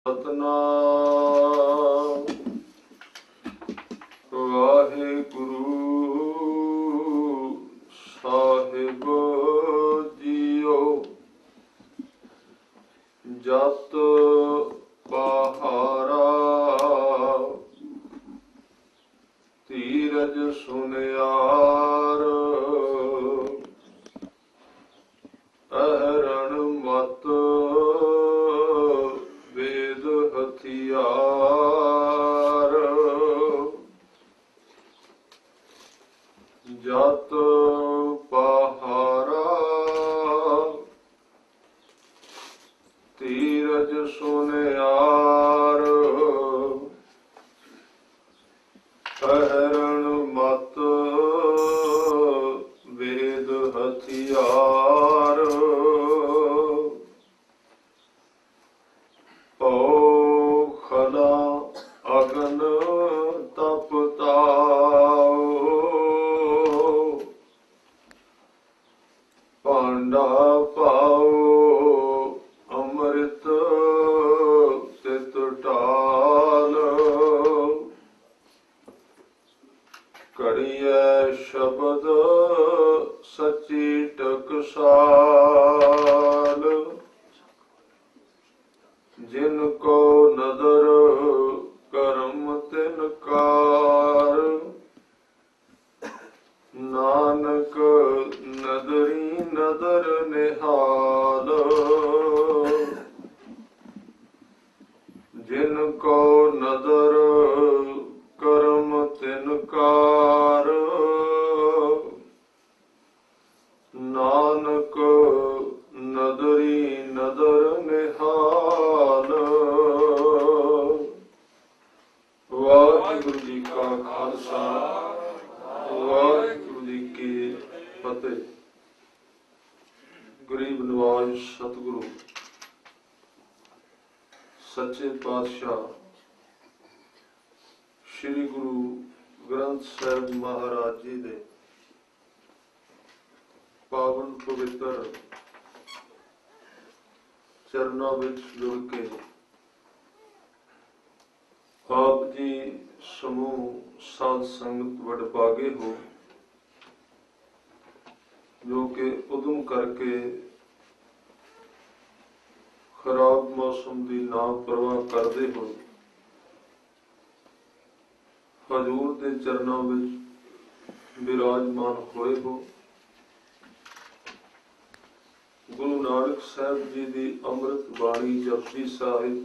ਸਤਨਾਮ ਵਾਹਿਗੁਰੂ ਸਾਹਿਬ JIO. ਜਤ ਪਹਾਰਾ ਧੀਰਜ ਸੁਨਿਆਰ, ਅਹਰਣ ਮਤ ਵੇਦ ਹਥਿਆਰ। ਜਤ ਪਹਾਰਾ ਧੀਰਜ ਸੁਨਿਆਰ, ਅਹਰਣ ਮਤ ਵੇਦ ਹਥਿਆਰ। ਭਉ ਖਲਾ ਅਗਨ ਤਪ ਤਾਉ, ਭਾਂਡਾ ਪਾਉ ਅੰਮ੍ਰਿਤ ਤਿਤ ਢਾਲ। ਘੜੀਐ ਸ਼ਬਦ ਸੱਚੀ ਟਕਸਾਲ, ਜਿਨ ਕੋ ਨਦਰ ਕਰਮ ਤਿਨ ਕਾਰ। ਨਾਨਕ ਨਦਰੀ ਨਦਰ ਨਿਹਾਲ, ਜਿਨ ਕੋ ਨਦਰ ਕਰਮ ਤਿਨ ਕਾਰ। ਨਾਨਕ ਨਦਰੀ ਨਦਰ ਨਿਹਾਲ। ਵਾਹਿਗੁਰੂ ਜੀ ਕਾ ਖਾਲਸਾ, ਵਾਹਿਗੁਰੂ ਜੀ ਕੀ ਫਤਿਹ। ਗਰੀਬ ਨਵਾਜ਼ ਸਤਿਗੁਰੂ ਸੱਚੇ ਪਾਤਸ਼ਾਹ ਸ੍ਰੀ ਗੁਰੂ ਗ੍ਰੰਥ ਸਾਹਿਬ ਮਹਾਰਾਜ ਜੀ ਦੇ ਪਾਵਨ ਪਵਿੱਤਰ ਚਰਨਾਂ ਵਿੱਚ ਜੁੜ ਕੇ ਆਪ ਜੀ ਸਮੂਹ ਸਾਧ ਸੰਗਤ ਵਡਭਾਗੇ ਹੋ, ਜੋ ਕਿ ਉਦਮ ਕਰਕੇ ਖਰਾਬ ਮੌਸਮ ਦੀ ਨਾ ਪਰਵਾਹ ਕਰਦੇ ਹੋਏ ਹਜ਼ੂਰ ਦੇ ਚਰਨਾਂ ਵਿੱਚ ਬਿਰਾਜਮਾਨ ਹੋਏ ਹੋ। ਗੁਰੂ ਨਾਨਕ ਸਾਹਿਬ ਜੀ ਦੀ ਅੰਮ੍ਰਿਤ ਬਾਣੀ ਜਪਜੀ ਸਾਹਿਬ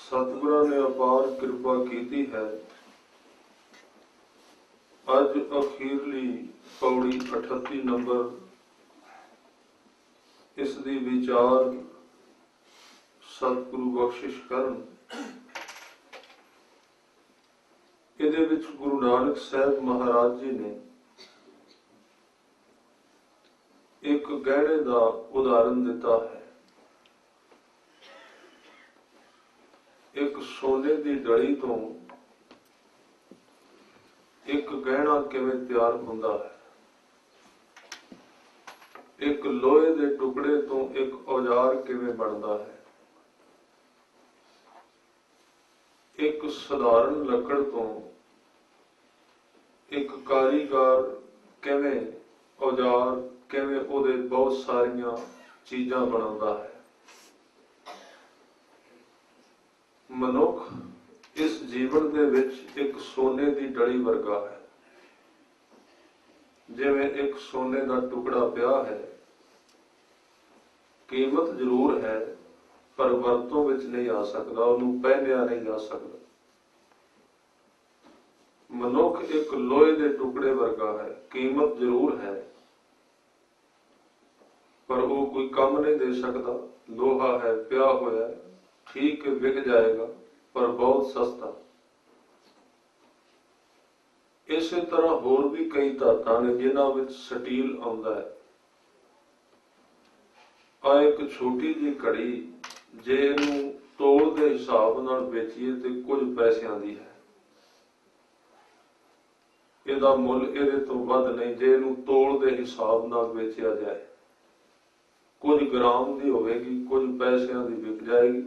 ਸਤਿਗੁਰਾਂ ਨੇ ਅਪਾਰ ਕਿਰਪਾ ਕੀਤੀ ਹੈ। ਅੱਜ ਅਖੀਰਲੀ ਪੌੜੀ 38 ਨੰਬਰ, ਇਸ ਦੀ ਵਿਚਾਰ ਸਤਿਗੁਰੂ ਬਖਸ਼ਿਸ਼ ਕਰਨ। ਇਹਦੇ ਵਿੱਚ ਗੁਰੂ ਨਾਨਕ ਸਾਹਿਬ ਮਹਾਰਾਜ ਜੀ ਨੇ ਇੱਕ ਗਹਿਣੇ ਦਾ ਉਦਾਹਰਨ ਦਿੱਤਾ ਹੈ। ਇੱਕ ਸੋਨੇ ਦੀ ਡਲੀ ਤੋਂ ਇੱਕ ਗਹਿਣਾ ਕਿਵੇਂ ਤਿਆਰ ਹੁੰਦਾ ਹੈ, ਇੱਕ ਲੋਹੇ ਦੇ ਟੁਕੜੇ ਤੋਂ ਇੱਕ ਔਜ਼ਾਰ ਕਿਵੇਂ ਬਣਦਾ ਹੈ, ਇੱਕ ਸਧਾਰਨ ਲੱਕੜ ਤੋਂ ਇੱਕ ਕਾਰੀਗਰ ਕਿਵੇਂ ਔਜ਼ਾਰ ਕਿਵੇਂ ਉਹਦੇ ਬਹੁਤ ਸਾਰੀਆਂ ਚੀਜ਼ਾਂ ਬਣਾਉਂਦਾ ਹੈ। ਮਨੁੱਖ ਇਸ ਜੀਵਨ ਦੇ ਵਿੱਚ ਇੱਕ ਸੋਨੇ ਦੀ ਡਲੀ ਵਰਗਾ ਹੈ। ਜਿਵੇਂ ਇੱਕ ਸੋਨੇ ਦਾ ਟੁਕੜਾ ਪਿਆ ਹੈ, ਕੀਮਤ ਜ਼ਰੂਰ ਹੈ ਪਰ ਵਰਤੋਂ ਵਿੱਚ ਨਹੀਂ ਆ ਸਕਦਾ, ਉਹਨੂੰ ਪਹਿਨਿਆ ਨਹੀਂ ਜਾ ਸਕਦਾ। ਮਨੁੱਖ ਇੱਕ ਲੋਹੇ ਦੇ ਟੁਕੜੇ ਵਰਗਾ ਹੈ, ਕੀਮਤ ਜ਼ਰੂਰ ਹੈ ਪਰ ਉਹ ਕੋਈ ਕੰਮ ਨਹੀਂ ਦੇ ਸਕਦਾ। ਲੋਹਾ ਹੈ, ਪਿਆ ਹੋਇਆ, ਠੀਕ ਵਿਕ ਜਾਏਗਾ ਪਰ ਬਹੁਤ ਸਸਤਾ। ਇਸੇ ਤਰ੍ਹਾਂ ਹੋਰ ਵੀ ਕਈ ਧਾਤਾਂ ਨੇ ਜਿਨ੍ਹਾਂ ਵਿੱਚ ਸਟੀਲ ਆਉਂਦਾ ਹੈ। ਆ ਇੱਕ ਛੋਟੀ ਜਿਹੀ ਘੜੀ, ਜੇ ਇਹਨੂੰ ਤੋਲ ਦੇ ਹਿਸਾਬ ਨਾਲ ਵੇਚੀਏ ਤੇ ਕੁਝ ਪੈਸਿਆਂ ਦੀ ਹੈ। ਇਹਦਾ ਮੁੱਲ ਇਹਦੇ ਤੋਂ ਵੱਧ ਨਹੀਂ ਜੇ ਇਹਨੂੰ ਤੋਲ ਦੇ ਹਿਸਾਬ ਨਾਲ ਵੇਚਿਆ ਜਾਏ। कुछ ग्राम की होगी, कुछ पैसों की विक जाएगी।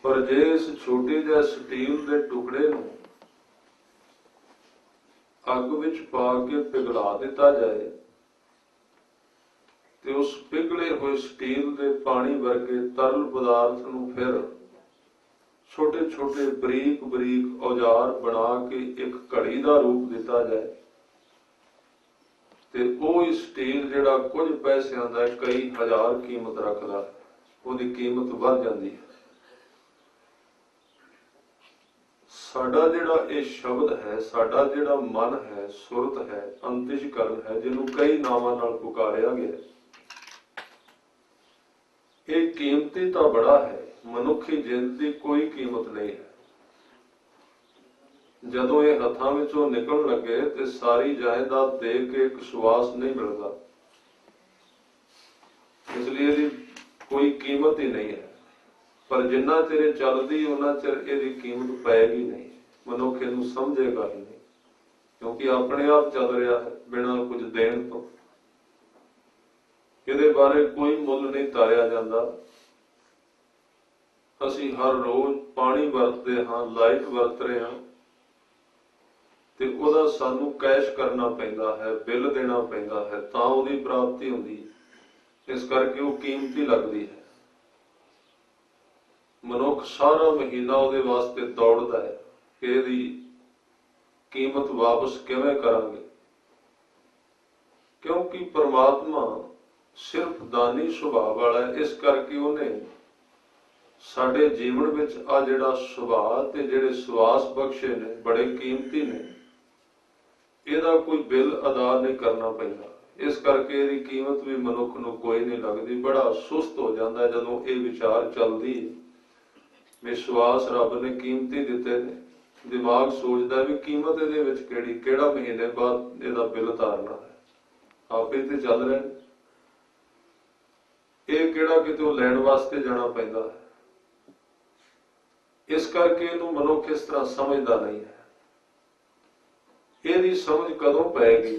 पर जे इस छोटे जिहे स्टील के टुकड़े नूं अग विच पा के पिघला दिता जाए तो उस पिघले हुए स्टील के पानी वर्गे तरल पदार्थ नूं फिर छोटे छोटे बरीक बरीक औजार बना के एक घड़ी का रूप दिता जाए ते वो स्टील जिहड़ा कुछ पैसों का कई हजार कीमत रखता है, उसकी कीमत बढ़ जाती है। साडा जिहड़ा ये शब्द है, साडा जिहड़ा मन है, सुरत है, अंतःकरण है, जिन्हों कई नावां नाल पुकारिया गया, ये कीमती तो बड़ा है। मनुखी जिंद की कोई कीमत नहीं है। जदों ये हथां विचों निकल लगे तो सारी जायदाद दे के एक सुवास नहीं मिलता, इसलिए इसकी कोई कीमत ही नहीं है। पर जिन्ना चिर चलती उन्ना चिर इसकी कीमत पैगी नहीं, मनुख इहनूं समझेगा ही नहीं, क्योंकि अपने आप चल रहा है बिना कुछ देण तो। ਇਹਦੇ बारे कोई मुल नहीं तारिया जाता। असी हर रोज पानी वरतते हाँ, लाइट वरत रहे हाँ, ते ओदा सानू कैश करना पैंदा है, बिल देना पैंदा है, तां ओदी प्राप्ति होंदी, इस करके वो कीमती लगदी है। मनुख सारा महीना ओदे वास्ते दौड़दा है कि इहदी कीमत वापस किवें करांगे, क्योंकि परमात्मा सिर्फ दानी सुभाव वाला है। इस करके उन्हें साडे जीवन विच आ जिहड़ा सुभाव ते जिहड़े सुवास बख्शे ने बड़े कीमती ने, इहदा कोई बिल अदा नहीं करना पैंदा। इस करके इहदी कीमत भी मनुख नूं कोई नहीं लगदी। बड़ा सुस्त हो जाता है जदों ये विचार चलदी है विश्वास रब ने कीमती दिते ने। दिमाग सोचदा भी कीमत इहदे विच किहड़ी, किहड़ा महीने बाद इहदा बिल तारना है, आपे ते चल रहे हैं, ये किहड़ा कितों लैण वास्ते जाना पैंदा है। इस करके इहनूं मनुख इस तरह समझदा नहीं है। ਇਹਦੀ समझ कदों पैगी,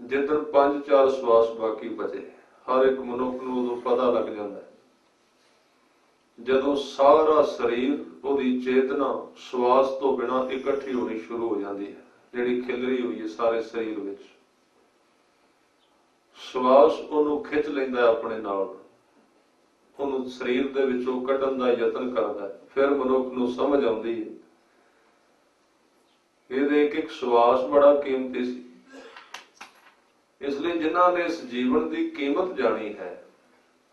जिदन 5-4 सवास बाकी बचे। हर एक मनुख नूं उदों पता लग जाता है जदों सारा शरीर उहदी चेतना सवास तो बिना इकट्ठी होनी शुरू हो जाती है, जिहड़ी खिलरी हुई है सारे शरीर विच। सवास उहनूं खिच लैंदा है अपने नाल, उहनूं शरीर दे विचों कढण दा यतन करदा है। फिर मनुख नूं समझ आउंदी है ਇਹਦੇ एक सवास बड़ा कीमती सी। इसलिए जिन्हां ने इस जीवन की कीमत जानी है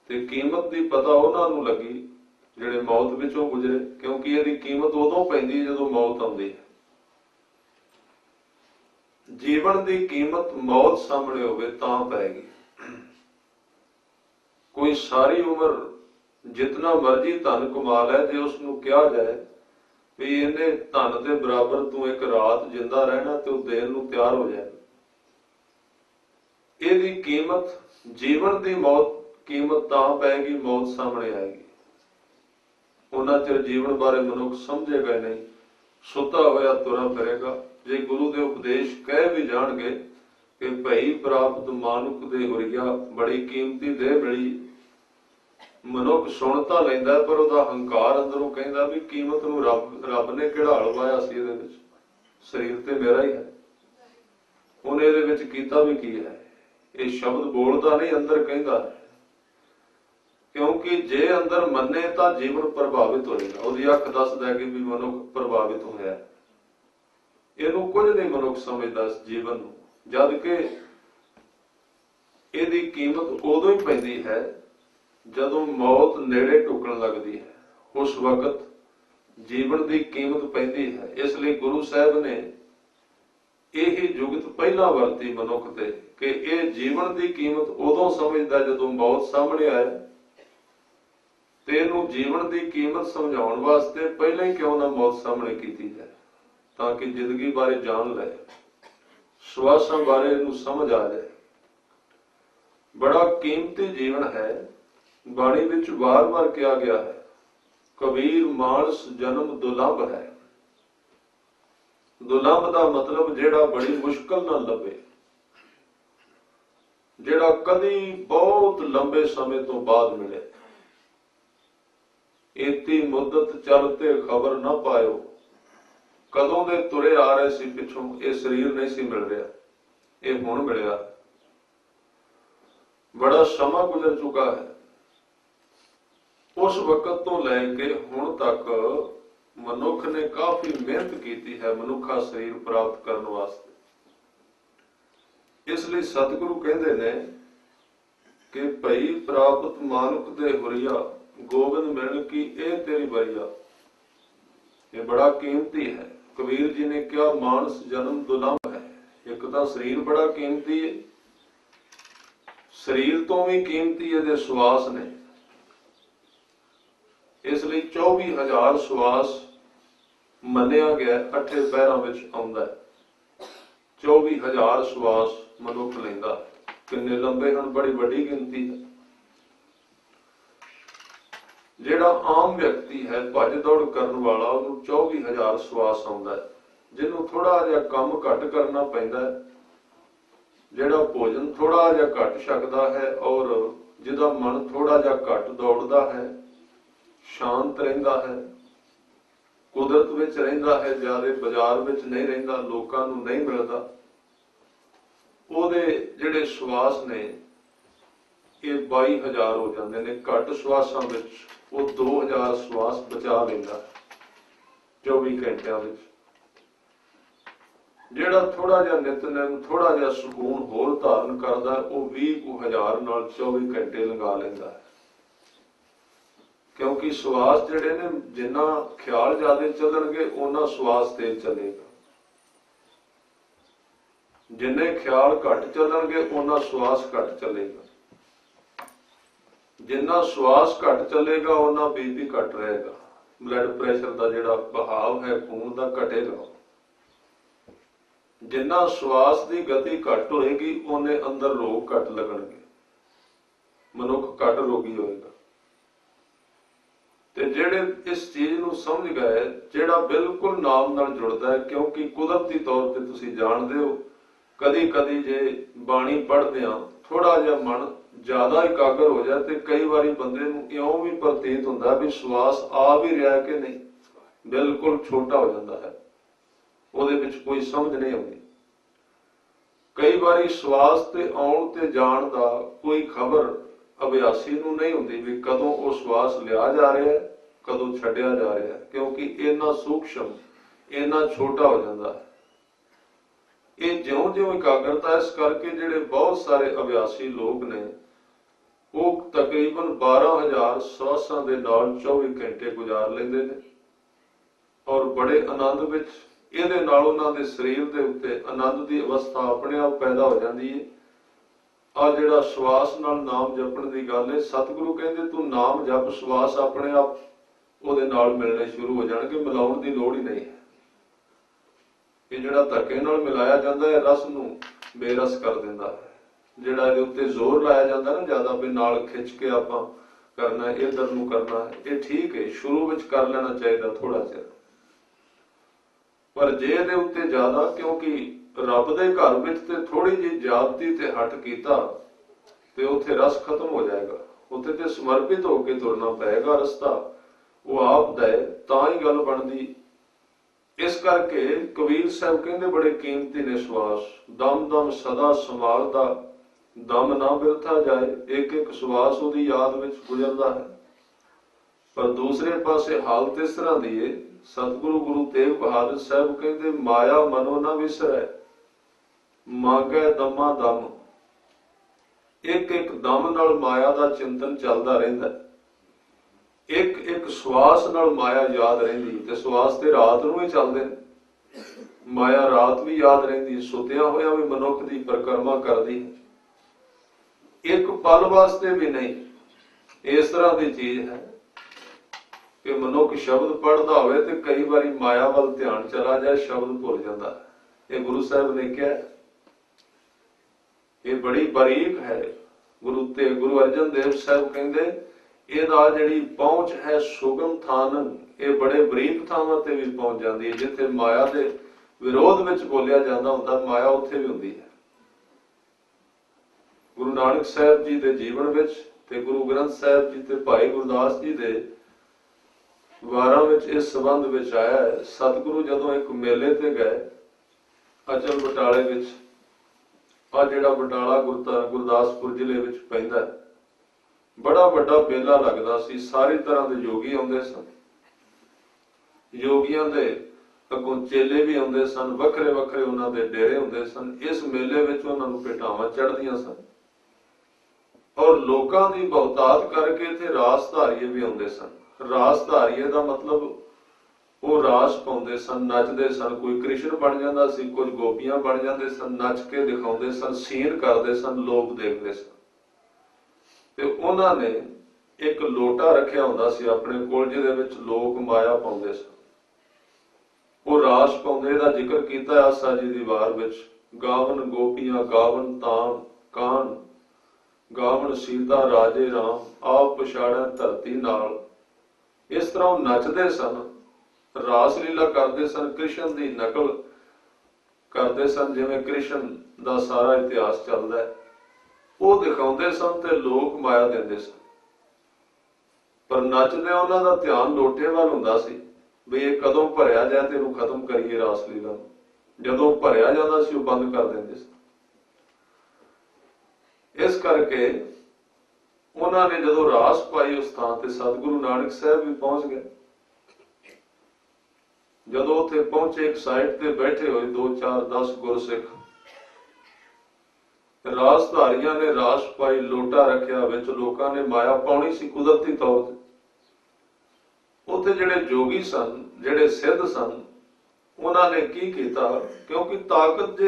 ते कीमत की पता उन्हां नूं लगी जिहड़े मौत विचों गुजरे, क्योंकि इसकी कीमत उदों पैंदी है जदों मौत आउंदी है। जीवन की कीमत मौत सामने होवे तां पैगी। कोई सारी उम्र जितना मर्जी धन कमा लै, जे उसनूं कहा जाए भी इन्हें धन के बराबर तू एक रात जिंदा रहना तो देर नूं तैयार हो जाए, ਇਹਦੀ कीमत जीवन की मौत कीमत तां पैगी मौत सामने आएगी। उन्ना चिर जीवन बारे मनुख समझेगा नहीं, सुता होया तुरा फिरेगा। जे गुरु के उपदेश कह भी जाणगे कि भई प्राप्त मानुक दे हुरिया, बड़ी कीमती देह मिली, मनुख सुन तां लैंदा पर उहदा हंकार अंदरों कहंदा भी कीमत नूं रब ने किहड़ा लवाया सी, इहदे विच शरीर ते मेरा ही है, उहने इहदे विच कीता भी की है। ये शब्द बोलदा नहीं, अंदर कहंदा है, क्योंकि जे अंदर मन्ने तां जीवन प्रभावित होएगा। उहदी अख दसदा है कि भी मनुख प्रभावित होया। इहनूं कुछ नहीं मनुख समझदा इस जीवन नूं, जद कि इहदी कीमत उदों ही पैंदी है जदों मौत नेड़े टुकण लगदी है, उस वक्त जीवन की कीमत पैंदी है। इसलिए गुरु साहब ने यही जुगत पहला वरती मनुख ते कि यह जीवन की कीमत उदों समझदा जदों मौत सामने आए, ते इहनूं जीवन की कीमत समझाउण वास्ते पहले ही क्यों ना मौत सामने कीती जाए, ताकि जिंदगी बारे जान ले, सुआसां बारे इहनूं समझ आ जाए। बड़ा कीमती जीवन है। बाणी विच वार-वार कहा गया है, कबीर मानस जन्म दुर्लभ है। दुर्लभ का मतलब जेड़ा बड़ी मुश्किल नाल लभे, ਜਿਹੜਾ ਕਦੀ ਬਹੁਤ ਲੰਬੇ ਸਮੇਂ ਤੋਂ ਬਾਅਦ ਮਿਲੇ। ਇਤੀ ਮੁੱਦਤ ਚਲਤੇ ਖਬਰ ਨਾ ਪਾਇਓ, ਕਦੋਂ ਦੇ ਤੁਰੇ ਆ ਰਹੇ ਸੀ ਪਿੱਛੋਂ, ਇਹ ਸਰੀਰ ਨਹੀਂ ਸੀ ਮਿਲ ਰਿਹਾ, ਇਹ ਹੁਣ ਮਿਲਿਆ। ਬੜਾ ਸਮਾਂ ਗੁਜ਼ਰ ਚੁੱਕਾ ਹੈ। ਉਸ ਵਕਤ ਤੋਂ ਲੈ ਕੇ ਹੁਣ ਤੱਕ ਮਨੁੱਖ ਨੇ ਕਾਫੀ ਮਿਹਨਤ ਕੀਤੀ ਹੈ ਮਨੁੱਖਾ ਸਰੀਰ ਪ੍ਰਾਪਤ ਕਰਨ ਵਾਸਤੇ। ਇਸ ਲਈ ਸਤਿਗੁਰੂ ਕਹਿੰਦੇ ਨੇ ਕਿ ਭਈ ਪ੍ਰਾਪਤ ਮਾਨੁਖ ਦੇ ਹੁਰੀਆ, ਗੋਬਿੰਦ ਮਿਲਣ ਕੀ ਇਹ ਤੇਰੀ ਬਰੀਆ। ਇਹ ਬੜਾ ਕੀਮਤੀ ਹੈ। ਕਬੀਰ ਜੀ ਨੇ ਕਿਹਾ ਮਾਨਸ ਜਨਮ ਦੁਲੰਭ ਹੈ। ਇੱਕ ਤਾਂ ਸਰੀਰ ਬੜਾ ਕੀਮਤੀ ਹੈ, ਸਰੀਰ ਤੋਂ ਵੀ ਕੀਮਤੀ ਇਹਦੇ ਸਵਾਸ ਨੇ। ਇਸ ਲਈ 24,000 ਸਵਾਸ ਮੰਨਿਆ ਗਿਆ, 8 ਪਹਿਰਾਂ ਵਿੱਚ ਆਉਂਦਾ ਹੈ। 24,000 ਸਵਾਸ ਮਨੁੱਖ ਲੈਂਦਾ। ਕਿੰਨੇ ਲੰਬੇ ਹਨ, ਬੜੀ ਵੱਡੀ ਗਿਣਤੀ ਹੈ। ਜਿਹੜਾ ਆਮ ਵਿਅਕਤੀ ਹੈ, ਭੱਜ ਦੌੜ ਕਰਨ ਵਾਲਾ, ਉਹਨੂੰ 24,000 ਸਵਾਸ ਆਉਂਦਾ ਹੈ। ਜਿਹਨੂੰ ਥੋੜਾ ਜਿਹਾ ਕੰਮ ਘੱਟ ਕਰਨਾ ਪੈਂਦਾ ਹੈ, ਜਿਹੜਾ ਭੋਜਨ ਥੋੜਾ ਜਿਹਾ ਘੱਟ ਛਕਦਾ ਹੈ, ਔਰ ਜਿਹਦਾ ਮਨ ਥੋੜਾ ਜਿਹਾ ਘੱਟ ਦੌੜਦਾ ਹੈ, ਸ਼ਾਂਤ ਰਹਿੰਦਾ ਹੈ, ਕੁਦਰਤ ਵਿੱਚ ਰਹਿੰਦਾ ਹੈ, ਜਿਆਦਾ ਬਾਜ਼ਾਰ ਵਿੱਚ ਨਹੀਂ ਰਹਿੰਦਾ, ਲੋਕਾਂ ਨੂੰ ਨਹੀਂ ਮਿਲਦਾ, ਉਹਦੇ ਜਿਹੜੇ ਸਵਾਸ ਨੇ ਇਹ 22,000 ਹੋ ਜਾਂਦੇ ਨੇ। ਘੱਟ ਸਵਾਸਾਂ ਵਿੱਚ ਉਹ 2,000 ਸਵਾਸ ਬਚਾ ਲੈਂਦਾ 24 ਘੰਟਿਆਂ ਵਿੱਚ। ਜਿਹੜਾ ਥੋੜਾ ਜਿਹਾ ਨਿਤਨੇਮ, ਥੋੜਾ ਜਿਹਾ ਸਕੂਨ ਹੋਰ ਧਾਰਨ ਕਰਦਾ, ਉਹ 20,000 ਨਾਲ 24 ਘੰਟੇ ਲਗਾ ਲੈਂਦਾ ਹੈ। ਕਿਉਂਕਿ ਸਵਾਸ ਜਿਹੜੇ ਨੇ, ਜਿੰਨਾ ਖਿਆਲ ਜ਼ਿਆਦਾ ਚੱਲਣਗੇ ਉਹਨਾਂ ਸਵਾਸ ਤੇਜ਼ ਚੱਲੇਗਾ, ਜਿੰਨੇ ਖਿਆਲ ਘੱਟ ਚੱਲਣਗੇ ਉਹਨਾਂ ਸਵਾਸ ਘੱਟ ਚੱਲੇਗਾ, ਜਿੰਨਾ ਸਵਾਸ ਘੱਟ ਚੱਲੇਗਾ ਉਹਨਾਂ ਬੀਪੀ ਘੱਟ ਰਹੇਗਾ, ਬਲੱਡ ਪ੍ਰੈਸ਼ਰ ਦਾ ਜਿਹੜਾ ਬਹਾਵ ਹੈ ਖੂਨ ਦਾ ਘਟੇਗਾ। ਜਿੰਨਾ ਸਵਾਸ ਦੀ ਗਤੀ ਘੱਟ ਹੋਏਗੀ ਉਹਨੇ ਅੰਦਰ ਰੋਗ ਘੱਟ ਲੱਗਣਗੇ, ਮਨੁੱਖ ਘੱਟ ਰੋਗੀ ਹੋਏਗਾ। ਤੇ ਜਿਹੜੇ ਇਸ ਚੀਜ਼ ਨੂੰ ਸਮਝ ਗਏ, ਜਿਹੜਾ ਬਿਲਕੁਲ ਨਾਮ ਨਾਲ ਜੁੜਦਾ ਹੈ, ਕਿਉਂਕਿ ਕੁਦਰਤੀ ਤੌਰ ਤੇ ਤੁਸੀਂ ਜਾਣਦੇ ਹੋ, ਕਦੀ ਕਦੀ ਜੇ ਬਾਣੀ ਪੜ੍ਹਦੇ ਆ ਥੋੜਾ ਜਿਹਾ ਮਨ ਜ਼ਿਆਦਾ ਇਕਾਗਰ ਹੋ ਜਾਏ ਤੇ ਕਈ ਵਾਰੀ ਬੰਦੇ ਨੂੰ ਇਉਂ ਵੀ ਪ੍ਰਤੀਤ ਹੁੰਦਾ ਵੀ ਸਵਾਸ ਆ ਵੀ ਰਿਹਾ ਕਿ ਨਹੀਂ, ਬਿਲਕੁਲ ਛੋਟਾ ਹੋ ਜਾਂਦਾ ਹੈ, ਉਹਦੇ ਵਿੱਚ ਕੋਈ ਸਮਝ ਨਹੀਂ ਆਉਂਦੀ। ਕਈ ਵਾਰੀ ਸਵਾਸ ਤੇ ਆਉਣ ਤੇ ਜਾਣ ਦਾ ਕੋਈ ਖਬਰ ਅਭਿਆਸੀ ਨੂੰ ਨਹੀਂ ਹੁੰਦੀ ਵੀ ਕਦੋਂ ਉਹ ਸਵਾਸ ਲਿਆ ਜਾ ਰਿਹਾ ਹੈ, ਕਦੋਂ ਛੱਡਿਆ ਜਾ ਰਿਹਾ ਹੈ, ਕਿਉਂਕਿ ਇੰਨਾ ਸੂਖਸ਼ਮ, ਇੰਨਾ ਛੋਟਾ ਹੋ ਜਾਂਦਾ ਹੈ। ਇਹ ਜਿਉਂ-ਜਿਉਂ ਇਕਾਗਰਤਾ, ਇਸ ਕਰਕੇ ਜਿਹੜੇ ਬਹੁਤ ਸਾਰੇ ਅਭਿਆਸੀ ਲੋਕ ਨੇ ਉਹ ਤਕਰੀਬਨ 12,000 ਸਵਾਸਾਂ ਦੇ ਨਾਲ 24 ਘੰਟੇ ਗੁਜ਼ਾਰ ਲੈਂਦੇ ਨੇ, ਔਰ ਬੜੇ ਆਨੰਦ ਵਿੱਚ। ਇਹਦੇ ਨਾਲ ਉਹਨਾਂ ਦੇ ਸਰੀਰ ਦੇ ਉੱਤੇ ਆਨੰਦ ਦੀ ਅਵਸਥਾ ਆਪਣੇ ਆਪ ਪੈਦਾ ਹੋ ਜਾਂਦੀ ਹੈ। ਆ ਜਿਹੜਾ ਸਵਾਸ ਨਾਲ ਨਾਮ ਜਪਣ ਦੀ ਗੱਲ ਹੈ, ਸਤਿਗੁਰੂ ਕਹਿੰਦੇ ਤੂੰ ਨਾਮ ਜਪ, ਸਵਾਸ ਆਪਣੇ ਆਪ ਉਹਦੇ ਨਾਲ ਮਿਲਣੇ ਸ਼ੁਰੂ ਹੋ ਜਾਣਗੇ, ਮਿਲਾਉਣ ਦੀ ਲੋੜ ਹੀ ਨਹੀਂ ਹੈ। ਇਹ ਜਿਹੜਾ ਧੱਕੇ ਨਾਲ ਮਿਲਾਇਆ ਜਾਂਦਾ ਹੈ ਰਸ ਨੂੰ ਬੇਰਸ ਕਰ ਦਿੰਦਾ ਹੈ। ਜਿਹੜਾ ਇਹਦੇ ਉੱਤੇ ਜ਼ੋਰ ਲਾਇਆ ਜਾਂਦਾ ਨਾ ਜ਼ਿਆਦਾ, ਵੀ ਨਾਲ ਖਿੱਚ ਕੇ ਆਪਾਂ ਕਰਨਾ, ਇੱਧਰ ਨੂੰ ਕਰਨਾ, ਇਹ ਠੀਕ ਹੈ, ਸ਼ੁਰੂ ਵਿੱਚ ਕਰ ਲੈਣਾ ਚਾਹੀਦਾ ਥੋੜਾ ਚਿਰ। ਪਰ ਜੇ ਇਹਦੇ ਉੱਤੇ ਜ਼ਿਆਦਾ, ਕਿਉਂਕਿ ਰੱਬ ਦੇ ਘਰ ਵਿੱਚ ਤੇ ਥੋੜੀ ਜਿਹੀ ਜ਼ਿਆਦਤੀ ਤੇ ਹੱਟ ਕੀਤਾ ਤੇ ਉੱਥੇ ਰਸ ਖਤਮ ਹੋ ਜਾਏਗਾ। ਉੱਥੇ ਤੇ ਸਮਰਪਿਤ ਹੋ ਕੇ ਤੁਰਨਾ ਪਏਗਾ, ਰਸਤਾ ਉਹ ਆਪ ਦਾ ਤਾਂ ਹੀ ਗੱਲ ਬਣਦੀ। ਇਸ ਕਰਕੇ ਕਬੀਰ ਸਾਹਿਬ ਕਹਿੰਦੇ ਬੜੇ ਕੀਮਤੀ ਨੇ ਸਵਾਸ। ਦਮ ਦਮ ਸਦਾ ਸੰਭਾਲਦਾ, ਦਮ ਨਾ ਬਿਰਥਾ ਜਾਏ। ਇੱਕ ਇੱਕ ਸਵਾਸ ਉਹਦੀ ਯਾਦ ਵਿੱਚ ਗੁਜ਼ਰਦਾ ਹੈ। ਪਰ ਦੂਸਰੇ ਪਾਸੇ ਹਾਲਤ ਇਸ ਤਰ੍ਹਾਂ ਦੀ ਹੈ, ਸਤਿਗੁਰੂ ਗੁਰੂ ਤੇਗ ਬਹਾਦਰ ਸਾਹਿਬ ਕਹਿੰਦੇ ਮਾਇਆ ਮਨੋ ਨਾ ਵਿਸਰੈ, ਮਾਂਗੈ ਦਮਾ ਦਮ। ਇੱਕ ਇੱਕ ਦਮ ਨਾਲ ਮਾਇਆ ਦਾ ਚਿੰਤਨ ਚੱਲਦਾ ਰਹਿੰਦਾ, ਇੱਕ ਇੱਕ ਸਵਾਸ ਨਾਲ ਮਾਇਆ ਯਾਦ ਰਹਿੰਦੀ। ਤੇ ਸਵਾਸ ਤੇ ਰਾਤ ਨੂੰ ਹੀ ਚੱਲਦੇ ਨੇ, ਮਾਇਆ ਰਾਤ ਵੀ ਯਾਦ ਰਹਿੰਦੀ, ਸੁੱਤਿਆਂ ਹੋਇਆ ਵੀ ਮਨੁੱਖ ਦੀ ਪਰਿਕਰਮਾ ਕਰਦੀ, ਇੱਕ ਪਲ ਵਾਸਤੇ ਵੀ ਨਹੀਂ। ਇਸ ਤਰ੍ਹਾਂ ਦੀ ਚੀਜ਼ ਹੈ ਕਿ ਮਨੁੱਖ ਸ਼ਬਦ ਪੜ੍ਹਦਾ ਹੋਵੇ ਤੇ ਕਈ ਵਾਰੀ ਮਾਇਆ ਵੱਲ ਧਿਆਨ ਚਲਾ ਜਾਏ, ਸ਼ਬਦ ਭੁੱਲ ਜਾਂਦਾ। ਇਹ ਗੁਰੂ ਸਾਹਿਬ ਨੇ ਕਿਹਾ, ਇਹ ਬੜੀ ਬਾਰੀਕ ਹੈ। ਗੁਰੂ ਅਰਜਨ ਦੇਵ ਸਾਹਿਬ ਕਹਿੰਦੇ ਇਹਦਾ ਜਿਹੜੀ ਪਹੁੰਚ ਹੈ ਸੁਗਮ ਥਾਨਨ, ਇਹ ਬੜੇ ਬਰੀਕ ਥਾਵਾਂ ਤੇ ਵੀ ਪਹੁੰਚ ਜਾਂਦੀ ਹੈ। ਜਿੱਥੇ ਮਾਇਆ ਦੇ ਵਿਰੋਧ ਵਿੱਚ ਬੋਲਿਆ ਜਾਂਦਾ ਹੁੰਦਾ, ਮਾਇਆ ਉੱਥੇ ਵੀ ਹੁੰਦੀ ਹੈ। ਗੁਰੂ ਨਾਨਕ ਸਾਹਿਬ ਜੀ ਦੇ ਜੀਵਨ ਵਿੱਚ ਤੇ ਗੁਰੂ ਗ੍ਰੰਥ ਸਾਹਿਬ ਜੀ ਤੇ ਭਾਈ ਗੁਰਦਾਸ ਜੀ ਦੇ ਵਾਰਾਂ ਵਿੱਚ ਇਸ ਸੰਬੰਧ ਵਿੱਚ ਆਇਆ ਹੈ। ਸਤਿਗੁਰੂ ਜਦੋਂ ਇੱਕ ਮੇਲੇ ਤੇ ਗਏ ਅਚਲ ਬਟਾਲੇ ਵਿੱਚ, ਆ ਜਿਹੜਾ ਬਟਾਲਾ ਗੁਰਦਾਸਪੁਰ ਜ਼ਿਲ੍ਹੇ ਵਿੱਚ ਪੈਂਦਾ, ਬੜਾ ਵੱਡਾ ਮੇਲਾ ਲੱਗਦਾ ਸੀ। ਸਾਰੀ ਤਰ੍ਹਾਂ ਦੇ ਯੋਗੀ ਆਉਂਦੇ ਸਨ, ਯੋਗੀਆਂ ਦੇ ਅੱਗੋਂ ਚੇਲੇ ਵੀ ਆਉਂਦੇ ਸਨ, ਵੱਖਰੇ ਵੱਖਰੇ ਉਹਨਾਂ ਦੇ ਡੇਰੇ ਹੁੰਦੇ ਸਨ। ਇਸ ਮੇਲੇ ਵਿੱਚ ਉਹਨਾਂ ਨੂੰ ਭੇਟਾਵਾਂ ਚੜ੍ਹਦੀਆਂ ਸਨ ਔਰ ਲੋਕਾਂ ਦੀ ਬਹੁਤਾਤ ਕਰਕੇ ਇੱਥੇ ਰਾਸ ਧਾਰੀਏ ਵੀ ਆਉਂਦੇ ਸਨ। ਰਾਸ ਧਾਰੀਏ ਦਾ ਮਤਲਬ ਉਹ ਰਾਸ ਪਾਉਂਦੇ ਸਨ, ਨੱਚਦੇ ਸਨ। ਕੋਈ ਕ੍ਰਿਸ਼ਨ ਬਣ ਜਾਂਦਾ ਸੀ, ਕੁਝ ਗੋਪੀਆਂ ਬਣ ਜਾਂਦੇ ਸਨ, ਨੱਚ ਕੇ ਦਿਖਾਉਂਦੇ ਸਨ, ਸੀਨ ਕਰਦੇ ਸਨ, ਲੋਕ ਦੇਖਦੇ ਸਨ। ਤੇ ਉਹਨਾਂ ਨੇ ਇੱਕ ਲੋਟਾ ਰੱਖਿਆ ਹੁੰਦਾ ਸੀ ਆਪਣੇ ਕੋਲ, ਜਿਹਦੇ ਵਿੱਚ ਲੋਕ ਮਾਇਆ ਪਾਉਂਦੇ ਸਨ। ਉਹ ਰਾਸ ਪਾਉਂਦੇ। ਇਹਦਾ ਜ਼ਿਕਰ ਕੀਤਾ ਆਸਾ ਜੀ ਦੀ ਵਾਰ ਵਿੱਚ, ਗਾਵਨ ਗੋਪੀਆਂ ਗਾਵਨ ਤਾਨ ਕਾਨ, ਗਾਵਨ ਸੀਤਾ ਰਾਜੇ ਰਾਮ, ਆਪ ਪਛਾੜਿਆ ਧਰਤੀ ਨਾਲ। ਇਸ ਤਰ੍ਹਾਂ ਉਹ ਨੱਚਦੇ ਸਨ, ਰਾਸ ਲੀਲਾ ਕਰਦੇ ਸਨ, ਕ੍ਰਿਸ਼ਨ ਦੀ ਨਕਲ ਕਰਦੇ ਸਨ, ਜਿਵੇਂ ਕ੍ਰਿਸ਼ਨ ਦਾ ਸਾਰਾ ਇਤਿਹਾਸ ਚੱਲਦਾ ਹੈ ਉਹ ਦਿਖਾਉਂਦੇ ਸਨ ਤੇ ਲੋਕ ਮਾਇਆ ਦਿੰਦੇ ਸਨ। ਪਰ ਨੱਚਦੇ ਉਹਨਾਂ ਦਾ ਧਿਆਨ ਲੋਟੇ ਵੱਲ ਹੁੰਦਾ ਸੀ, ਵੀ ਇਹ ਕਦੋਂ ਭਰਿਆ ਜਾਏ ਤੇ ਇਹਨੂੰ ਖਤਮ ਕਰੀਏ ਰਾਸ ਲੀਲਾ ਨੂੰ। ਜਦੋਂ ਭਰਿਆ ਜਾਂਦਾ ਸੀ ਉਹ ਬੰਦ ਕਰ ਦਿੰਦੇ ਸਨ। ਇਸ ਕਰਕੇ ਉਹਨਾਂ ਨੇ ਜਦੋਂ ਰਾਸ ਪਾਈ ਉਸ ਥਾਂ ਤੇ ਸਤਿਗੁਰੂ ਨਾਨਕ ਸਾਹਿਬ ਵੀ ਪਹੁੰਚ ਗਏ। ਜਦੋਂ ਉੱਥੇ ਪਹੁੰਚੇ, ਇੱਕ ਸਾਈਡ ਤੇ ਬੈਠੇ ਹੋਏ 2 4 10 ਗੁਰਸਿੱਖ, ਰਾਸਧਾਰੀਆਂ ਨੇ ਰਾਸ ਪਾਈ, ਲੋਟਾ ਰੱਖਿਆ, ਵਿੱਚ ਲੋਕਾਂ ਨੇ ਮਾਇਆ ਪਾਉਣੀ ਸੀ ਕੁਦਰਤੀ ਤੌਰ ਤੇ। ਉੱਥੇ ਜਿਹੜੇ ਜੋਗੀ ਸਨ, ਜਿਹੜੇ ਸਿੱਧ ਸਨ, ਉਹਨਾਂ ਨੇ ਕੀ ਕੀਤਾ, ਕਿਉਂਕਿ ਤਾਕਤ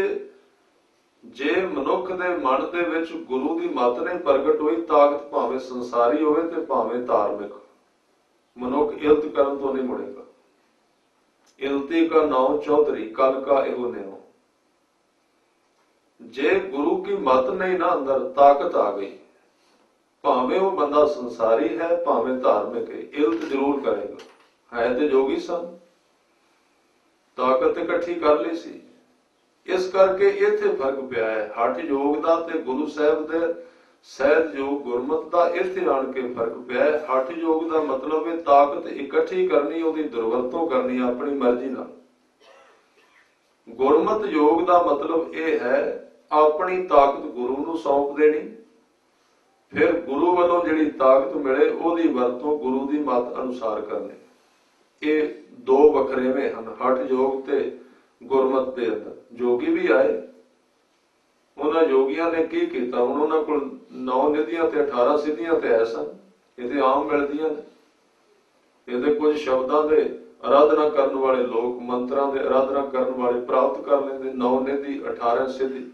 ਜੇ ਮਨੁੱਖ ਦੇ ਮਨ ਦੇ ਵਿੱਚ ਗੁਰੂ ਦੀ ਮੱਤ ਨਹੀਂ ਪ੍ਰਗਟ ਹੋਈ, ਤਾਕਤ ਭਾਵੇਂ ਸੰਸਾਰੀ ਹੋਵੇ ਤੇ ਭਾਵੇਂ ਧਾਰਮਿਕ, ਮਨੁੱਖ ਇਲਤ ਕਰਨ ਤੋਂ ਨਹੀਂ ਮੁੜੇਗਾ। ਇਲਤੀ ਕਾ ਨਾਉ ਚੌਧਰੀ, ਕਲ ਕਾ ਇਹੋ ਨਿਉ। ਜੇ ਗੁਰੂ ਕੀ ਮੱਤ ਨਹੀਂ ਨਾ ਅੰਦਰ, ਤਾਕਤ ਆ ਗਈ, ਭਾਵੇਂ ਉਹ ਬੰਦਾ ਸੰਸਾਰੀ ਹੈ ਭਾਵੇਂ ਧਾਰਮਿਕ ਹੈ, ਇਲਤ ਜ਼ਰੂਰ ਕਰੇਗਾ। ਹੈ ਤੇ ਜੋਗੀ ਸਨ, ਤਾਕਤ ਇਕੱਠੀ ਕਰ ਲਈ ਸੀ। ਇਸ ਕਰਕੇ ਇੱਥੇ ਫਰਕ ਪਿਆ ਹੈ ਹਠ ਯੋਗ ਦਾ ਤੇ ਗੁਰੂ ਸਾਹਿਬ ਦੇ ਸਹਿਜ ਯੋਗ ਗੁਰਮਤਿ ਦਾ। ਇੱਥੇ ਆਣ ਕੇ ਫਰਕ ਪਿਆ ਹੈ। ਹਠ ਯੋਗ ਦਾ ਮਤਲਬ ਹੈ ਤਾਕਤ ਇਕੱਠੀ ਕਰਨੀ, ਉਹਦੀ ਦੁਰਵਰਤੋਂ ਕਰਨੀ ਆਪਣੀ ਮਰਜ਼ੀ ਨਾਲ। ਗੁਰਮਤਿ ਯੋਗ ਦਾ ਮਤਲਬ ਇਹ ਹੈ ਆਪਣੀ ਤਾਕਤ ਗੁਰੂ ਨੂੰ ਸੌਂਪ ਦੇਣੀ, ਫਿਰ ਗੁਰੂ ਵੱਲੋਂ ਜਿਹੜੀ ਤਾਕਤ ਮਿਲੇ ਉਹਦੀ ਵਰਤੋਂ ਗੁਰੂ ਦੀ ਮੱਤ ਅਨੁਸਾਰ ਕਰਨੀ। ਇਹ 2 ਵੱਖਰੇਵੇਂ ਹਨ ਹਠ ਯੋਗ ਤੇ ਗੁਰਮਤਿ ਦੇ ਅੰਦਰ। ਜੋਗੀ ਵੀ ਆਏ, ਉਹਨਾਂ ਯੋਗੀਆਂ ਨੇ ਕੀ ਕੀਤਾ, ਹੁਣ ਉਹਨਾਂ ਕੋਲ 9 ਨਿਧੀਆਂ ਤੇ 18 ਸਿੱਧੀਆਂ ਤੇ ਐ ਸਨ, ਇਹਦੇ ਆਮ ਮਿਲਦੀਆਂ ਨੇ। ਇਹਦੇ ਕੁਝ ਸ਼ਬਦਾਂ ਦੇ ਆਰਾਧਨਾ ਕਰਨ ਵਾਲੇ ਲੋਕ, ਮੰਤਰਾਂ ਦੇ ਆਰਾਧਨਾ ਕਰਨ ਵਾਲੇ ਪ੍ਰਾਪਤ ਕਰ ਲੈਂਦੇ 9 ਨਿਧੀ 18 ਸਿੱਧੀ।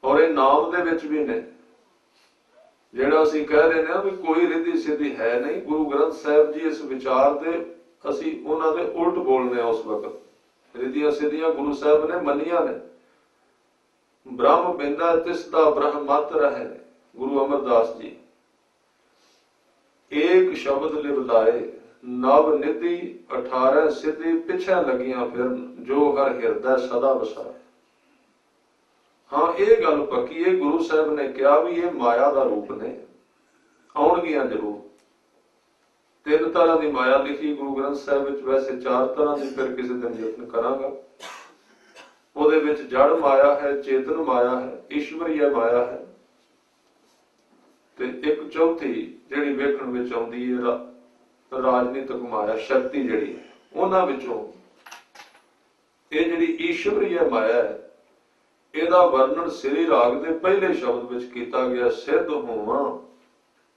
ਔਰ ਇਹ ਨਾਮ ਦੇ ਵਿੱਚ ਵੀ ਨੇ। ਜਿਹੜਾ ਅਸੀਂ ਕਹਿ ਰਹੇ ਨੇ ਵੀ ਕੋਈ ਰਿੱਧੀ ਸਿੱਧੀ ਹੈ ਨਹੀਂ, ਗੁਰੂ ਗ੍ਰੰਥ ਸਾਹਿਬ ਜੀ ਇਸ ਵਿਚਾਰ ਦੇ ਅਸੀਂ ਉਹਨਾਂ ਦੇ ਉਲਟ ਬੋਲਨੇ ਆ। ਉਸ ਵਕਤ ਰਿੱਧੀਆਂ ਸਿੱਧੀਆਂ ਗੁਰੂ ਸਾਹਿਬ ਨੇ ਮੰਨੀਆਂ ਨੇ। ਬ੍ਰਹਮ ਬਿੰਦਾ ਤਿਸ ਦਾ ਬ੍ਰਹਮ ਮਤ ਰਹੇ, ਗੁਰੂ ਅਮਰਦਾਸ ਜੀ। ਏਕ ਸ਼ਬਦ ਲਿਵ ਲਾਏ, ਨਵ ਨਿਧੀ 18 ਸਿੱਧੀ, ਪਿੱਛੇ ਲੱਗੀਆਂ ਫਿਰਨ, ਜੋ ਹਰ ਹਿਰਦਾ ਸਦਾ ਵਸਾਏ। ਹਾਂ, ਇਹ ਗੱਲ ਪੱਕੀ ਹੈ, ਗੁਰੂ ਸਾਹਿਬ ਨੇ ਕਿਹਾ ਵੀ ਇਹ ਮਾਇਆ ਦਾ ਰੂਪ ਨੇ, ਆਉਣਗੀਆਂ ਜ਼ਰੂਰ। 3 ਤਰ੍ਹਾਂ ਦੀ ਮਾਇਆ ਲਿਖੀ ਗੁਰੂ ਗ੍ਰੰਥ ਸਾਹਿਬ ਵਿੱਚ, ਵੈਸੇ 4 ਤਰ੍ਹਾਂ ਦੀ, ਫਿਰ ਕਿਸੇ ਦਿਨ ਯਤਨ ਕਰਾਂਗਾ। ਉਹਦੇ ਵਿੱਚ ਜੜ ਮਾਇਆ ਹੈ, ਚੇਤਨ ਮਾਇਆ ਹੈ, ਈਸ਼ਵਰੀय ਮਾਇਆ ਹੈ, ਤੇ ਇੱਕ ਚੌਥੀ ਜਿਹੜੀ ਵੇਖਣ ਵਿੱਚ ਆਉਂਦੀ ਹੈ ਰਾਜਨੀਤਿਕ ਮਾਇਆ, ਸ਼ਕਤੀ ਜਿਹੜੀ ਹੈ। ਉਹਨਾਂ ਵਿੱਚੋਂ ਇਹ ਜਿਹੜੀ ਈਸ਼ਵਰੀय ਮਾਇਆ ਹੈ, ਇਹਦਾ ਵਰਣਨ ਸ੍ਰੀ ਰਾਗ ਦੇ ਪਹਿਲੇ ਸ਼ਬਦ ਵਿੱਚ ਕੀਤਾ ਗਿਆ। ਸਿੱਧ ਹੋਵਾਂ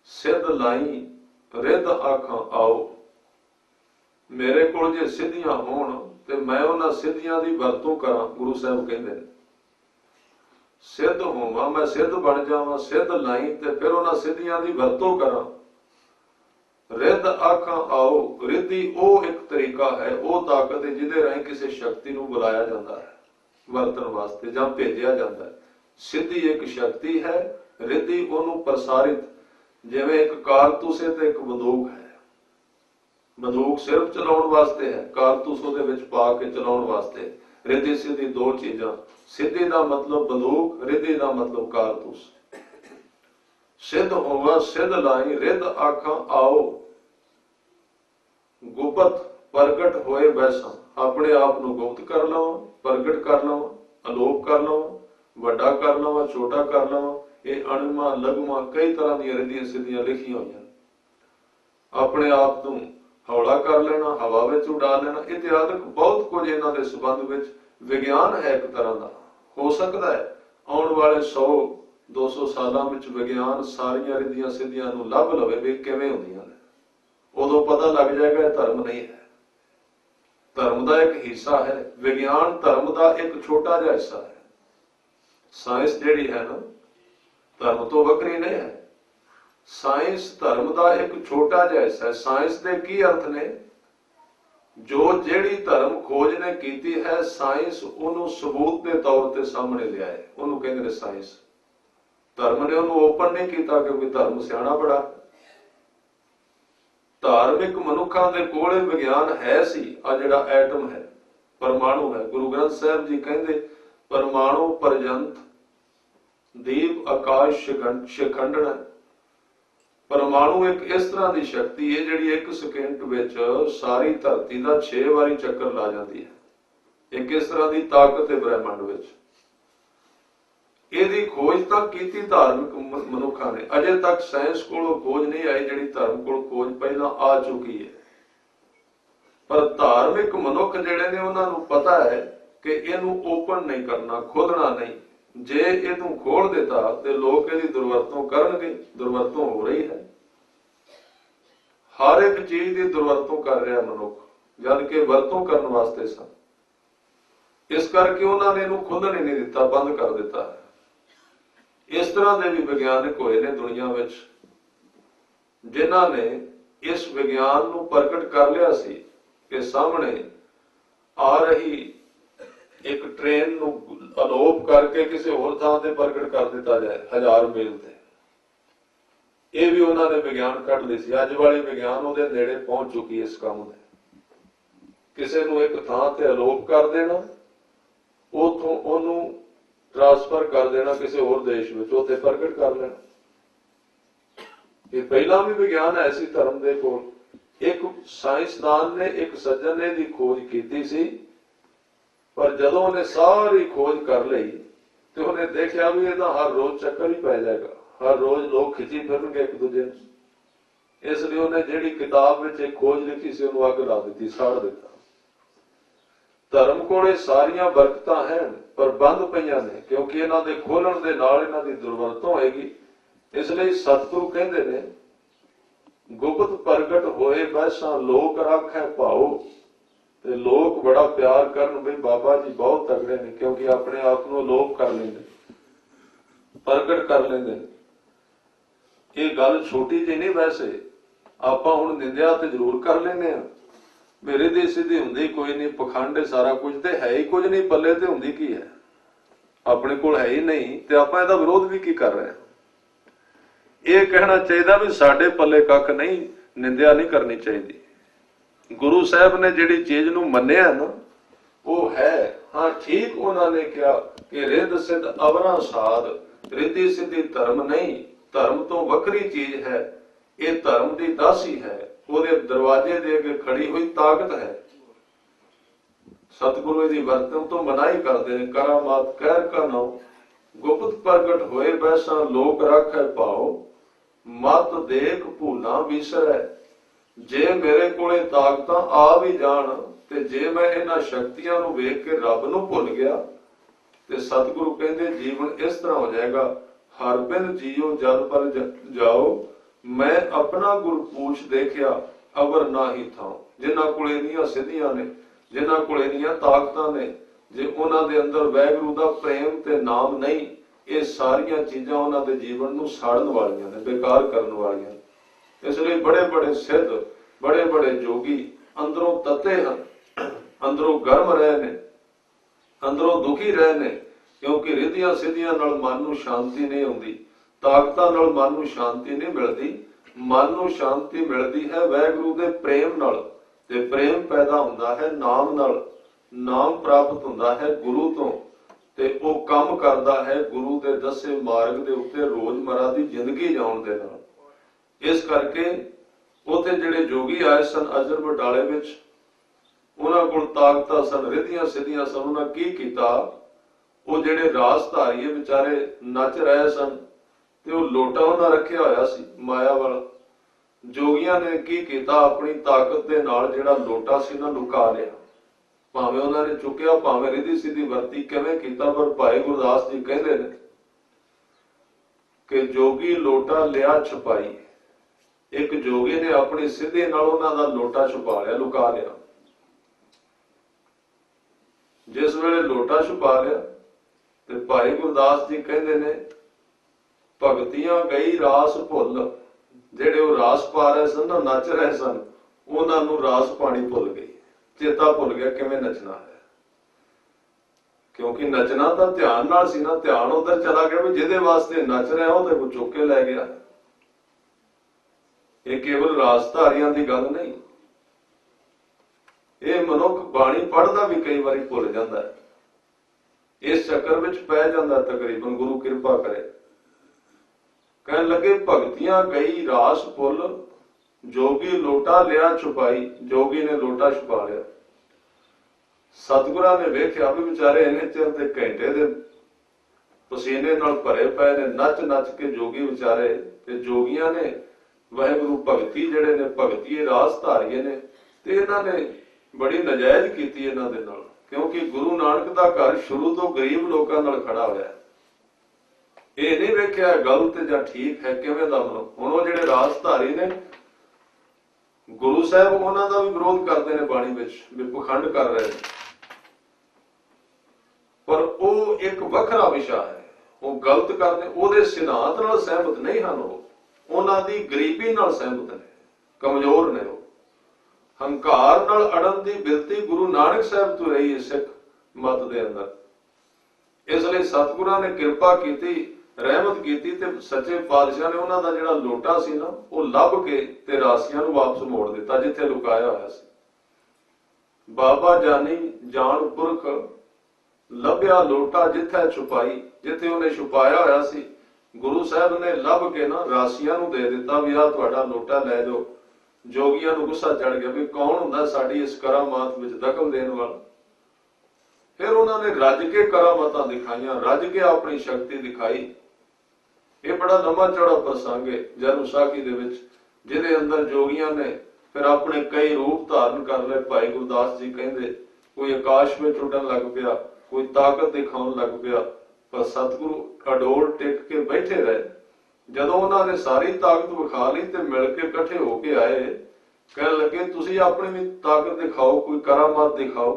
ਸਿੱਧ ਲਾਈ ਰਿੱਧ ਆਖਾਂ ਆਓ। ਮੇਰੇ ਕੋਲ ਜੇ ਸਿੱਧੀਆਂ ਹੋਣ ਤੇ ਮੈਂ ਉਹਨਾਂ ਸਿੱਧੀਆਂ ਦੀ ਵਰਤੋਂ ਕਰਾਂ। ਗੁਰੂ ਸਾਹਿਬ ਕਹਿੰਦੇ ਨੇ ਸਿੱਧ ਹੋਵਾਂ, ਮੈਂ ਸਿੱਧ ਬਣ ਜਾਵਾਂ, ਸਿੱਧ ਲਾਈ, ਤੇ ਫਿਰ ਉਹਨਾਂ ਸਿੱਧੀਆਂ ਦੀ ਵਰਤੋਂ ਕਰਾਂ। ਰਿੱਧ ਆਖਾਂ ਆਓ। ਰਿੱਧੀ ਉਹ ਇੱਕ ਤਰੀਕਾ ਹੈ, ਉਹ ਤਾਕਤ ਹੈ ਜਿਹਦੇ ਰਾਹੀਂ ਕਿਸੇ ਸ਼ਕਤੀ ਨੂੰ ਬੁਲਾਇਆ ਜਾਂਦਾ ਹੈ ਵਰਤਣ ਵਾਸਤੇ ਜਾਂ ਭੇਜਿਆ ਜਾਂਦਾ ਹੈ। ਸਿੱਧੀ ਇੱਕ ਸ਼ਕਤੀ ਹੈ, ਰਿੱਧੀ ਉਹਨੂੰ ਪ੍ਰਸਾਰਿਤ, ਜਿਵੇਂ ਇੱਕ ਕਾਰਤੂਸ ਹੈ ਤੇ ਇੱਕ ਬੰਦੂਕ ਹੈ। ਬੰਦੂਕ ਸਿਰਫ ਚਲਾਉਣ ਵਾਸਤੇ ਹੈ, ਕਾਰਤੂਸ ਉਹਦੇ ਵਿੱਚ ਪਾ ਕੇ ਚਲਾਉਣ ਵਾਸਤੇ। रिद्धि सिद्धि दो चीजा। सिद्धि का मतलब बंदूक, रिद्धि का मतलब कारतूस। सिद्ध होगा सिद्ध लाई, रिद्ध आखा आओ, गुप्त प्रगट होए बैसा। अपने आप को गुप्त कर लवा, प्रगट कर लवा, अलोप कर लवा, वड्डा कर लवा, छोटा कर लवा। ये अणुमा लघुमा कई तरह दी रिद्धियां सिद्धियां लिखी हुई। अपने आप को हौला कर लेना, हवा में उड़ा लेना, इत्यादि बहुत कुछ इन्हां दे संबंध विच विज्ञान है। एक तरह का हो सकता है आने वाले 100-200 सालों में विज्ञान सारिया रिद्धियां सिद्धियां नूं लभ लवे भी किवें हुंदियां ने। उदों पता लग जाएगा यह धर्म नहीं है, धर्म का एक हिस्सा है। विज्ञान धर्म का एक छोटा जिहा हिस्सा है। साइंस जिहड़ी है ना, धर्म तो वक्री नहीं है। साइंस धर्म का एक छोटा जिहा हिस्सा है। साइंस के की अर्थ ने? जो जेड़ी धर्म खोज ने कीती है, साइंस उन्होंने सबूत के तौर पर सामने लिया है, उन्होंने कहते हैं साइंस। धर्म ने उन्होंने ओपन नहीं किया क्योंकि धर्म सियाणा बड़ा। धार्मिक मनुखों के कोले विज्ञान है सी। आ जिहड़ा एटम है, परमाणु है, गुरु ग्रंथ साहब जी कहते परमाणु पर्यंत दीप आकाश शिखंडन है। परमाणु एक इस तरह की शक्ति है जिहड़ी एक सेकेंड विच सारी धरती का 6 बारी चक्कर ला जाती है। एक इस तरह की ताकत है ब्रह्मांड विच। ਇਹਦੀ खोज तक की धार्मिक मनुखा ने। अजे तक साइंस को खोज नहीं आई जिहड़ी धर्म को खोज पहला आ चुकी है। पर धार्मिक मनुख जिहड़े ने उन्हां नूं पता है कि इहनूं ओपन नहीं करना, खोदना नहीं। जे इहनूं खोल दिता ते लोग इहदी दुर्वरतों करनगे। दुर्वरतों हो रही है, हर एक चीज की दुर्वरतों कर रहा मनुख, जबकि वरतों करने वास्ते सन। इस करके उन्होंने इहनूं खोदण ही नहीं दिता, बंद कर दिता है। इस तरह के भी विज्ञानिक होए ने दुनिया विच जिन्हां ने इस विज्ञान नूं प्रगट कर लिया सी कि सामने आ रही एक ट्रेन नूं अलोप करके किसी होर थां ते प्रगट कर दिता जाए 1000 मील ते। ये भी उन्होंने विज्ञान कढ ली सी। अज वाली विज्ञान उहदे नेड़े पहुंच चुकी है। इस काम दे किसी नूं एक थां ते अलोप कर देना, उथों ओनूं ट्रांसफर कर देना किसी होर देश में, उत्थे प्रगट कर लेना। ये पहला भी विज्ञान है ऐसी धर्म दे कोल। एक साइंसदान ने, एक सज्जन ने दी खोज की सी, पर जदों उन्हें सारी खोज कर ली तो उन्हें देखा भी इहदा हर रोज चक्कर ही पै जाएगा, हर रोज लोग खिंची फिरनगे एक दूजे नूं। इसलिए उन्हें जिहड़ी किताब विच एक खोज लिखी सी उन्होंने अग ला दी, साड़ दिता। धर्म कोले सारियां बरकतां हैं पर बंद पईयां ने, क्योंकि इन्हां दे खोलण दे नाल इन्हां दी दुर्वरतों होएगी। इसलिए सतगुरु कहंदे ने गुप्त प्रगट होए बैसा लोक राखै भाओ। ते लोग बड़ा प्यार करन भी बाबा जी बहुत तगड़े ने, क्योंकि अपने आप को लोप कर लेंगे, प्रगट कर लेंगे। ये गल छोटी जी नहीं। वैसे आपां हुण निंदिया ते जरूर कर लेने आ, मेरे दी सीधी हुंदी कोई नहीं, पखंड सारा कुछ ते है ही कुछ नहीं, पल्ले ते हुंदी की है, अपने कोल है ही नहीं, ते आपां इहदा विरोध भी की कर रहे हैं। ये कहना चाहिए भी साडे पल्ले कख नहीं, निंदिया नहीं करनी चाहिए। गुरु साहब ने जिहड़ी चीज नूं मन्निया ना वो है। हाँ ठीक उन्होंने कहा कि रिद्ध सिद्ध अवरा साध, रिद्धि सिद्धि धर्म नहीं, धर्म तो वक्री चीज है। ये धर्म की दासी है, ਉਹਦੇ दरवाजे दे अगे खड़ी हुई ताकत है। सतगुरु दी वर्तन तो मनाही करते हैं। करामात कहर का नाम गुप्त प्रगट होए बैसा लोक राखै भाओ। मत देख भूला विसरै। जे मेरे कोले ताकतां आ भी जान ते जे मैं इन्हां शक्तियां नूं वेख के रब नूं भुल गया ते सतगुरु कहंदे जीवन इस तरह हो जाएगा। हर बिन जियो जल पर जाओ, मैं अपना गुरु पूछ देखिया अवर ना ही था। जिन्हां कोल इन्नियां सिद्धियां ने, जिन्हां कोल इन्नियां ताकतां ने, जे उन्हां दे अंदर वैगुरु दा प्रेम ते नाम नहीं, ये सारियां चीजां उन्हां दे जीवन नूं साड़न वालियां ने, बेकार करन वालियां। इसलिए बड़े बड़े सिद्ध, बड़े बड़े जोगी अंदरों तते हैं, अंदरों गर्म रहे ने, अंदरों दुखी रहे ने, क्योंकि रिद्धियां सिद्धियां नाल मन नूं शांति नहीं आउंदी, ताकतां नाल मन नूं शांति नहीं मिलदी। मन नूं शांति मिलदी है वैगुरु दे प्रेम नाल, ते प्रेम पैदा हुंदा है नाम नाल। नाम प्राप्त हुंदा है गुरु तो, ते वो काम करदा है गुरु दे दसे मार्ग दे उत्ते रोजमर्रा दी जिंदगी जाउण दे नाल। इस करके उत्थे जिहड़े जोगी आए सन अजर बटाले विच, उन्हां कोल ताकतां सन, रिधियां सिद्धियां सन। उन्हां की कीता, वो जिहड़े रासधारीए बेचारे नच रहे सन ते वो लोटा उन्हां रखिया होया सी माया वाला। जोगियां ने की कीता, अपनी ताकत दे नाल जिहड़ा लोटा सी ना लुका लिया। भावें उन्होंने चुकिया, भावें रिधी सीधी वरती किवें कीता, पर भाई गुरदास जी कहते हैं कि जोगी लोटा लिया छुपाई। एक जोगी ने अपनी सिद्धि नाल उन्हां दा लोटा छुपा लिया, लुका लिया। जिस वेले लोटा छुपा लिया ते भाई गुरदास जी कहते ने, भगतियां गई रास भुल। जेड़े वो रास पा रहे सन ना, नच रहे सन, उन्हां नूं रास पानी भुल गई, चेता भुल गया किवें नचना है। क्योंकि नचना तो ध्यान नाल सी ना, ध्यान उधर चला गया भी जिहदे वास्ते नच रहे हो ते चुक के लै गया। ये केवल रासधारियां दी गल नहीं, ये मनुख बाणी पढ़दा भी कई बारी भुल जांदा है, इस चक्कर विच पै जांदा तकरीबन। गुरु किरपा करे। कहन लगे भगतियां गई रास भुल, जोगी लोटा लिया छुपाई। जोगी ने लोटा छुपा लिया। सतगुरां ने वेख्या भी बेचारे इन्ने चिर ते घंटे दे पसीने नाल भरे पए ने, नच नच के जोगी बेचारे। ते जोगियां ने वाहिगुरु भगती जिहड़े ने, भगती रास धारीए ने, ते इन्हां ने बड़ी नजायज कीती इन्हां दे नाल। क्योंकि गुरु नानक दा घर शुरू तो गरीब लोकां नाल खड़ा होया। ये नहीं वेख्या गलत जां ठीक है किवें दा मनुख। हुण ओह जिहड़े रासधारी ने, गुरु साहब उन्हां दा भी विरोध करते हैं बाणी विच, भी पखंड कर रहे हैं। पर वो एक वखरा विषय है, वो गलत करते, ओहदे सिद्धांत नाल सहमत नहीं हन। उन्हां दी गरीबी नाल सहमत ने, कमजोर ने। हंकार नाल अड़न दी बिरती गुरु नानक साहब तो रही है सिख मत दे अंदर। इसलिए सतगुरां ने कृपा कीती, रहमत कीती, ते सच्चे पातशाह ने उन्हां दा जिहड़ा लोटा सी ना, वो लभ के ते रासियां नूं वापस मोड़ दिता जिथे लुकाया होया सी। बाबा जानी जान पुरख, लभ्या लोटा जिथे छुपाई। जिथे उन्हें छुपाया होया सी, गुरु साहब ने लभ के ना रासियां नूं दे दिता भी आ तुहाडा लोटा लै जाओ। जोगियां नूं गुस्सा चढ़ गया भी कौन हुंदा साडी इस करामात विच दखल देण वाला। फिर उन्होंने रज के करामातां दिखाईयां, रज के अपनी शक्ति दिखाई। ये बड़ा लंबा चौड़ा प्रसंग है जन्म साखी दे विच, जिहदे अंदर जोगियां ने फिर अपने कई रूप धारण कर लए। भाई गुरदास जी कहंदे, कोई आकाश में उड़न लग पिया, कोई ताकत दिखाउण लग पिया, पर सतगुरु अडोल टिक के बैठे रहे। जदों उन्होंने सारी ताकत विखा ली ते मिल के इकट्ठे होके आए, कहने लगे तुसीं अपनी भी ताकत दिखाओ, कोई करामात दिखाओ।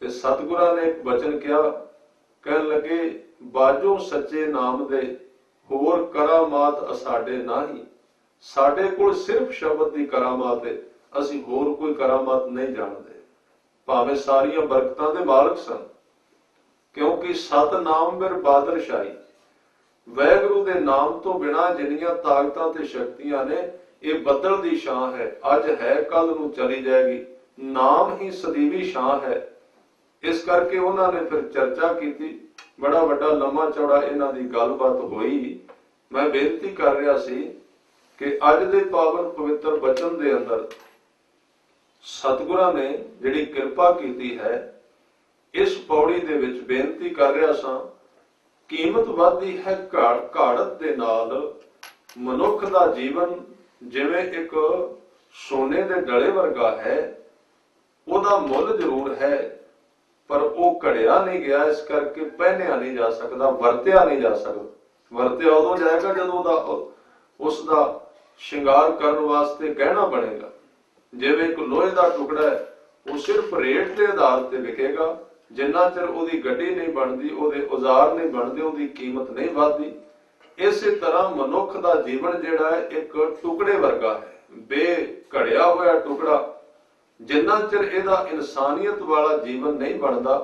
ते सतगुरां ने एक वचन किया, कहने लगे बाजो सच्चे नाम दे, होर करामात असाडे नाही। साडे कोल सिर्फ शब्द दी करामात है, असीं होर कोई करामात नहीं जानते। भावें सारियां बरकतां दे मालक सन, क्योंकि सतनाम बिर बादरशाही। वैगुरु दे नाम तो बिना जिन्नियां ताकतां ते शक्तियां ने, ये बदल दी शान है। अज है कल नूं चली जाएगी, नाम ही सदीवी शान है। इस करके उन्होंने फिर चर्चा की, बड़ा वड्डा लंबा चौड़ा इन्हां दी गलबात होई। मैं बेनती कर रहा सी कि अज दे पावन पवित्र बचन दे अंदर सतगुरां ने जिहड़ी किरपा कीती है, इस पौड़ी दे विच बेनती कर रहा सां, कीमत वधदी है घाड़त दे नाल। मनुख दा जीवन जिवें एक सोने दे डले वर्गा है, ओदा मुल जरूर है, पर वो घड़िया नहीं गया। इस करके पहनिया नहीं जा सकता, वरतिया नहीं जा सकता। वरतिया उदों जाएगा जदों उसका श्रृंगार करने वास्ते गहना बनेगा। जिवें एक लोहे का टुकड़ा है, वो सिर्फ रेट के आधार पर विकेगा। जिन्ना चिर उहदी गड्डी नहीं बनती, उहदे औजार नहीं बनते, उहदी कीमत नहीं वधदी। इस तरह मनुख का जीवन जिहड़ा है एक टुकड़े वर्गा है, बेघड़िया होया टुकड़ा। जिन्ना चिर इहदा इंसानियत वाला जीवन नहीं बनता,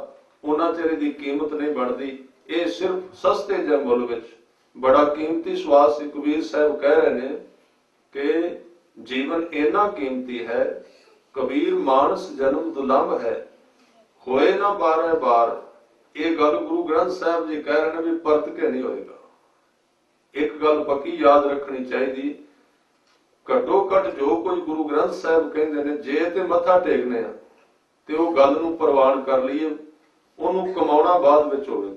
उन्ना चिर इहदी कीमत नहीं बनती। ये सिर्फ सस्ते जे मुल विच बड़ा कीमती स्वास कबीर साहब कह रहे हैं कि जीवन इन्ना कीमती है, कबीर मानस जन्म दुलंभ है, होए ना 12 बार। ये गल गुरु ग्रंथ साहब जी कह रहे हैं भी परत के नहीं होएगा। एक गल पक्की याद रखनी चाहिए, घटो घट जो कोई गुरु ग्रंथ साहब कहते ने जे ते मत्था टेकने ते वो गल नूं प्रवान कर लीए, ओनू कमाउणा बाद विच होवे।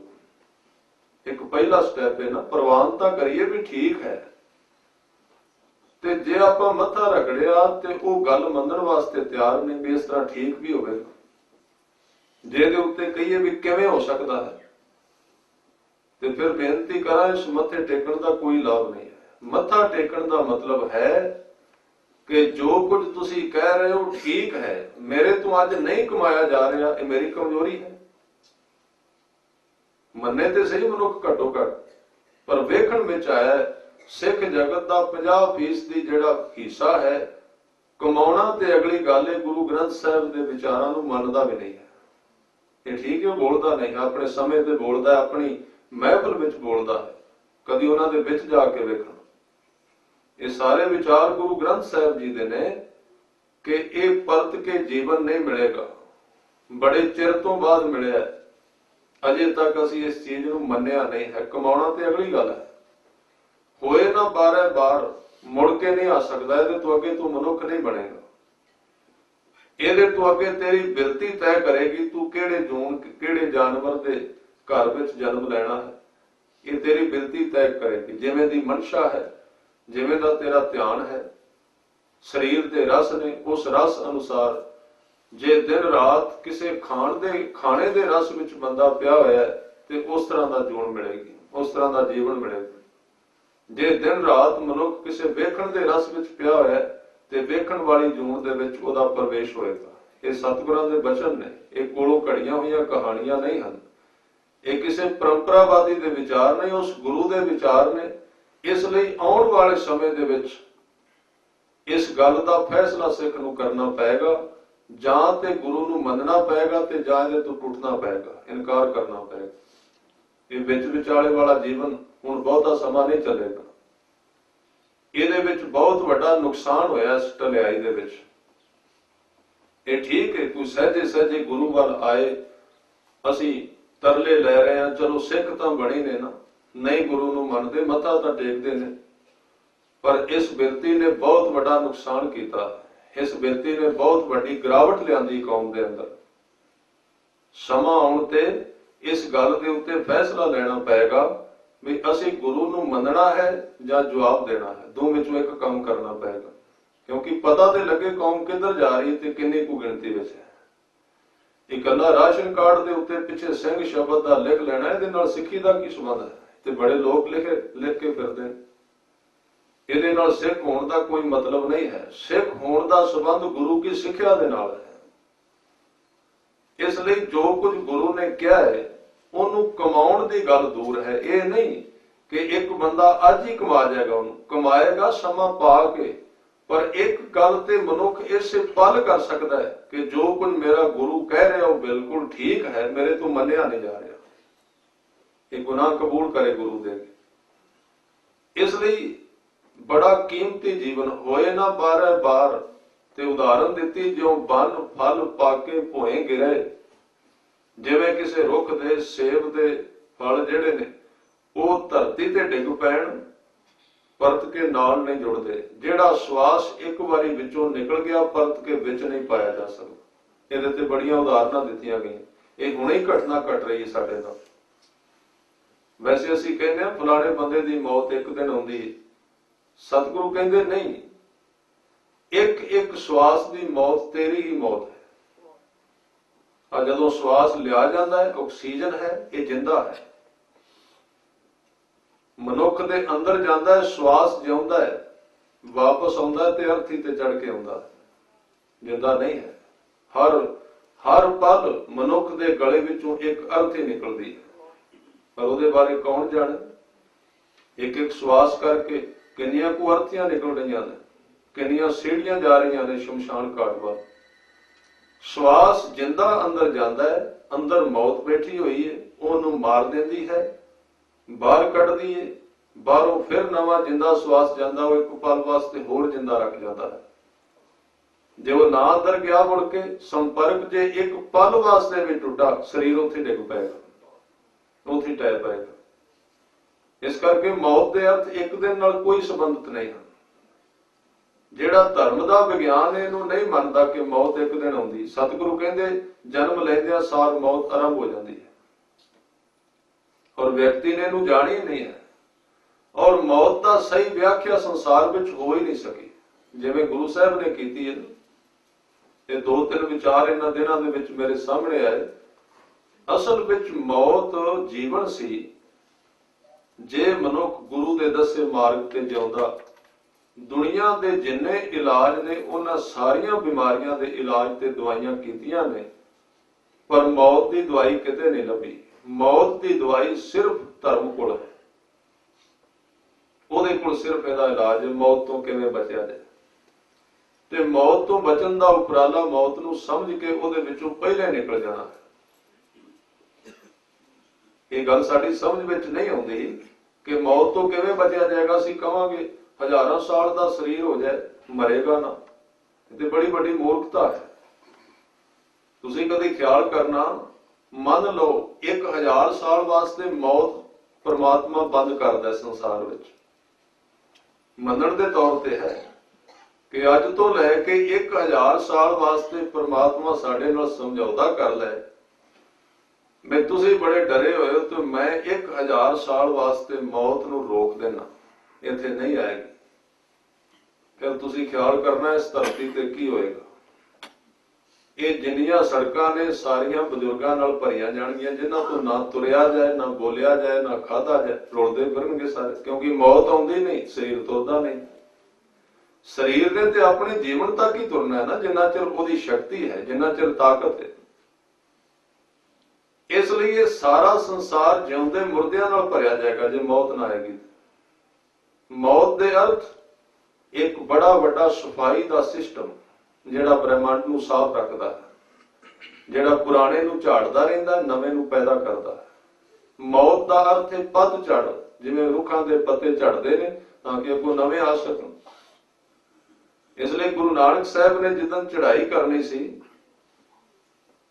एक पहला स्टैप है ना, प्रवान तां करिए भी ठीक है, ते जे आपां मत्था रगड़िया ते वो गल मनण वास्ते तैयार ने भी इस तरह ठीक भी होवेगा। जे दे उत्ते कहिए भी किवें हो सकता है, ते फिर बेनती करा इस मत्थे टेकण दा कोई लाभ नहीं है। मत्था टेकण दा मतलब है कि जो कुछ तुसी कह रहे हो ठीक है, मेरे तो अज नहीं कमाया जा रहा, ये मेरी कमजोरी है। मन्ने ते सही मनुख घटो घट, पर वेखण विच आया सिख जगत का 50% जिहड़ा हिस्सा है कमाउणा ते अगली गल है गुरु ग्रंथ साहब के विचारां नूं मनदा भी नहीं है। ये ठीक है, बोलता नहीं, अपने समय ते बोलदा, अपनी महफिल विच बोलदा है, कदी उन्हां दे विच जाके वेखण। ये सारे विचार गुरु ग्रंथ साहब जी दे ने कि ये परत के जीवन नहीं मिलेगा, बड़े चिर तो बाद मिलिया, अजे तक असी इस चीज नूं मन्निया नहीं है। कमाउणा ते अगली गल है, होए ना 12 बार, मुड़ के नहीं आ सकता, इहदे तो अगे तू मनुख नहीं बनेगा। ਇਹਦੇ ਤੋਂ ਅੱਗੇ तेरी बिरती तय करेगी तू ਕਿਹੜੇ ਜੂਨ ਕਿਹੜੇ जानवर ਦੇ घर ਵਿੱਚ जन्म ਲੈਣਾ है। ये तेरी बिरती तय करेगी, जिवें दी मनशा है, जिवें दा तेरा ध्यान है, शरीर दे रस ने, उस रस अनुसार जे दिन रात किसी खाने दे रस विच बंदा पिया होया है ते उस तरह दा जून मिलेगी, उस तरह दा जीवन मिलेगा। जे दिन रात मनुख किसी वेखण दे रस विच पिया होया है ते वेखण वाली जून दे विच ओदा प्रवेश होएगा। ये सतगुरां दे बचन ने, ये कोलों घड़ियां हुई कहानियां नहीं हन, ये किसी परंपरावादी दे विचार नहीं, उस गुरु दे विचार ने। इसलिए आउण वाले समय दे विच इस गल दा फैसला सिख नूं करना पएगा, जां ते गुरु नूं मनना पएगा ते जां इहदे तों टुटना पएगा, इनकार करना पएगा। ये विच विचाले वाला जीवन हुण बहुता समा नहीं चलेगा। ਇਹਦੇ ਵਿੱਚ बहुत ਵੱਡਾ नुकसान होया इस ढलियाई दे विच। ये ठीक है कोई सहजे सहजे गुरु वाल आए, असी तरले लै रहे हैं, चलो सिख तां बने ने ना, नहीं गुरु नूं मनदे, मत्था तां टेकदे ने, पर इस बिरती ने बहुत ਵੱਡਾ नुकसान कीता। इस बिरती ने बहुत ਵੱਡੀ गिरावट लियांदी कौम दे अंदर। समा आउण ते इस गल दे उत्ते फैसला लेना पएगा भी असी गुरु नूं मनना है जां जवाब देना है, दो विचों एक काम करना पएगा। क्योंकि पता ते लगे कौम किधर जा रही ते किन्नी कु गिणती विच है। इकल्ला राशन कार्ड दे उत्ते पिछे सिंह शब्द दा लिख लेना, इहदे नाल सिੱਖੀ दा की संबंध है? ते बड़े लोग लिख के फिरदे ने, इहदे नाल सिख होण दा कोई मतलब नहीं है। सिख होण दा संबंध गुरु की सिੱਖਿਆ दे नाल है। इसलिए जो कुछ गुरु ने कहा है ਉਹਨੂੰ ਕਮਾਉਣ ਦੀ ਗੱਲ ਦੂਰ ਹੈ। ਇਹ ਨਹੀਂ ਕਿ ਇੱਕ ਬੰਦਾ ਅੱਜ ਹੀ ਕਮਾ ਜਾਏਗਾ, ਉਹਨੂੰ ਕਮਾਏਗਾ ਸਮਾਂ ਪਾ ਕੇ, ਪਰ ਇੱਕ ਗੱਲ ਤੇ ਮਨੁੱਖ ਇਸੇ ਪਲ ਕਰ ਸਕਦਾ ਹੈ ਕਿ ਜੋ ਕੁਝ ਮੇਰਾ ਗੁਰੂ ਕਹਿ ਰਿਹਾ ਉਹ ਬਿਲਕੁਲ ਠੀਕ ਹੈ, ਮੇਰੇ ਤੋਂ ਮੰਨਿਆ ਨਹੀਂ ਜਾ ਰਿਹਾ, ਇਹ ਗੁਨਾਹ ਕਬੂਲ ਕਰੇ ਗੁਰੂ ਦੇ। ਇਸ ਲਈ ਬੜਾ ਕੀਮਤੀ ਜੀਵਨ ਹੋਏ ਨਾ 12 ਬਾਰ। ਤੇ ਉਦਾਹਰਨ ਦਿੱਤੀ, ਜਿਉਂ ਬਨ ਫਲ ਪਾ ਕੇ ਭੋਏ ਗਿਰੇ, ਜਿਵੇਂ ਕਿਸੇ ਰੁੱਖ ਦੇ ਸੇਬ ਦੇ ਫਲ ਜਿਹੜੇ ਨੇ ਉਹ ਧਰਤੀ ਤੇ ਡਿੱਗ ਪੈਣ, ਪਰਤ ਕੇ ਨਾਲ ਨਹੀਂ ਜੁੜਦੇ। ਜਿਹੜਾ ਸਵਾਸ ਇੱਕ ਵਾਰੀ ਵਿੱਚੋਂ ਨਿਕਲ ਗਿਆ ਪਰਤ ਕੇ ਵਿੱਚ ਨਹੀਂ ਪਾਇਆ ਜਾ ਸਕਦਾ। ਇਹਦੇ ਤੇ ਬੜੀਆਂ ਉਦਾਹਰਨਾਂ ਦਿੱਤੀਆਂ ਗਈਆਂ। ਇਹ ਹੁਣੇ ਹੀ ਘਟਨਾ ਘਟ ਰਹੀ ਹੈ ਸਾਡੇ ਨਾਲ। ਵੈਸੇ ਅਸੀਂ ਕਹਿੰਦੇ ਹਾਂ ਫਲਾਣੇ ਬੰਦੇ ਦੀ ਮੌਤ ਇੱਕ ਦਿਨ ਆਉਂਦੀ ਹੈ, ਸਤਿਗੁਰੂ ਕਹਿੰਦੇ ਨਹੀਂ, ਇੱਕ ਇੱਕ ਸਵਾਸ ਦੀ ਮੌਤ ਤੇਰੀ ਹੀ ਮੌਤ ਹੈ। ਜਦੋਂ ਸਵਾਸ ਲਿਆ ਜਾਂਦਾ ਹੈ, ਆਕਸੀਜਨ ਹੈ, ਇਹ ਜਿੰਦਾ ਹੈ। ਮਨੁੱਖ ਦੇ ਅੰਦਰ ਜਾਂਦਾ ਹੈ, ਸਵਾਸ ਜਿਉਂਦਾ ਹੈ, ਵਾਪਸ ਆਉਂਦਾ ਤੇ ਅਰਥੀ ਤੇ ਚੜ ਕੇ ਆਉਂਦਾ, ਜਿੰਦਾ ਨਹੀਂ ਹੈ। ਹਰ ਪਲ ਮਨੁੱਖ ਦੇ ਗਲੇ ਵਿੱਚੋਂ ਇੱਕ ਅਰਥੀ ਨਿਕਲਦੀ ਹੈ, ਪਰ ਉਹਦੇ ਬਾਰੇ ਕੌਣ ਜਾਣੇ? ਇੱਕ ਇੱਕ ਸਵਾਸ ਕਰਕੇ ਕਿੰਨੀਆਂ ਕੁ ਅਰਥੀਆਂ ਨਿਕਲ ਰਹੀਆਂ ਨੇ, ਕਿੰਨੀਆਂ ਸੀੜੀਆਂ ਜਾ ਰਹੀਆਂ ਨੇ ਸ਼ਮਸ਼ਾਨ ਘਾਟ ਵੱਲ। ਸਵਾਸ ਜਿੰਦਾ ਅੰਦਰ ਜਾਂਦਾ ਹੈ, ਅੰਦਰ ਮੌਤ ਬੈਠੀ ਹੋਈ ਹੈ, ਉਹਨੂੰ ਮਾਰ ਦਿੰਦੀ ਹੈ, ਬਾਹਰ ਕੱਢਦੀ ਹੈ, ਬਾਹਰੋਂ ਫਿਰ ਨਵਾਂ ਜਿੰਦਾ ਸਵਾਸ ਜਾਂਦਾ, ਉਹ ਇੱਕ ਪਲ ਵਾਸਤੇ ਹੋਰ ਜਿੰਦਾ ਰੱਖ ਜਾਂਦਾ ਹੈ। ਜੇ ਉਹ ਨਾ ਅੰਦਰ ਗਿਆ ਮੁੜ ਕੇ, ਸੰਪਰਕ ਜੇ ਇੱਕ ਪਲ ਵਾਸਤੇ ਵੀ ਟੁੱਟਾ, ਸਰੀਰ ਉੱਥੇ ਡਿੱਗ ਪਏਗਾ, ਉੱਥੇ ਟਹਿ ਪਏਗਾ। ਇਸ ਕਰਕੇ ਮੌਤ ਦੇ ਅਰਥ ਇੱਕ ਦਿਨ ਨਾਲ ਕੋਈ ਸੰਬੰਧਿਤ ਨਹੀਂ ਹਨ। ਜਿਹੜਾ ਧਰਮ ਦਾ ਵਿਗਿਆਨ ਇਹਨੂੰ ਨਹੀਂ ਮੰਨਦਾ ਕਿ ਮੌਤ ਇੱਕ ਦਿਨ ਆਉਂਦੀ। ਸਤਿਗੁਰੂ ਕਹਿੰਦੇ ਜਨਮ ਲੈਂਦਿਆਂ ਸਾਰ ਮੌਤ ਆਰੰਭ ਹੋ ਜਾਂਦੀ ਹੈ, ਔਰ ਵਿਅਕਤੀ ਨੇ ਇਹਨੂੰ ਜਾਣੀ ਨਹੀਂ ਹੈ। ਔਰ ਮੌਤ ਦਾ ਸਹੀ ਵਿਆਖਿਆ ਸੰਸਾਰ ਵਿੱਚ ਹੋ ਹੀ ਨਹੀਂ ਸਕੀ, ਜਿਵੇਂ ਗੁਰੂ ਸਾਹਿਬ ਨੇ ਕੀਤੀ ਹੈ। ਇਹ 2-3 ਵਿਚਾਰ ਇਹਨਾਂ ਦਿਨਾਂ ਦੇ ਵਿੱਚ ਮੇਰੇ ਸਾਹਮਣੇ ਆਏ। ਅਸਲ ਵਿੱਚ ਮੌਤ ਜੀਵਨ ਸੀ। ਜੇ ਮਨੁੱਖ ਗੁਰੂ ਦੇ ਦੱਸੇ ਮਾਰਗ ਤੇ ਜਿਉਂਦਾ, ਦੁਨੀਆ ਦੇ ਜਿੰਨੇ ਇਲਾਜ ਨੇ ਉਹਨਾਂ ਸਾਰੀਆਂ ਬਿਮਾਰੀਆਂ ਦੇ ਇਲਾਜ ਤੇ ਦਵਾਈਆਂ ਕੀਤੀਆਂ ਨੇ, ਪਰ ਮੌਤ ਦੀ ਦਵਾਈ ਕਿਤੇ ਨਹੀਂ ਲੱਭੀ। ਮੌਤ ਦੀ ਦਵਾਈ ਸਿਰਫ ਧਰਮ ਕੋਲ ਹੈ। ਉਹਦੇ ਕੋਲ ਸਿਰਫ ਇਹਦਾ ਇਲਾਜ ਹੈ, ਮੌਤ ਤੋਂ ਕਿਵੇਂ ਬਚਿਆ ਜਾਏ। ਤੇ ਮੌਤ ਤੋਂ ਬਚਣ ਦਾ ਉਪਰਾਲਾ ਮੌਤ ਨੂੰ ਸਮਝ ਕੇ ਉਹਦੇ ਵਿੱਚੋਂ ਪਹਿਲੇ ਨਿਕਲ ਜਾਣਾ ਹੈ। ਇਹ ਗੱਲ ਸਾਡੀ ਸਮਝ ਵਿੱਚ ਨਹੀਂ ਆਉਂਦੀ ਕਿ ਮੌਤ ਤੋਂ ਕਿਵੇਂ ਬਚਿਆ ਜਾਏਗਾ। ਅਸੀਂ ਕਹਾਂਗੇ ਹਜ਼ਾਰਾਂ ਸਾਲ ਦਾ ਸਰੀਰ ਹੋ ਜਾਏ, ਮਰੇਗਾ ਨਾ। ਇਹ ਤੇ ਬੜੀ ਵੱਡੀ ਮੂਰਖਤਾ ਹੈ। ਤੁਸੀਂ ਕਦੇ ਖਿਆਲ ਕਰਨਾ, ਮੰਨ ਲਓ 1000 ਸਾਲ ਵਾਸਤੇ ਮੌਤ ਪਰਮਾਤਮਾ ਬੰਦ ਕਰਦਾ ਸੰਸਾਰ ਵਿੱਚ। ਮੰਨਣ ਦੇ ਤੌਰ ਤੇ ਹੈ ਕਿ ਅੱਜ ਤੋਂ ਲੈ ਕੇ 1000 ਸਾਲ ਵਾਸਤੇ ਪਰਮਾਤਮਾ ਸਾਡੇ ਨਾਲ ਸਮਝੌਤਾ ਕਰ ਲੈ। ਮੈਂ ਤੁਸੀਂ ਬੜੇ ਡਰੇ ਹੋਏ ਹੋ ਤੇ ਮੈਂ 1000 ਸਾਲ ਵਾਸਤੇ ਮੌਤ ਨੂੰ ਰੋਕ ਦੇਣਾ, ਇੱਥੇ ਨਹੀਂ ਆਏਗੀ। ਫਿਰ ਤੁਸੀਂ ਖਿਆਲ ਕਰਨਾ ਇਸ ਧਰਤੀ ਤੇ ਕੀ ਹੋਏਗਾ। ਇਹ ਜਿੰਨੀਆਂ ਸੜਕਾਂ ਨੇ ਸਾਰੀਆਂ ਬਜ਼ੁਰਗਾਂ ਨਾਲ ਭਰੀਆਂ ਜਾਣਗੀਆਂ, ਜਿਨ੍ਹਾਂ ਤੋਂ ਨਾ ਤੁਰਿਆ ਜਾਏ, ਨਾ ਬੋਲਿਆ ਜਾਏ, ਨਾ ਖਾਧਾ ਜਾਏ। ਰੁਲਦੇ ਫਿਰਨਗੇ ਸਾਰੇ, ਕਿਉਂਕਿ ਮੌਤ ਆਉਂਦੀ ਨਹੀਂ, ਸਰੀਰ ਤੁਰਦਾ ਨਹੀਂ। ਸਰੀਰ ਨੇ ਤੇ ਆਪਣੇ ਜੀਵਨ ਤੱਕ ਹੀ ਤੁਰਨਾ ਹੈ ਨਾ, ਜਿੰਨਾ ਚਿਰ ਉਹਦੀ ਸ਼ਕਤੀ ਹੈ, ਜਿੰਨਾ ਚਿਰ ਤਾਕਤ ਹੈ। ਇਸ ਲਈ ਇਹ ਸਾਰਾ ਸੰਸਾਰ ਜਿਉਂਦੇ ਮੁਰਦਿਆਂ ਨਾਲ ਭਰਿਆ ਜਾਏਗਾ ਜੇ ਮੌਤ ਨਾ ਆਏਗੀ। ਮੌਤ ਦੇ ਅਰਥ ਇੱਕ ਬੜਾ ਵੱਡਾ ਸਫਾਈ ਦਾ ਸਿਸਟਮ, ਜਿਹੜਾ ਬ੍ਰਹਿਮੰਡ ਨੂੰ ਸਾਫ਼ ਰੱਖਦਾ ਹੈ, ਜਿਹੜਾ ਪੁਰਾਣੇ ਨੂੰ ਝਾੜਦਾ ਰਹਿੰਦਾ, ਨਵੇਂ ਨੂੰ ਪੈਦਾ ਕਰਦਾ ਹੈ। ਮੌਤ ਦਾ ਅਰਥ ਹੈ ਪੱਤਝੜ, ਜਿਵੇਂ ਰੁੱਖਾਂ ਦੇ ਪੱਤੇ ਝੜਦੇ ਨੇ ਤਾਂ ਕਿ ਅੱਗੋਂ ਨਵੇਂ ਆ ਸਕਣ। ਇਸ ਲਈ ਗੁਰੂ ਨਾਨਕ ਸਾਹਿਬ ਨੇ ਜਿੱਦਣ ਚੜ੍ਹਾਈ ਕਰਨੀ ਸੀ,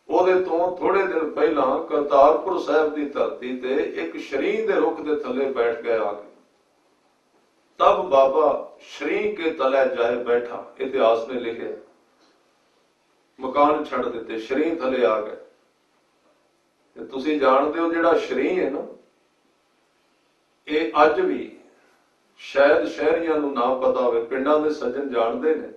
ਉਹਦੇ ਤੋਂ ਥੋੜੇ ਦਿਨ ਪਹਿਲਾਂ ਕਰਤਾਰਪੁਰ ਸਾਹਿਬ ਦੀ ਧਰਤੀ ਤੇ ਇੱਕ ਸ਼ਰੀਂ ਦੇ ਰੁੱਖ ਦੇ ਥੱਲੇ ਬੈਠ ਗਏ ਆ ਕੇ। ਤਬ ਬਾਬਾ ਸ਼ਰੀਂ ਕੇ ਤਲੇ ਜਾਏ ਬੈਠਾ, ਇਤਿਹਾਸ ਨੇ ਲਿਖਿਆ। ਮਕਾਨ ਛੱਡ ਦਿੱਤੇ, ਸ਼ਰੀਂ ਥੱਲੇ ਆ ਗਏ। ਤੇ ਤੁਸੀਂ ਜਾਣਦੇ ਹੋ ਜਿਹੜਾ ਸ਼ਰੀਂ ਹੈ ਨਾ, ਇਹ ਅੱਜ ਵੀ ਸ਼ਾਇਦ ਸ਼ਹਿਰੀਆਂ ਨੂੰ ਨਾ ਪਤਾ ਹੋਵੇ, ਪਿੰਡਾਂ ਦੇ ਸੱਜਣ ਜਾਣਦੇ ਨੇ।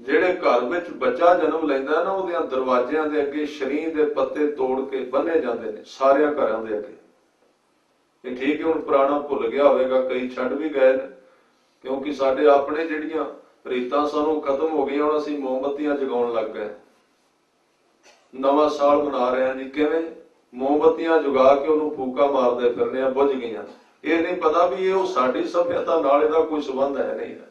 ਜਿਹੜੇ ਘਰ ਵਿੱਚ ਬੱਚਾ ਜਨਮ ਲੈਂਦਾ ਨਾ, ਉਹਦਿਆਂ ਦਰਵਾਜ਼ਿਆਂ ਦੇ ਅੱਗੇ ਸ਼ਰੀਂ ਦੇ ਪੱਤੇ ਤੋੜ ਕੇ ਬੰਨੇ ਜਾਂਦੇ ਨੇ, ਸਾਰਿਆਂ ਘਰਾਂ ਦੇ ਅੱਗੇ। ਇਹ ਠੀਕ ਹੈ, ਹੁਣ ਪੁਰਾਣਾ ਭੁੱਲ ਗਿਆ ਹੋਵੇਗਾ, ਕਈ ਛੱਡ ਵੀ ਗਏ ਨੇ, ਕਿਉਂਕਿ ਸਾਡੇ ਆਪਣੇ ਜਿਹੜੀਆਂ ਰੀਤਾਂ ਸਾਨੂੰ ਖਤਮ ਹੋ ਗਈਆਂ। ਹੁਣ ਅਸੀਂ ਮੋਮਬੱਤੀਆਂ ਜਗਾਉਣ ਲੱਗ ਗਏ, ਨਵਾਂ ਸਾਲ ਮਨਾ ਰਹੇ ਹਾਂ ਜੀ। ਕਿਵੇਂ? ਮੋਮਬੱਤੀਆਂ ਜਗਾ ਕੇ ਉਹਨੂੰ ਫੂਕਾ ਮਾਰਦੇ ਫਿਰਨੇ ਆ, ਬੁੱਝ ਗਈਆਂ। ਇਹ ਨਹੀਂ ਪਤਾ ਵੀ ਇਹ ਸਾਡੀ ਸਭਿਅਤਾ ਨਾਲ ਇਹਦਾ ਕੋਈ ਸੰਬੰਧ ਹੈ ਨਹੀਂ ਹੈ।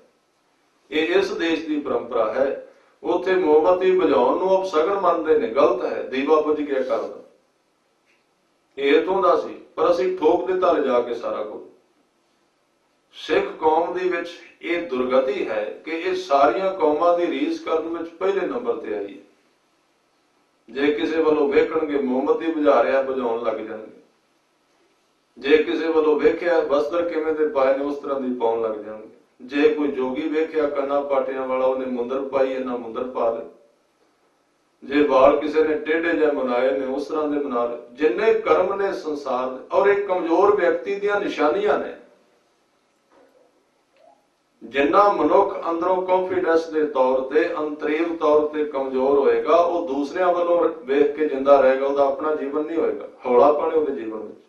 ਇਹ ਇਸ ਦੇਸ਼ ਦੀ ਪਰੰਪਰਾ ਹੈ। ਉੱਥੇ ਮੋਮਬੱਤੀ ਬੁਝਾਉਣ ਨੂੰ ਅਪਸ਼ਗਨ ਮੰਨਦੇ ਨੇ, ਗਲਤ ਹੈ। ਦੀਵਾ ਬੁਝ ਗਿਆ ਕਰਦਾ, ਇਹ ਇਥੋਂ ਦਾ ਸੀ, ਪਰ ਅਸੀਂ ਠੋਕ ਦਿੱਤਾ ਲਿਜਾ ਕੇ ਸਾਰਾ ਕੁਝ। ਸਿੱਖ ਕੌਮ ਦੇ ਵਿੱਚ ਇਹ ਦੁਰਗਤੀ ਹੈ ਕਿ ਇਹ ਸਾਰੀਆਂ ਕੌਮਾਂ ਦੀ ਰੀਸ ਕਰਨ ਵਿੱਚ ਪਹਿਲੇ ਨੰਬਰ ਤੇ ਆਈ ਹੈ। ਜੇ ਕਿਸੇ ਵੱਲੋਂ ਵੇਖਣਗੇ ਮੋਮਬੱਤੀ ਬੁਝਾ ਰਿਹਾ, ਬੁਝਾਉਣ ਲੱਗ ਜਾਣਗੇ। ਜੇ ਕਿਸੇ ਵੱਲੋਂ ਵੇਖਿਆ ਵਸਤਰ ਕਿਵੇਂ ਦੇ ਪਾਏ ਨੇ, ਉਸ ਤਰ੍ਹਾਂ ਦੀ ਪਾਉਣ ਲੱਗ ਜਾਣਗੇ। ਜੇ ਕੋਈ ਜੋਗੀ ਵੇਖਿਆ ਕੰਨਾਂ ਪਾਟਿਆਂ ਵਾਲਾ, ਉਹਨੇ ਮੁੰਦਰ ਪਾਈ, ਇਹਨਾਂ ਮੁੰਦਰ ਪਾ ਲਏ। ਜੇ ਵਾਲ ਕਿਸੇ ਨੇ ਟੇਢੇ ਜਿਹੇ ਮਨਾਏ ਨੇ, ਉਸ ਤਰ੍ਹਾਂ ਦੇ ਮਨਾ ਲਏ। ਜਿੰਨੇ ਕਰਮ ਨੇ ਸੰਸਾਰ ਦੇ, ਔਰ ਇੱਕ ਕਮਜ਼ੋਰ ਵਿਅਕਤੀ ਦੀਆਂ ਨਿਸ਼ਾਨੀਆਂ ਨੇ। ਜਿੰਨਾ ਮਨੁੱਖ ਅੰਦਰੋਂ ਕੌਨਫੀਡੈਂਸ ਦੇ ਤੌਰ ਤੇ, ਅੰਤਰੀਵ ਤੌਰ ਤੇ ਕਮਜ਼ੋਰ ਹੋਏਗਾ, ਉਹ ਦੂਸਰਿਆਂ ਵੱਲੋਂ ਵੇਖ ਕੇ ਜਿੰਦਾ ਰਹੇਗਾ। ਉਹਦਾ ਆਪਣਾ ਜੀਵਨ ਨਹੀਂ ਹੋਏਗਾ, ਹੌਲਾ ਪਾਣੇ ਉਹਦੇ ਜੀਵਨ ਵਿੱਚ।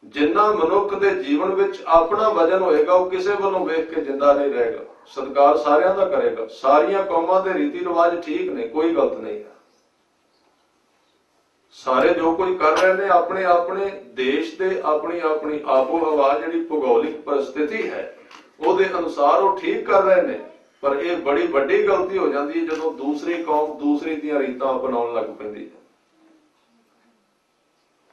ਜਿੰਨਾ ਮਨੁੱਖ ਦੇ ਜੀਵਨ ਵਿੱਚ ਆਪਣਾ ਵਜਨ ਹੋਏਗਾ, ਉਹ ਕਿਸੇ ਵੱਲੋਂ ਵੇਖ ਕੇ ਜਿੰਦਾ ਨਹੀਂ ਰਹੇਗਾ, ਸਤਿਕਾਰ ਸਾਰਿਆਂ ਦਾ ਕਰੇਗਾ। ਸਾਰੀਆਂ ਕੌਮਾਂ ਦੇ ਰੀਤੀ ਰਿਵਾਜ ਠੀਕ ਨੇ, ਕੋਈ ਗਲਤ ਨਹੀਂ ਹੈ। ਸਾਰੇ ਜੋ ਕੁਝ ਕਰ ਰਹੇ ਨੇ ਆਪਣੇ ਆਪਣੇ ਦੇਸ਼ ਦੇ, ਆਪਣੀ ਆਪਣੀ ਆਬੋ ਹਵਾ, ਜਿਹੜੀ ਭੂਗੋਲਿਕ ਪਰਿਸਥਿਤੀ ਹੈ, ਉਹਦੇ ਅਨੁਸਾਰ ਉਹ ਠੀਕ ਕਰ ਰਹੇ ਨੇ। ਪਰ ਇਹ ਬੜੀ ਵੱਡੀ ਗਲਤੀ ਹੋ ਜਾਂਦੀ ਹੈ ਜਦੋਂ ਦੂਸਰੀ ਕੌਮ ਦੂਸਰੀ ਦੀਆਂ ਰੀਤਾਂ ਅਪਣਾਉਣ ਲੱਗ ਪੈਂਦੀ ਹੈ।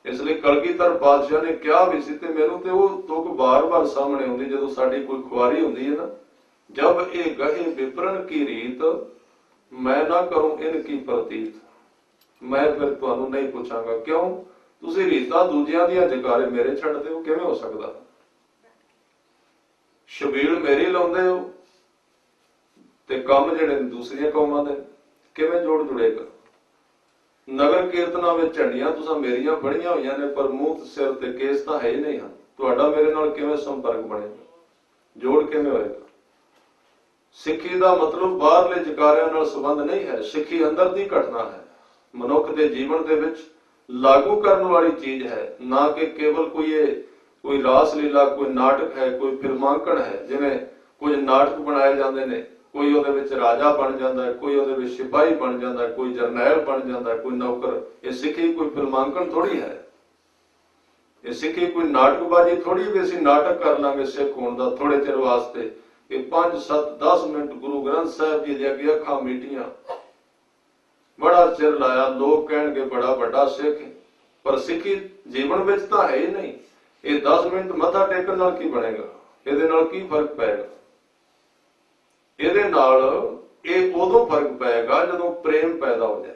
ਇਸ ਲਈ ਕਲਗੀਧਰ ਪਾਤਸ਼ਾਹ ਨੇ ਕਿਹਾ ਵੀ ਸੀ, ਤੇ ਮੈਨੂੰ ਤੇ ਉਹ ਤੁਕ ਬਾਰ-ਬਾਰ ਸਾਹਮਣੇ ਆਉਂਦੀ ਜਦੋਂ ਸਾਡੀ ਕੋਈ ਖੁਆਰੀ ਹੁੰਦੀ ਹੈ ਨਾ, जब ये गहे विपरण की रीत, मैं ना करूं इनकी प्रतीत। मैं फिर तुहानू नहीं पूछांगा क्यों तुसी रीतां दूजियां दियां जकारे मेरे छड्डदे हो, किवें हो सकदा? छबील मेरी लाउंदे हो ते काम जिहड़े दूसरियां कौमां दे, किवें जोड़ जुड़ेगा? नगर कीर्तनां विच झंडियां तुसां मेरियां बणीਆਂ होईਆਂ ने, पर मूंह सिर ते केस तां है ही नहीं ਹਨ। ਤੁਹਾਡਾ ਮੇਰੇ ਨਾਲ ਕਿਵੇਂ ਸੰਪਰਕ ਬਣੇਗਾ? ਜੋੜ ਕਿਵੇਂ ਹੋਏਗਾ? ਸਿੱਖੀ ਦਾ ਮਤਲਬ ਬਾਹਰਲੇ ਜਕਾਰਿਆਂ ਨਾਲ ਸੰਬੰਧ ਨਹੀਂ ਹੈ, ਸਿੱਖੀ ਅੰਦਰ ਦੀ ਘਟਨਾ ਹੈ, ਮਨੁੱਖ ਦੇ ਜੀਵਨ ਦੇ ਵਿੱਚ ਲਾਗੂ ਕਰਨ ਵਾਲੀ ਚੀਜ਼ ਹੈ, ਨਾ ਕਿ ਕੇਵਲ ਕੋਈ ਰਾਸ ਲੀਲਾ, ਕੋਈ ਨਾਟਕ ਹੈ, ਕੋਈ ਫਿਲਮਾਂਕਣ ਹੈ। ਜਿਵੇਂ ਕੁਝ ਨਾਟਕ ਬਣਾਏ ਜਾਂਦੇ ਨੇ, ਕੋਈ ਉਹਦੇ ਵਿੱਚ ਰਾਜਾ ਬਣ ਜਾਂਦਾ ਹੈ, ਕੋਈ ਉਹਦੇ ਵਿੱਚ ਸਿਪਾਹੀ ਬਣ ਜਾਂਦਾ ਹੈ, ਕੋਈ ਜਰਨੈਲ ਬਣ ਜਾਂਦਾ ਹੈ, ਕੋਈ ਨੌਕਰ। ਇਹ ਸਿੱਖੀ ਕੋਈ ਫਿਲਮਾਂਕਣ ਥੋੜੀ ਹੈ, ਇਹ ਸਿੱਖੀ ਕੋਈ ਨਾਟਕਬਾਜ਼ੀ ਥੋੜੀ ਵੀ ਅਸੀਂ ਨਾਟਕ ਕਰ ਲਾਂਗੇ ਸਿੱਖ ਹੋਣ ਦਾ ਥੋੜੇ ਚਿਰ ਵਾਸਤੇ। ਇਹ 5 7 10 ਮਿੰਟ ਗੁਰੂ ਗ੍ਰੰਥ ਸਾਹਿਬ ਜੀ ਦੇ ਅੱਗੇ ਅੱਖਾਂ ਮੀਟੀਆਂ, ਬੜਾ ਚਿਰ ਲਾਇਆ, ਲੋਕ ਕਹਿਣਗੇ ਬੜਾ ਵੱਡਾ ਸਿੱਖ, ਪਰ ਸਿੱਖੀ ਜੀਵਨ ਵਿੱਚ ਤਾਂ ਹੈ ਹੀ ਨਹੀਂ। ਇਹ 10 ਮਿੰਟ ਮੱਥਾ ਟੇਕਣ ਨਾਲ ਕੀ ਬਣੇਗਾ? ਇਹਦੇ ਨਾਲ ਕੀ ਫਰਕ ਪਏਗਾ? ਇਹਦੇ ਨਾਲ ਇਹ ਉਦੋਂ ਫਰਕ ਪਏਗਾ ਜਦੋਂ ਪ੍ਰੇਮ ਪੈਦਾ ਹੋ ਜਾਏ।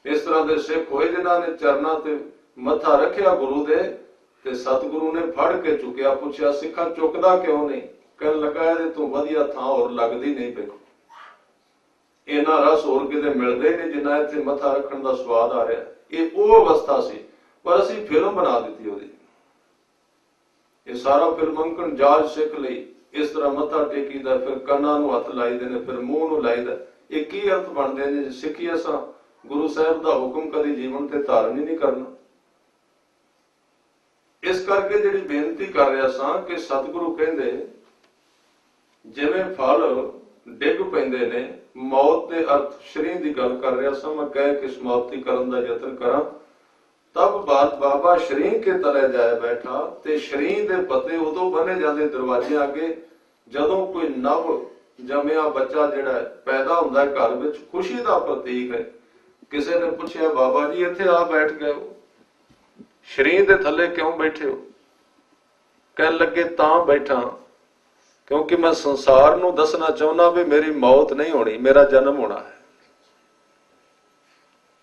ਇਸ ਤਰ੍ਹਾਂ ਦੇ ਸਿੱਖ ਹੋਏ ਜਿਨ੍ਹਾਂ ਨੇ ਚਰਨਾਂ ਤੇ ਮੱਥਾ ਰੱਖਿਆ ਗੁਰੂ ਦੇ, ਤੇ ਸਤਿਗੁਰੂ ਨੇ ਫੜ ਕੇ ਚੁੱਕਿਆ, ਪੁੱਛਿਆ ਸਿੱਖਾ ਚੁੱਕਦਾ ਕਿਉਂ ਨਹੀਂ? ਕਹਿਣ ਲੱਗਾ ਇਹਦੇ ਤੋਂ ਵਧੀਆ ਥਾਂ ਹੋਰ ਲੱਗਦੀ ਨਹੀਂ ਪਈ, ਇਹਨਾਂ ਰਸ ਹੋਰ ਕਿਤੇ ਮਿਲਦੇ ਨਹੀਂ ਜਿੰਨਾ ਇੱਥੇ ਮੱਥਾ ਰੱਖਣ ਦਾ ਸਵਾਦ ਆ ਰਿਹਾ। ਇਹ ਉਹ ਅਵਸਥਾ ਸੀ, ਪਰ ਅਸੀਂ ਫਿਲਮ ਬਣਾ ਦਿੱਤੀ ਉਹਦੀ। ਇਹ ਸਾਰਾ ਫਿਲਮਾਂਕਣ ਜਾਜ ਸਿੱਖ ਲਈ। ਇਸ ਤਰ੍ਹਾਂ ਮੱਥਾ ਟੇਕੀਦਾ, ਫਿਰ ਕੰਨਾਂ ਨੂੰ ਹੱਥ ਲਾਈਦੇ ਨੇ, ਫਿਰ ਮੂੰਹ ਨੂੰ ਲਾਈਦਾ। ਇਹ ਕੀ ਅਰਥ ਬਣਦੇ ਨੇ? ਸਿੱਖੀ ਅਸਾਂ ਗੁਰੂ ਸਾਹਿਬ ਦਾ ਹੁਕਮ ਕਦੀ ਜੀਵਨ ਤੇ ਧਾਰਨ ਹੀ ਨਹੀਂ ਕਰਨਾ। ਇਸ ਕਰਕੇ ਜਿਹੜੀ ਬੇਨਤੀ ਕਰ ਰਿਹਾ ਸਾਂ ਕਿ ਸਤਿਗੁਰੂ ਕਹਿੰਦੇ ਜਿਵੇਂ ਫਲ ਡਿੱਗ ਪੈਂਦੇ ਨੇ, ਮੌਤ ਦੇ ਅਰਥ ਸ਼ਰੀਰ ਦੀ ਗੱਲ ਕਰ ਰਿਹਾ ਸਾਂ। ਮੈਂ ਕਹਿ ਕੇ ਸਮਾਪਤੀ ਕਰਨ ਦਾ ਯਤਨ ਕਰਾਂ। ਤਬ ਬਾਤ ਬਾਬਾ ਸ਼ਰੀਰ ਕੇ ਤਲੇ ਜਾਏ ਬੈਠਾ, ਤੇ ਸ਼ਰੀਰ ਦੇ ਪੱਤੇ ਉਦੋਂ ਬੰਨੇ ਜਾਂਦੇ ਦਰਵਾਜ਼ੇ ਅੱਗੇ ਜਦੋਂ ਕੋਈ ਨਵ ਜੰਮਿਆ ਬੱਚਾ ਜਿਹੜਾ ਪੈਦਾ ਹੁੰਦਾ ਘਰ ਵਿੱਚ, ਖੁਸ਼ੀ ਦਾ ਪ੍ਰਤੀਕ ਹੈ। ਕਿਸੇ ਨੇ ਪੁੱਛਿਆ ਬਾਬਾ ਜੀ ਇੱਥੇ ਆ ਬੈਠ ਗਏ ਹੋ, ਸ਼ਰੀਰ ਦੇ ਥੱਲੇ ਕਿਉਂ ਬੈਠੇ ਹੋ? ਕਹਿਣ ਲੱਗੇ ਤਾਂ ਬੈਠਾ ਕਿਉਂਕਿ ਮੈਂ ਸੰਸਾਰ ਨੂੰ ਦੱਸਣਾ ਚਾਹੁੰਦਾ ਵੀ ਮੇਰੀ ਮੌਤ ਨਹੀਂ ਹੋਣੀ, ਮੇਰਾ ਜਨਮ ਹੋਣਾ ਹੈ।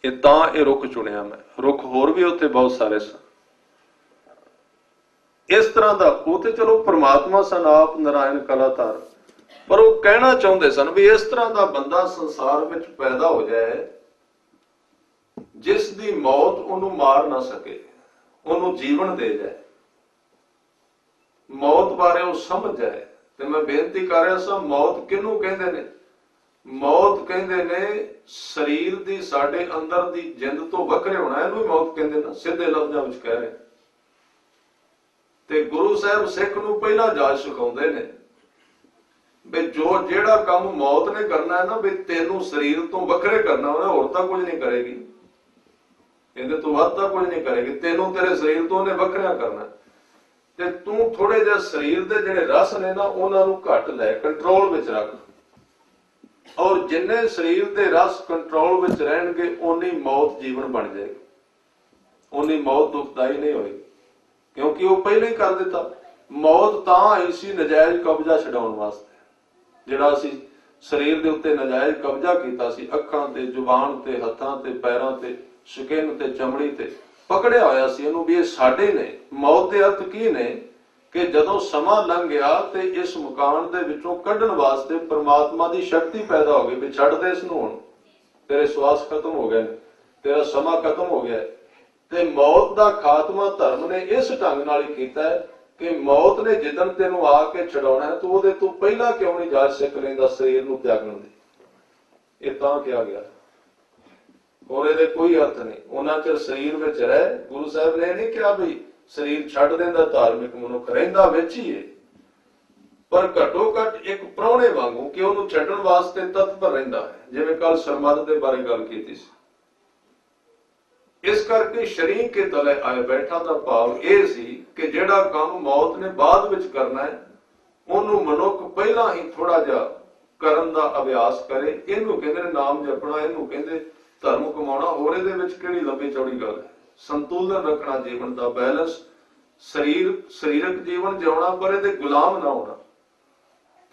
ਇਹ ਤਾਂ ਇਹ ਰੁੱਖ ਚੁਣਿਆ ਮੈਂ। ਰੁੱਖ ਹੋਰ ਵੀ ਉੱਥੇ ਬਹੁਤ ਸਾਰੇ ਸਨ। ਇਸ ਤਰ੍ਹਾਂ ਦਾ ਉਹ ਤੇ ਚਲੋ ਪ੍ਰਮਾਤਮਾ ਸਨ, ਆਪ ਨਾਰਾਇਣ ਕਲਾਧਾਰ, ਪਰ ਉਹ ਕਹਿਣਾ ਚਾਹੁੰਦੇ ਸਨ ਵੀ ਇਸ ਤਰ੍ਹਾਂ ਦਾ ਬੰਦਾ ਸੰਸਾਰ ਵਿੱਚ ਪੈਦਾ ਹੋ ਜਾਏ ਜਿਸ ਦੀ ਮੌਤ ਉਹਨੂੰ ਮਾਰ ਨਾ ਸਕੇ, ਉਹਨੂੰ ਜੀਵਨ ਦੇ ਜਾਏ, ਮੌਤ ਬਾਰੇ ਉਹ ਸਮਝ ਜਾਏ। ਤੇ ਮੈਂ ਬੇਨਤੀ ਕਰ ਰਿਹਾ ਸਾਂ, ਮੌਤ ਕਿਹਨੂੰ ਕਹਿੰਦੇ ਨੇ? ਮੌਤ ਕਹਿੰਦੇ ਨੇ ਸਰੀਰ ਦੀ, ਸਾਡੇ ਅੰਦਰ ਦੀ ਜਿੰਦ ਤੋਂ ਵੱਖਰੇ ਹੋਣਾ, ਇਹਨੂੰ ਮੌਤ ਕਹਿੰਦੇ ਨੇ, ਸਿੱਧੇ ਲਫ਼ਜ਼ਾਂ ਵਿੱਚ ਕਹਿ ਰਹੇ। ਤੇ ਗੁਰੂ ਸਾਹਿਬ ਸਿੱਖ ਨੂੰ ਪਹਿਲਾਂ ਜਾਚ ਸਿਖਾਉਂਦੇ ਨੇ ਵੀ ਜਿਹੜਾ ਕੰਮ ਮੌਤ ਨੇ ਕਰਨਾ ਹੈ ਨਾ, ਵੀ ਤੈਨੂੰ ਸਰੀਰ ਤੋਂ ਵੱਖਰੇ ਕਰਨਾ ਉਹਨੇ, ਹੋਰ ਤਾਂ ਕੁਝ ਨਹੀਂ ਕਰੇਗੀ, ਇਹਦੇ ਤੋਂ ਵੱਧ ਤਾਂ ਕੁਝ ਨਹੀਂ ਕਰੇਗੀ। ਤੈਨੂੰ ਤੇਰੇ ਸਰੀਰ ਤੋਂ ਉਹਨੇ ਵੱਖਰਾ ਕਰਨਾ, ਤੇ ਤੂੰ ਥੋੜੇ ਜਿਹਾ ਸਰੀਰ ਦੇ ਜਿਹੜੇ ਰਸ ਨੇ ਨਾ ਉਹਨਾਂ ਨੂੰ ਘੱਟ ਲੈ, ਕੰਟਰੋਲ ਵਿੱਚ ਰੱਖ। ਔਰ ਜਿੰਨੇ ਸਰੀਰ ਦੇ ਰਸ ਕੰਟਰੋਲ ਵਿੱਚ ਰਹਿਣਗੇ ਓਨੀ ਮੌਤ ਜੀਵਨ ਬਣ ਜਾਏਗੀ, ਓਨੀ ਮੌਤ ਦੁਖਦਾਈ ਨਹੀਂ ਹੋਏਗੀ, ਕਿਉਂਕਿ ਉਹ ਪਹਿਲਾਂ ਹੀ ਕਰ ਦਿੱਤਾ। ਮੌਤ ਤਾਂ ਆਈ ਸੀ ਨਜਾਇਜ਼ ਕਬਜ਼ਾ ਛਡਾਉਣ ਵਾਸਤੇ, ਜਿਹੜਾ ਅਸੀਂ ਸਰੀਰ ਦੇ ਉੱਤੇ ਨਜਾਇਜ਼ ਕਬਜ਼ਾ ਕੀਤਾ ਸੀ, ਅੱਖਾਂ ਤੇ, ਜ਼ੁਬਾਨ ਤੇ, ਹੱਥਾਂ ਤੇ, ਪੈਰਾਂ ਤੇ, ਸਕਿਨ ਤੇ, ਚਮੜੀ ਤੇ ਪਕੜਿਆ ਹੋਇਆ ਸੀ ਇਹਨੂੰ ਵੀ ਇਹ ਸਾਡੇ ਨੇ। ਮੌਤ ਦੇ ਅਰਥ ਕੀ ਨੇ? ਕਿ ਜਦੋਂ ਸਮਾਂ ਲੰਘ ਗਿਆ ਤੇ ਇਸ ਮਕਾਨ ਦੇ ਵਿੱਚੋਂ ਕੱਢਣ ਵਾਸਤੇ ਪਰਮਾਤਮਾ ਦੀ ਸ਼ਕਤੀ ਪੈਦਾ ਹੋ ਗਈ ਵੀ ਛੱਡ ਦੇ ਇਸ ਨੂੰ, ਹੁਣ ਤੇਰੇ ਸਵਾਸ ਖਤਮ ਹੋ ਗਏ ਨੇ, ਤੇਰਾ ਸਮਾਂ ਖਤਮ ਹੋ ਗਿਆ। ਤੇ ਮੌਤ ਦਾ ਖਾਤਮਾ ਧਰਮ ਨੇ ਇਸ ਢੰਗ ਨਾਲ ਹੀ ਕੀਤਾ ਹੈ ਕਿ ਮੌਤ ਨੇ ਜਿੱਦਣ ਤੈਨੂੰ ਆ ਕੇ ਛਡਾਉਣਾ ਹੈ, ਤੂੰ ਉਹਦੇ ਤੋਂ ਪਹਿਲਾਂ ਕਿਉਂ ਨਹੀਂ ਜਾਚ ਸਿੱਖ ਲੈਂਦਾ ਸਰੀਰ ਨੂੰ ਤਿਆਗਣ ਦੀ? ਇਹ ਤਾਂ ਕਿਹਾ ਗਿਆ, ਹੋਰ ਇਹਦੇ ਕੋਈ ਅਰਥ ਨਹੀਂ। ਉਹਨਾਂ ਚਿਰ ਸਰੀਰ ਵਿੱਚ ਰਹਿ, ਗੁਰੂ ਸਾਹਿਬ ਨੇ ਨਹੀਂ ਕਿਹਾ ਵੀ ਸਰੀਰ ਛੱਡ ਦਿੰਦਾ ਧਾਰਮਿਕ ਮਨੁੱਖ, ਰਹਿੰਦਾ ਵਿੱਚ ਹੀ ਹੈ, ਪਰ ਘੱਟੋ ਘੱਟ ਇੱਕ ਪ੍ਰਾਹੁਣੇ ਵਾਂਗੂ ਕਿ ਉਹਨੂੰ ਛੱਡਣ ਵਾਸਤੇ ਤਤਪਰ ਰਹਿੰਦਾ ਹੈ, ਜਿਵੇਂ ਕੱਲ ਸਰਮਦ ਦੇ ਬਾਰੇ ਗੱਲ ਕੀਤੀ ਸੀ। ਇਸ ਕਰਕੇ ਸ਼ਰੀਰ ਕੇ ਤਲੇ ਆਏ ਬੈਠਾ ਦਾ ਭਾਵ ਇਹ ਸੀ ਕਿ ਜਿਹੜਾ ਕੰਮ ਮੌਤ ਨੇ ਬਾਅਦ ਵਿੱਚ ਕਰਨਾ ਹੈ ਉਹਨੂੰ ਮਨੁੱਖ ਪਹਿਲਾਂ ਹੀ ਥੋੜਾ ਜਿਹਾ ਕਰਨ ਦਾ ਅਭਿਆਸ ਕਰੇ। ਇਹਨੂੰ ਕਹਿੰਦੇ ਨੇ ਨਾਮ ਜਪਣਾ, ਇਹਨੂੰ ਕਹਿੰਦੇ ਧਰਮ ਕਮਾਉਣਾ। ਹੋਰ ਇਹਦੇ ਵਿੱਚ ਕਿਹੜੀ ਲੰਬੀ ਚੌੜੀ ਗੱਲ ਹੈ? ਸੰਤੁਲਨ ਰੱਖਣਾ ਜੀਵਨ ਦਾ, ਬੈਲੈਂਸ, ਸਰੀਰਕ ਜੀਵਨ ਜਿਉਣਾ, ਪਰ ਇਹਦੇ ਗੁਲਾਮ ਨਾ ਹੋਣਾ।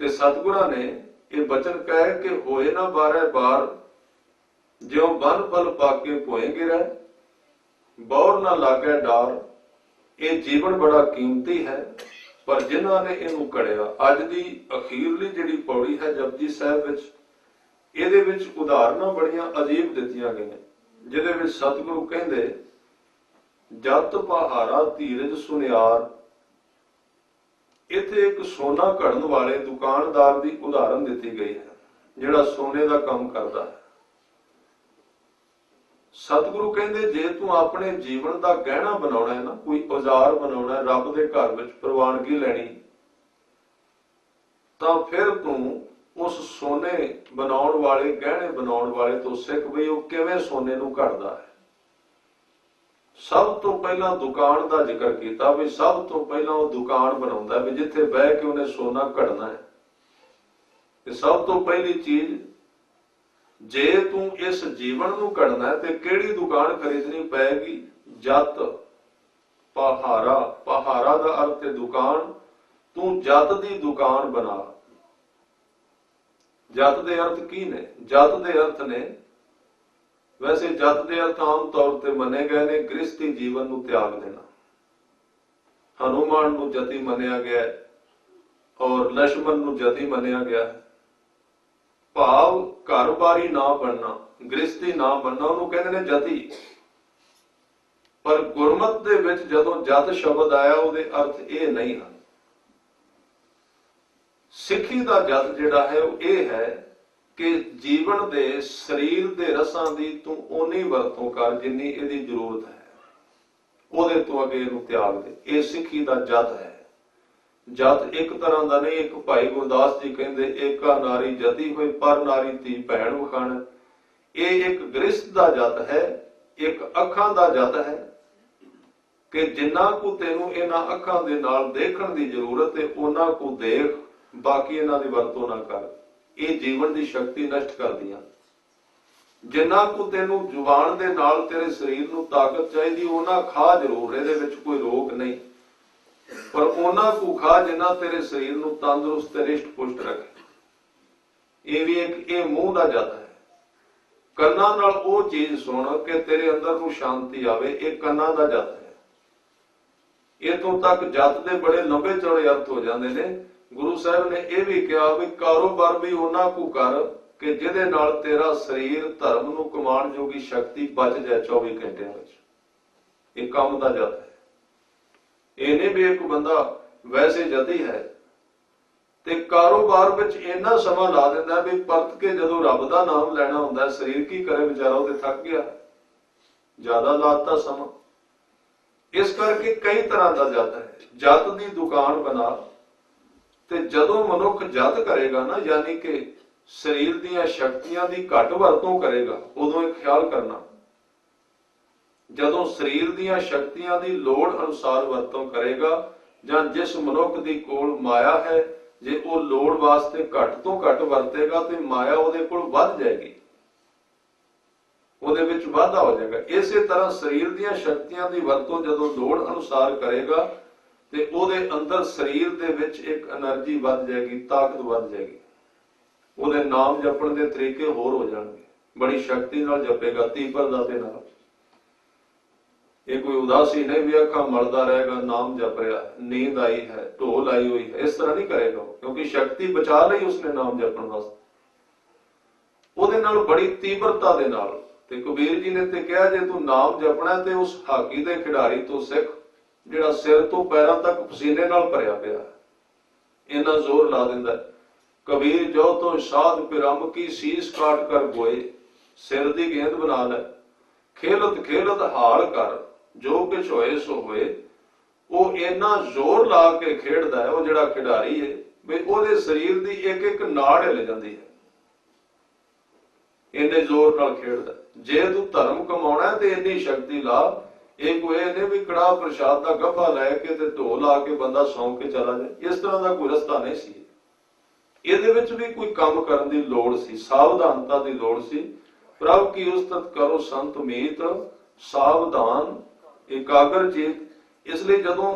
ਤੇ ਸਤਿਗੁਰਾਂ ਨੇ ਇਹ ਬਚਨ ਕਹਿ ਕਿ ਹੋਏ ਨਾ ਬਾਰੇ ਬਾਰ, ਜਿਉ ਬਨ ਫਲ ਪਾਕੇ ਭੋਏ ਗਿਰੈ, ਬੌਰ ਨਾ ਲਾਗੇ ਡਾਰ। ਇਹ ਜੀਵਨ ਬੜਾ ਕੀਮਤੀ ਹੈ, ਪਰ ਜਿਨ੍ਹਾਂ ਨੇ ਇਹਨੂੰ ਘੜਿਆ। ਅੱਜ ਦੀ ਅਖੀਰਲੀ ਜਿਹੜੀ ਪੌੜੀ ਹੈ ਜਪਜੀ ਸਾਹਿਬ ਵਿੱਚ, ਇਹਦੇ ਵਿੱਚ ਉਦਾਹਰਨਾਂ ਬੜੀਆਂ ਅਜੀਬ ਦਿੱਤੀਆਂ ਗਈਆਂ, ਜਿਹਦੇ ਵਿੱਚ ਸਤਿਗੁਰੂ ਕਹਿੰਦੇ ਜਤ ਪਹਾਰਾ ਧੀਰਜ ਸੁਨਿਆਰ। ਇੱਥੇ ਇੱਕ ਸੋਨਾ ਘੜਨ ਵਾਲੇ ਦੁਕਾਨਦਾਰ ਦੀ ਉਦਾਹਰਨ ਦਿੱਤੀ ਗਈ ਹੈ, ਜਿਹੜਾ ਸੋਨੇ ਦਾ ਕੰਮ ਕਰਦਾ ਹੈ। ਸਤਿਗੁਰੂ ਕਹਿੰਦੇ ਜੇ ਤੂੰ ਆਪਣੇ ਜੀਵਨ ਦਾ ਗਹਿਣਾ ਬਣਾਉਣਾ ਹੈ ਨਾ, ਕੋਈ ਔਜ਼ਾਰ ਬਣਾਉਣਾ ਹੈ, ਰੱਬ ਦੇ ਘਰ ਵਿੱਚ ਪ੍ਰਵਾਨਗੀ ਲੈਣੀ, ਤਾਂ ਫਿਰ ਤੂੰ ਉਸ ਸੋਨੇ ਬਣਾਉਣ ਵਾਲੇ, ਗਹਿਣੇ ਬਣਾਉਣ ਵਾਲੇ ਤੋਂ ਸਿੱਖ ਵੀ ਉਹ ਕਿਵੇਂ ਸੋਨੇ ਨੂੰ ਘੜਦਾ ਹੈ। ਸਭ ਤੋਂ ਪਹਿਲਾਂ ਦੁਕਾਨ ਦਾ ਜ਼ਿਕਰ ਕੀਤਾ ਵੀ ਸਭ ਤੋਂ ਪਹਿਲਾਂ ਉਹ ਦੁਕਾਨ ਬਣਾਉਂਦਾ ਵੀ ਜਿੱਥੇ ਬਹਿ ਕੇ ਉਹਨੇ ਸੋਨਾ ਘੜਨਾ ਹੈ। ਤੇ ਸਭ ਤੋਂ ਪਹਿਲੀ ਚੀਜ਼, ਜੇ ਤੂੰ ਇਸ ਜੀਵਨ ਨੂੰ ਘੜਨਾ ਹੈ ਤੇ ਕਿਹੜੀ ਦੁਕਾਨ ਖਰੀਦਣੀ ਪਏਗੀ? ਜਤ ਪਹਾਰਾ। ਪਹਾਰਾ ਦਾ ਅਰਥ ਹੈ ਦੁਕਾਨ। ਤੂੰ ਜਤ ਦੀ ਦੁਕਾਨ ਬਣਾ। ਜਤ ਦੇ ਅਰਥ ਕੀ ਨੇ? ਜਤ ਦੇ ਅਰਥ ਨੇ, ਵੈਸੇ ਜਤ ਦੇ ਅਰਥ ਆਮ ਤੌਰ ਤੇ ਮੰਨੇ ਗਏ ਨੇ ਗ੍ਰਸਤੀ ਜੀਵਨ ਨੂੰ ਤਿਆਗ ਦੇਣਾ। ਹਨੂਮਾਨ ਨੂੰ ਜਤੀ ਮੰਨਿਆ ਗਿਆ ਔਰ ਲక్ష్మణ ਨੂੰ ਜਤੀ ਮੰਨਿਆ ਗਿਆ ਹੈ। ਭਾਵ ਘਰ-ਬਾਰੀ ਨਾ ਬਣਨਾ, ਗ੍ਰਸਤੀ ਨਾ ਬਣਨਾ, ਉਹਨੂੰ ਕਹਿੰਦੇ ਨੇ ਜਤੀ। ਪਰ ਗੁਰਮਤ ਦੇ ਵਿੱਚ ਜਦੋਂ ਜਤ ਸ਼ਬਦ ਆਇਆ ਉਹਦੇ ਅਰਥ ਇਹ ਨਹੀਂ ਹਨ। ਸਿੱਖੀ ਦਾ ਜਤ ਜਿਹੜਾ ਹੈ ਉਹ ਇਹ ਹੈ ਕਿ ਜੀਵਨ ਦੇ ਸਰੀਰ ਦੇ ਰਸਾਂ ਦੀ ਤੂੰ ਓਨੀ ਵਰਤੋਂ ਕਰ ਜਿੰਨੀ ਇਹਦੀ ਜ਼ਰੂਰਤ ਹੈ, ਉਹਦੇ ਤੋਂ ਅੱਗੇ ਇਹਨੂੰ ਤਿਆਗ ਦੇ। ਇਹ ਸਿੱਖੀ ਦਾ ਜਤ ਹੈ। ਜਤ ਇੱਕ ਤਰ੍ਹਾਂ ਦਾ ਨਹੀਂ। ਇੱਕ ਭਾਈ ਗੁਰਦਾਸ ਜੀ ਕਹਿੰਦੇ ਏਕਾ ਨਾਰੀ ਜਤੀ ਹੋਈ, ਪਰ ਨਾਰੀ ਧੀ ਭੈਣ ਵਖਾਣ। ਇਹ ਇੱਕ ਗ੍ਰਸਤ ਦਾ ਜਤ ਹੈ, ਇੱਕ ਅੱਖਾਂ ਦਾ ਜਤ ਹੈ ਕਿ ਜਿੰਨਾ ਕੁ ਤੈਨੂੰ ਇਹਨਾਂ ਅੱਖਾਂ ਦੇ ਨਾਲ ਦੇਖਣ ਦੀ ਜ਼ਰੂਰਤ ਹੈ ਉਹਨਾਂ ਕੁ ਦੇਖ, ਬਾਕੀ ਇਹਨਾਂ ਦੀ ਵਰਤੋਂ ਨਾ ਕਰ। ਇਹ ਜੀਵਨ ਦੀ ਸ਼ਕਤੀ ਨਸ਼ਟ ਕਰਦੀਆਂ। ਜਿੰਨਾ ਕੁ ਤੈਨੂੰ ਜ਼ੁਬਾਨ ਦੇ ਨਾਲ ਤੇਰੇ ਸਰੀਰ ਨੂੰ ਤਾਕਤ ਚਾਹੀਦੀ ਉਹਨਾਂ ਖਾ ਜ਼ਰੂਰ, ਇਹਦੇ ਵਿੱਚ ਕੋਈ ਰੋਕ ਨਹੀਂ, ਪਰ ਉਹਨਾਂ ਕੁ ਖਾ ਜਿੰਨਾ ਤੇਰੇ ਸਰੀਰ ਨੂੰ ਤੰਦਰੁਸਤ ਤੇ ਰਿਸ਼ਟ ਪੁਸ਼ਟ ਰੱਖੇ। ਇਹ ਵੀ ਇਹ ਮੂੰਹ ਦਾ ਜਤ ਹੈ। ਕੰਨਾਂ ਨਾਲ ਉਹ ਚੀਜ਼ ਸੁਣ ਕਿ ਤੇਰੇ ਅੰਦਰ ਨੂੰ ਸ਼ਾਂਤੀ ਆਵੇ, ਇਹ ਕੰਨਾਂ ਦਾ ਜਤ ਹੈ। ਇਥੋਂ ਤੱਕ ਜਤ ਦੇ ਬੜੇ ਲੰਬੇ ਚੌੜੇ ਅਰਥ ਹੋ ਜਾਂਦੇ ਨੇ। ਗੁਰੂ ਸਾਹਿਬ ਨੇ ਇਹ ਵੀ ਕਿਹਾ ਵੀ ਕਾਰੋਬਾਰ ਵੀ ਉਹਨਾਂ ਕੁ ਕਰ ਕਿ ਜਿਹਦੇ ਨਾਲ ਤੇਰਾ ਸਰੀਰ ਧਰਮ ਨੂੰ ਕਮਾਉਣ ਜੋਗੀ ਸ਼ਕਤੀ ਬਚ ਜਾਏ 24 ਘੰਟਿਆਂ ਵਿੱਚ। ਇਹ ਕੰਮ ਦਾ ਜਤ ਹੈ। ਇਹ ਨਹੀਂ ਵੀ ਇੱਕ ਬੰਦਾ ਵੈਸੇ ਜਤੀ ਹੈ ਤੇ ਕਾਰੋਬਾਰ ਵਿੱਚ ਇੰਨਾ ਸਮਾਂ ਲਾ ਦਿੰਦਾ ਵੀ ਪਰਤ ਕੇ ਜਦੋਂ ਰੱਬ ਦਾ ਨਾਮ ਲੈਣਾ ਹੁੰਦਾ ਸਰੀਰ ਕੀ ਕਰੇ ਵਿਚਾਰਾ, ਉਹਦੇ ਥੱਕ ਗਿਆ, ਜ਼ਿਆਦਾ ਲਾਤਾ ਸਮਾਂ। ਇਸ ਕਰਕੇ ਕਈ ਤਰ੍ਹਾਂ ਦਾ ਜਤ ਹੈ। ਜਤ ਦੀ ਦੁਕਾਨ ਬਣਾ। ਤੇ ਜਦੋਂ ਮਨੁੱਖ ਜਤ ਕਰੇਗਾ ਨਾ, ਯਾਨੀ ਕਿ ਸਰੀਰ ਦੀਆਂ ਸ਼ਕਤੀਆਂ ਦੀ ਘੱਟ ਵਰਤੋਂ ਕਰੇਗਾ, ਉਦੋਂ ਇੱਕ ਖਿਆਲ ਕਰਨਾ, ਜਦੋਂ ਸਰੀਰ ਦੀਆਂ ਸ਼ਕਤੀਆਂ ਦੀ ਲੋੜ ਅਨੁਸਾਰ ਵਰਤੋਂ ਕਰੇਗਾ, ਜਾਂ ਜਿਸ ਮਨੁੱਖ ਦੀ ਕੋਲ ਮਾਇਆ ਹੈ, ਜੇ ਉਹ ਲੋੜ ਵਾਸਤੇ ਘੱਟ ਤੋਂ ਘੱਟ ਵਰਤੇਗਾ ਤੇ ਮਾਇਆ ਉਹਦੇ ਕੋਲ ਵੱਧ ਜਾਏਗੀ, ਉਹਦੇ ਵਿੱਚ ਵਾਧਾ ਹੋ ਜਾਏਗਾ। ਇਸੇ ਤਰ੍ਹਾਂ ਸਰੀਰ ਦੀਆਂ ਸ਼ਕਤੀਆਂ ਦੀ ਵਰਤੋਂ ਜਦੋਂ ਲੋੜ ਅਨੁਸਾਰ ਕਰੇਗਾ ਤੇ ਉਹਦੇ ਅੰਦਰ ਸਰੀਰ ਦੇ ਵਿੱਚ ਇੱਕ એનર્ਜੀ ਵੱਧ ਜਾਏਗੀ, ਤਾਕਤ ਵੱਧ ਜਾਏਗੀ। ਉਹਦੇ ਨਾਮ ਜਪਣ ਦੇ ਤਰੀਕੇ ਹੋਰ ਹੋ ਜਾਣਗੇ, ਬੜੀ ਸ਼ਕਤੀ ਨਾਲ ਜਪੇਗਾ, ਤੀਬਰਤਾ ਦੇ ਨਾਲ। ਇਹ ਕੋਈ ਉਦਾਸੀ ਨਹੀਂ ਵੀ ਅੱਖਾਂ ਮਲਦਾ ਰਹੇਗਾ, ਨਾਮ ਜਪ ਰਿਹਾ, ਨੀਂਦ ਆਈ ਹੈ, ਢੋਲ ਆਈ ਹੋਈ ਹੈ, ਇਸ ਤਰ੍ਹਾਂ ਨਹੀਂ ਕਰੇਗਾ, ਕਿਉਂਕਿ ਸ਼ਕਤੀ ਬਚਾ ਲਈ ਉਸਨੇ ਨਾਮ ਜਪਣ ਵਾਸਤੇ। ਉਹਦੇ ਨਾਲ ਬੜੀ ਤੀਬਰਤਾ ਦੇ ਨਾਲ। ਤੇ ਕਬੀਰ ਜੀ ਨੇ ਤੇ ਕਿਹਾ ਜੇ ਤੂੰ ਨਾਮ ਜਪਣਾ ਤੇ ਉਸ ਹਾਕੀ ਦੇ ਖਿਡਾਰੀ ਤੋਂ ਸਿੱਖ ਜਿਹੜਾ ਸਿਰ ਤੋਂ ਪੈਰਾਂ ਤੱਕ ਪਸੀਨੇ ਨਾਲ ਭਰਿਆ ਪਿਆ, ਇੰਨਾ ਜ਼ੋਰ ਲਾ ਦਿੰਦਾ। ਕਬੀਰ ਜੋ ਤੋਂ ਸਾਧ ਪਿਰਮ ਕੀ ਸੀਸ ਕਾਟ ਕਰ ਗੋਏ, ਸਿਰ ਦੀ ਗੇਂਦ ਬਣਾ ਲੈ, ਖੇਲਤ ਖੇਲਤ ਹਾਲ ਕਰ, ਜੋ ਕੁਛ ਹੋਏ ਸੋ ਹੋਏ। ਉਹ ਇੰਨਾ ਜ਼ੋਰ ਲਾ ਕੇ ਖੇਡਦਾ ਹੈ ਉਹ ਜਿਹੜਾ ਖਿਡਾਰੀ ਹੈ ਵੀ ਉਹਦੇ ਸਰੀਰ ਦੀ ਇੱਕ ਇੱਕ ਨਾੜ ਹਿੱਲ ਜਾਂਦੀ ਹੈ, ਇੰਨੇ ਜ਼ੋਰ ਨਾਲ ਖੇਡਦਾ। ਜੇ ਤੂੰ ਧਰਮ ਕਮਾਉਣਾ ਤੇ ਇੰਨੀ ਸ਼ਕਤੀ ਲਾ। ਇਹ ਕੋਈ ਇਹਨੇ ਵੀ ਕੜਾਹ ਪ੍ਰਸ਼ਾਦ ਦਾ ਗੱਫਾ ਲੈ ਕੇ ਤੇ ਢੋਲ ਲਾ ਕੇ ਬੰਦਾ ਸੌਂ ਕੇ ਚਲਾ ਜਾਏ, ਇਸ ਤਰ੍ਹਾਂ ਦਾ ਕੋਈ ਰਸਤਾ ਨਹੀਂ ਸੀ। ਇਹਦੇ ਵਿੱਚ ਵੀ ਕੋਈ ਕੰਮ ਕਰਨ ਦੀ ਲੋੜ ਸੀ, ਸਾਵਧਾਨਤਾ ਦੀ ਲੋੜ ਸੀ। ਪ੍ਰਭ ਕੀ ਉਸਤਤ ਕਰੋ ਸੰਤ ਮੀਤ, ਸਾਵਧਾਨ ਇਕਾਗਰ ਚੇਤ। ਇਸ ਲਈ ਜਦੋਂ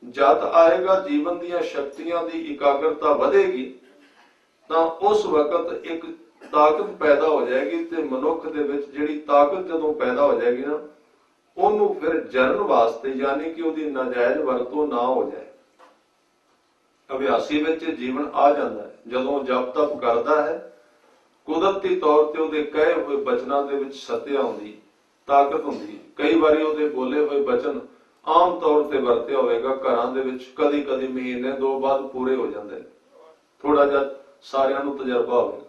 ਜਤ ਆਏਗਾ ਜੀਵਨ ਦੀਆਂ ਸ਼ਕਤੀਆਂ ਦੀ ਇਕਾਗਰਤਾ ਵਧੇਗੀ ਤਾਂ ਉਸ ਵਕਤ ਇੱਕ ਤਾਕਤ ਪੈਦਾ ਹੋ ਜਾਏਗੀ, ਤੇ ਮਨੁੱਖ ਦੇ ਵਿੱਚ ਜਿਹੜੀ ਤਾਕਤ ਜਦੋਂ ਪੈਦਾ ਹੋ ਜਾਏਗੀ ਨਾ, ਉਹਨੂੰ ਫਿਰ ਜਰਨ ਵਾਸਤੇ ਯਾਨੀ ਕਿ ਉਹਦੀ ਨਾਜਾਇਜ਼ ਵਰਤੋਂ ਨਾ ਹੋ ਜਾਏ। ਅਭਿਆਸੀ ਵਿੱਚ ਜੀਵਨ ਆ ਜਾਂਦਾ ਹੈ। ਜਦੋਂ ਜਪ ਤਪ ਕਰਦਾ ਹੈ, ਕੁਦਰਤੀ ਤੌਰ ਤੇ ਉਹਦੇ ਕਹੇ ਹੋਏ ਬਚਨਾਂ ਦੇ ਵਿੱਚ ਸੱਤਿਆ ਹੁੰਦੀ, ਤਾਕਤ ਹੁੰਦੀ। ਕਈ ਵਾਰੀ ਉਹਦੇ ਬੋਲੇ ਹੋਏ ਬਚਨ ਆਮ ਤੌਰ ਤੇ ਵਰਤਿਆ ਹੋਵੇਗਾ ਘਰਾਂ ਦੇ ਵਿੱਚ, ਕਦੀ ਕਦੀ ਮਹੀਨੇ 2 ਬਾਅਦ ਪੂਰੇ ਹੋ ਜਾਂਦੇ ਨੇ, ਥੋੜਾ ਜਿਹਾ ਸਾਰਿਆਂ ਨੂੰ ਤਜਰਬਾ ਹੋਵੇਗਾ।